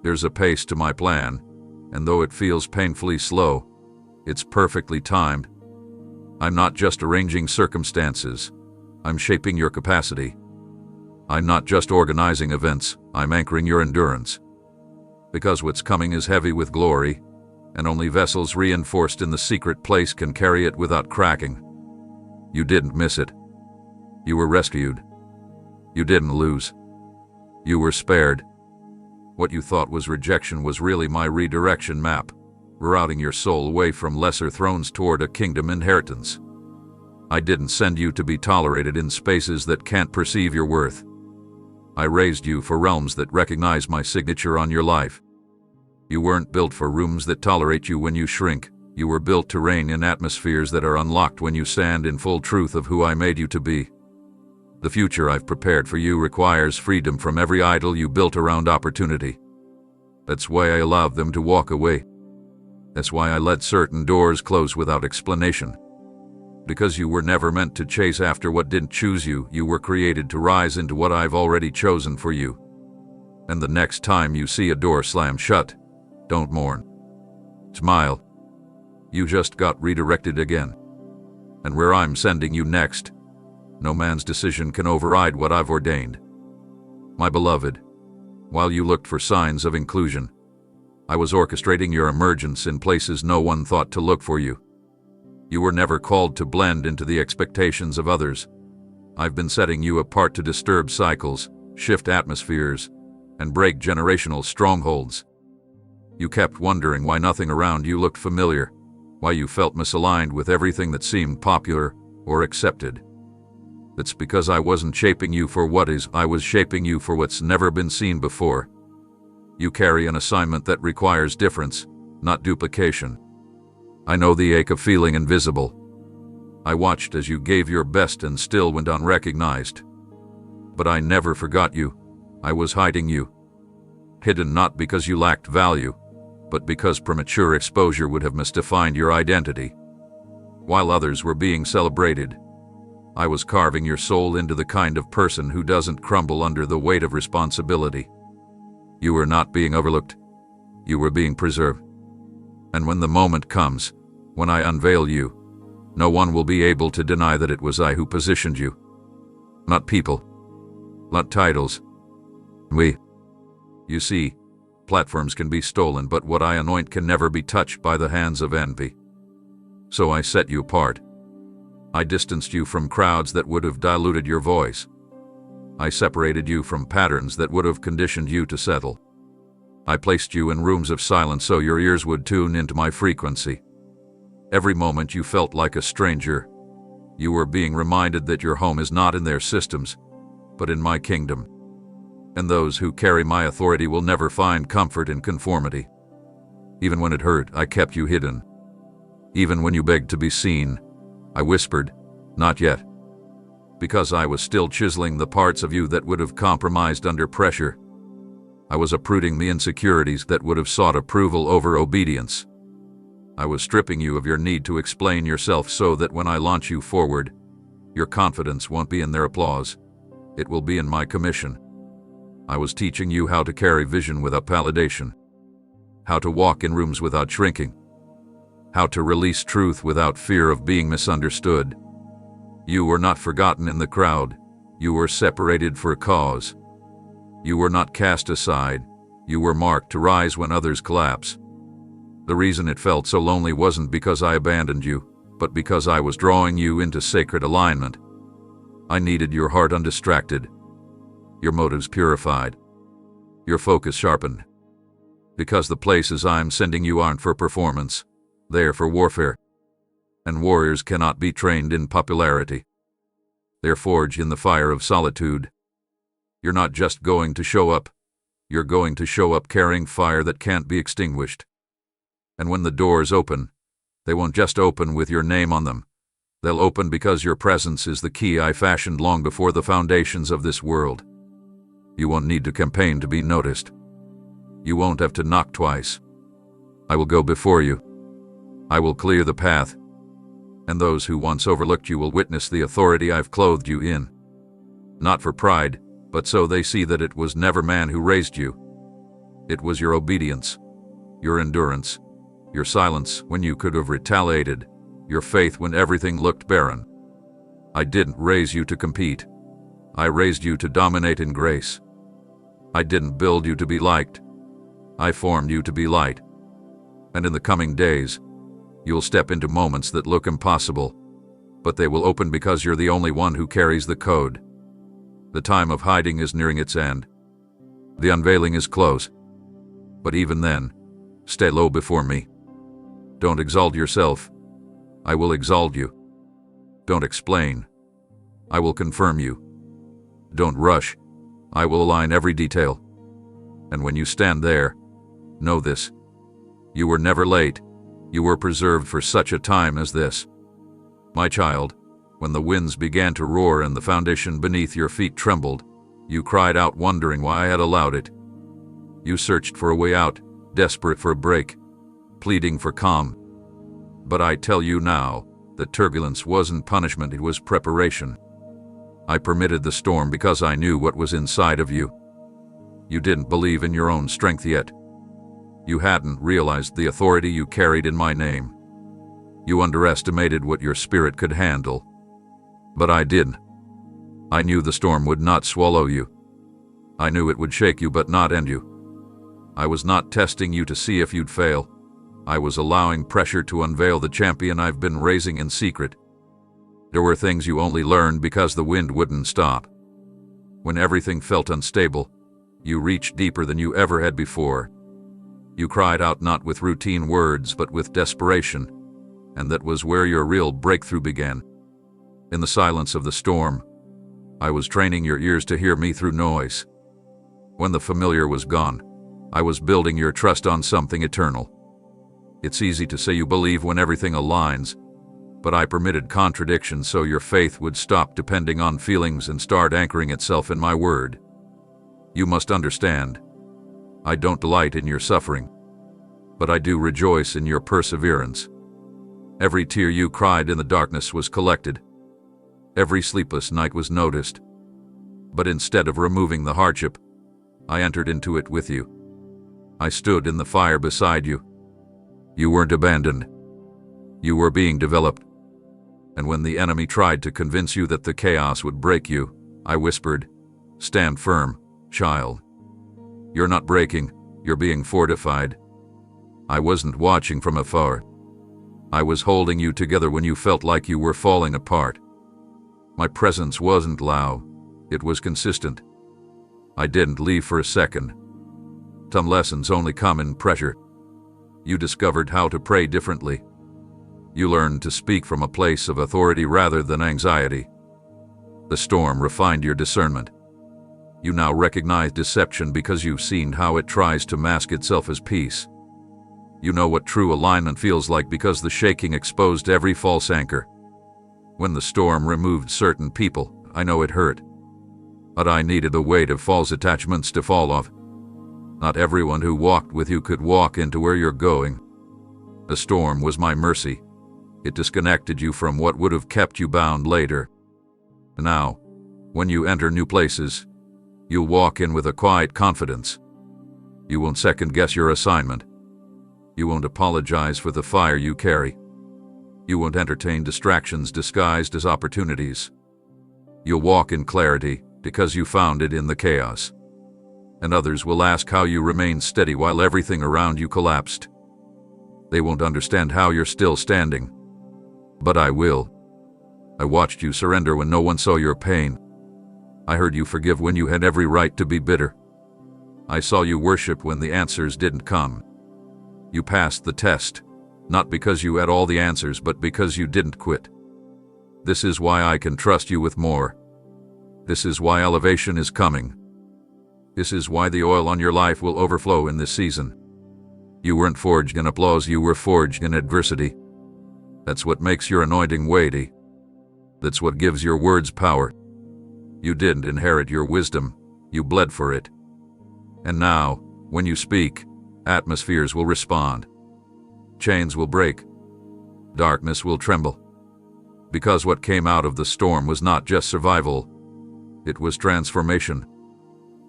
There's a pace to my plan, and though it feels painfully slow, it's perfectly timed. I'm not just arranging circumstances, I'm shaping your capacity. I'm not just organizing events, I'm anchoring your endurance. Because what's coming is heavy with glory, and only vessels reinforced in the secret place can carry it without cracking. You didn't miss it. You were rescued. You didn't lose. You were spared. What you thought was rejection was really my redirection map, routing your soul away from lesser thrones toward a kingdom inheritance. I didn't send you to be tolerated in spaces that can't perceive your worth. I raised you for realms that recognize my signature on your life. You weren't built for rooms that tolerate you when you shrink. You were built to reign in atmospheres that are unlocked when you stand in full truth of who I made you to be. The future I've prepared for you requires freedom from every idol you built around opportunity. That's why I allowed them to walk away. That's why I let certain doors close without explanation. Because you were never meant to chase after what didn't choose you, you were created to rise into what I've already chosen for you. And the next time you see a door slam shut, don't mourn. Smile. You just got redirected again. And where I'm sending you next, no man's decision can override what I've ordained. My beloved, while you looked for signs of inclusion, I was orchestrating your emergence in places no one thought to look for you. You were never called to blend into the expectations of others. I've been setting you apart to disturb cycles, shift atmospheres, and break generational strongholds. You kept wondering why nothing around you looked familiar, why you felt misaligned with everything that seemed popular or accepted. That's because I wasn't shaping you for what is, I was shaping you for what's never been seen before. You carry an assignment that requires difference, not duplication. I know the ache of feeling invisible. I watched as you gave your best and still went unrecognized. But I never forgot you. I was hiding you. Hidden not because you lacked value, but because premature exposure would have misdefined your identity. While others were being celebrated, I was carving your soul into the kind of person who doesn't crumble under the weight of responsibility. You were not being overlooked. You were being preserved. And when the moment comes, when I unveil you, no one will be able to deny that it was I who positioned you. Not people. Not titles. We. You see, platforms can be stolen, but what I anoint can never be touched by the hands of envy. So I set you apart. I distanced you from crowds that would have diluted your voice. I separated you from patterns that would have conditioned you to settle. I placed you in rooms of silence so your ears would tune into my frequency. Every moment you felt like a stranger. You were being reminded that your home is not in their systems, but in my kingdom. And those who carry my authority will never find comfort in conformity. Even when it hurt, I kept you hidden. Even when you begged to be seen, I whispered, "Not yet." Because I was still chiseling the parts of you that would have compromised under pressure. I was uprooting the insecurities that would have sought approval over obedience. I was stripping you of your need to explain yourself so that when I launch you forward, your confidence won't be in their applause. It will be in my commission. I was teaching you how to carry vision without validation, how to walk in rooms without shrinking, how to release truth without fear of being misunderstood. You were not forgotten in the crowd. You were separated for a cause. You were not cast aside. You were marked to rise when others collapse. The reason it felt so lonely wasn't because I abandoned you, but because I was drawing you into sacred alignment. I needed your heart undistracted, your motives purified, your focus sharpened. Because the places I'm sending you aren't for performance, they're for warfare. And warriors cannot be trained in popularity. They're forged in the fire of solitude. You're not just going to show up, you're going to show up carrying fire that can't be extinguished. And when the doors open, they won't just open with your name on them. They'll open because your presence is the key I fashioned long before the foundations of this world. You won't need to campaign to be noticed. You won't have to knock twice. I will go before you. I will clear the path. And those who once overlooked you will witness the authority I've clothed you in. Not for pride, but so they see that it was never man who raised you. It was your obedience, your endurance, your silence when you could have retaliated, your faith when everything looked barren. I didn't raise you to compete. I raised you to dominate in grace. I didn't build you to be liked. I formed you to be light. And in the coming days, you'll step into moments that look impossible, but they will open because you're the only one who carries the code. The time of hiding is nearing its end. The unveiling is close. But even then, stay low before me. Don't exalt yourself. I will exalt you. Don't explain. I will confirm you. Don't rush. I will align every detail. And when you stand there, know this. You were never late. You were preserved for such a time as this. My child, when the winds began to roar and the foundation beneath your feet trembled, you cried out wondering why I had allowed it. You searched for a way out, desperate for a break, pleading for calm. But I tell you now, that turbulence wasn't punishment, it was preparation. I permitted the storm because I knew what was inside of you. You didn't believe in your own strength yet. You hadn't realized the authority you carried in my name. You underestimated what your spirit could handle. But I did. I knew the storm would not swallow you. I knew it would shake you but not end you. I was not testing you to see if you'd fail. I was allowing pressure to unveil the champion I've been raising in secret. There were things you only learned because the wind wouldn't stop. When everything felt unstable, you reached deeper than you ever had before. You cried out not with routine words but with desperation, and that was where your real breakthrough began. In the silence of the storm, I was training your ears to hear me through noise. When the familiar was gone, I was building your trust on something eternal. It's easy to say you believe when everything aligns, but I permitted contradiction so your faith would stop depending on feelings and start anchoring itself in my word. You must understand, I don't delight in your suffering, but I do rejoice in your perseverance. Every tear you cried in the darkness was collected. Every sleepless night was noticed. But instead of removing the hardship, I entered into it with you. I stood in the fire beside you. You weren't abandoned. You were being developed. And when the enemy tried to convince you that the chaos would break you, I whispered, "Stand firm, child. You're not breaking, you're being fortified." I wasn't watching from afar. I was holding you together when you felt like you were falling apart. My presence wasn't loud, it was consistent. I didn't leave for a second. Some lessons only come in pressure. You discovered how to pray differently. You learned to speak from a place of authority rather than anxiety. The storm refined your discernment. You now recognize deception because you've seen how it tries to mask itself as peace. You know what true alignment feels like because the shaking exposed every false anchor. When the storm removed certain people, I know it hurt. But I needed the weight of false attachments to fall off. Not everyone who walked with you could walk into where you're going. The storm was my mercy. It disconnected you from what would have kept you bound later. Now, when you enter new places, you'll walk in with a quiet confidence. You won't second-guess your assignment. You won't apologize for the fire you carry. You won't entertain distractions disguised as opportunities. You'll walk in clarity because you found it in the chaos. And others will ask how you remained steady while everything around you collapsed. They won't understand how you're still standing. But I will. I watched you surrender when no one saw your pain. I heard you forgive when you had every right to be bitter. I saw you worship when the answers didn't come. You passed the test, not because you had all the answers, but because you didn't quit. This is why I can trust you with more. This is why elevation is coming. This is why the oil on your life will overflow in this season. You weren't forged in applause, you were forged in adversity. That's what makes your anointing weighty. That's what gives your words power. You didn't inherit your wisdom, you bled for it. And now, when you speak, atmospheres will respond. Chains will break. Darkness will tremble. Because what came out of the storm was not just survival, it was transformation.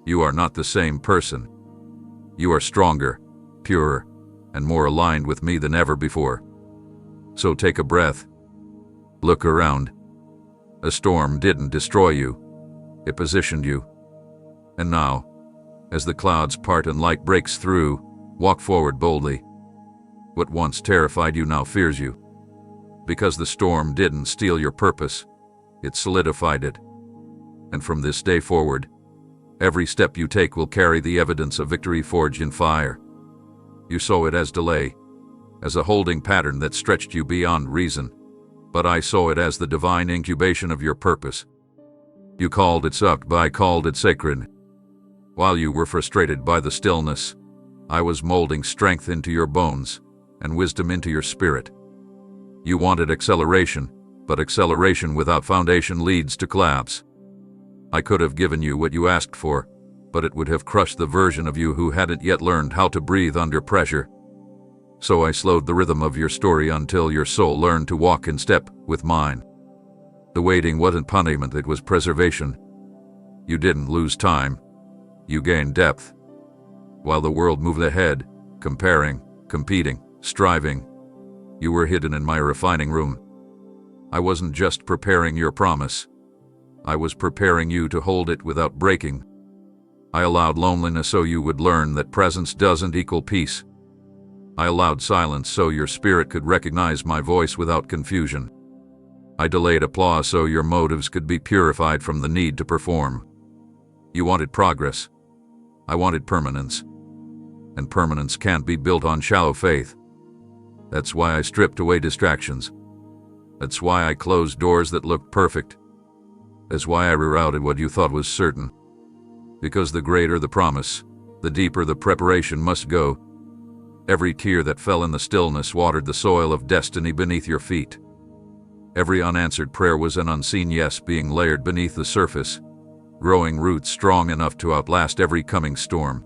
You are not the same person. You are stronger, purer, and more aligned with me than ever before. So take a breath. Look around. A storm didn't destroy you. It positioned you. And now, as the clouds part and light breaks through, walk forward boldly. What once terrified you now fears you. Because the storm didn't steal your purpose, it solidified it. And from this day forward, every step you take will carry the evidence of victory forged in fire. You saw it as delay, as a holding pattern that stretched you beyond reason, but I saw it as the divine incubation of your purpose. You called it sucked, but I called it sacred. While you were frustrated by the stillness, I was molding strength into your bones and wisdom into your spirit. You wanted acceleration, but acceleration without foundation leads to collapse. I could have given you what you asked for, but it would have crushed the version of you who hadn't yet learned how to breathe under pressure. So I slowed the rhythm of your story until your soul learned to walk in step with mine. The waiting wasn't punishment, it was preservation. You didn't lose time. You gained depth. While the world moved ahead, comparing, competing, striving, you were hidden in my refining room. I wasn't just preparing your promise. I was preparing you to hold it without breaking. I allowed loneliness so you would learn that presence doesn't equal peace. I allowed silence so your spirit could recognize my voice without confusion. I delayed applause so your motives could be purified from the need to perform. You wanted progress. I wanted permanence. And permanence can't be built on shallow faith. That's why I stripped away distractions. That's why I closed doors that looked perfect. That's why I rerouted what you thought was certain. Because the greater the promise, the deeper the preparation must go. Every tear that fell in the stillness watered the soil of destiny beneath your feet. Every unanswered prayer was an unseen yes being layered beneath the surface, growing roots strong enough to outlast every coming storm.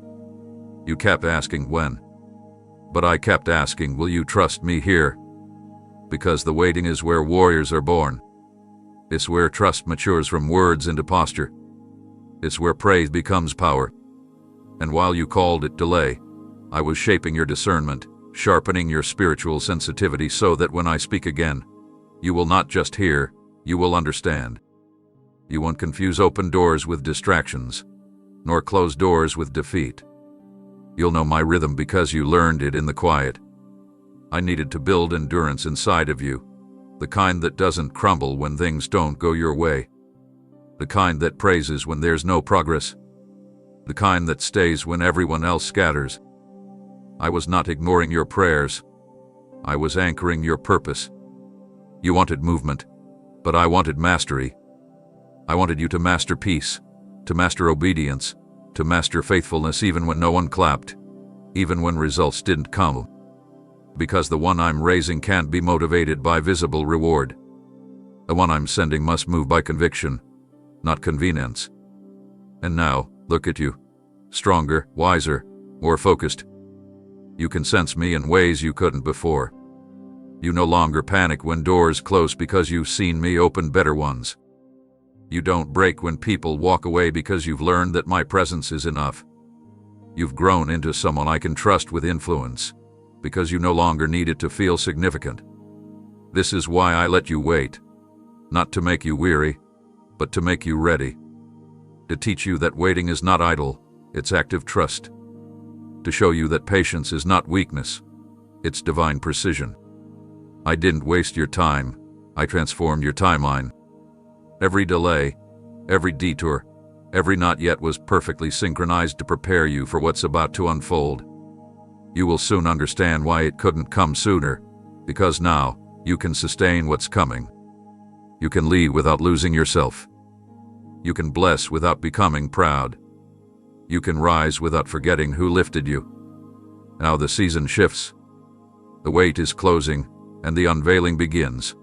You kept asking when. But I kept asking, will you trust me here? Because the waiting is where warriors are born. It's where trust matures from words into posture. It's where praise becomes power. And while you called it delay, I was shaping your discernment, sharpening your spiritual sensitivity so that when I speak again, you will not just hear, you will understand. You won't confuse open doors with distractions, nor close doors with defeat. You'll know my rhythm because you learned it in the quiet. I needed to build endurance inside of you, the kind that doesn't crumble when things don't go your way, the kind that praises when there's no progress, the kind that stays when everyone else scatters. I was not ignoring your prayers. I was anchoring your purpose. You wanted movement, but I wanted mastery. I wanted you to master peace, to master obedience, to master faithfulness even when no one clapped, even when results didn't come. Because the one I'm raising can't be motivated by visible reward. The one I'm sending must move by conviction, not convenience. And now, look at you. Stronger, wiser, more focused. You can sense me in ways you couldn't before. You no longer panic when doors close because you've seen me open better ones. You don't break when people walk away because you've learned that my presence is enough. You've grown into someone I can trust with influence, because you no longer need it to feel significant. This is why I let you wait, not to make you weary, but to make you ready. To teach you that waiting is not idle, it's active trust. To show you that patience is not weakness, it's divine precision. I didn't waste your time, I transformed your timeline. Every delay, every detour, every not yet was perfectly synchronized to prepare you for what's about to unfold. You will soon understand why it couldn't come sooner, because now you can sustain what's coming. You can lead without losing yourself. You can bless without becoming proud. You can rise without forgetting who lifted you. Now the season shifts. The wait is closing, and the unveiling begins.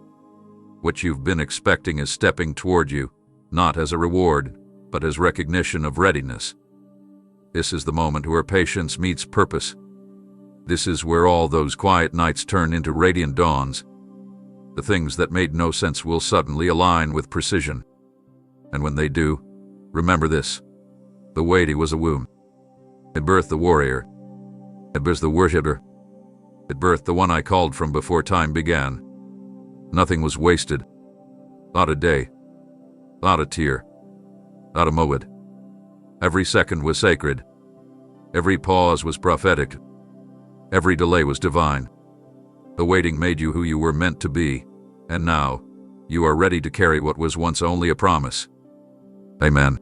What you've been expecting is stepping toward you, not as a reward, but as recognition of readiness. This is the moment where patience meets purpose. This is where all those quiet nights turn into radiant dawns. The things that made no sense will suddenly align with precision. And when they do, remember this. The waiting was a womb. It birthed the warrior. It birthed the worshiper. It birthed the one I called from before time began. Nothing was wasted. Not a day. Not a tear. Not a moment. Every second was sacred. Every pause was prophetic. Every delay was divine. The waiting made you who you were meant to be, and now, you are ready to carry what was once only a promise. Amen.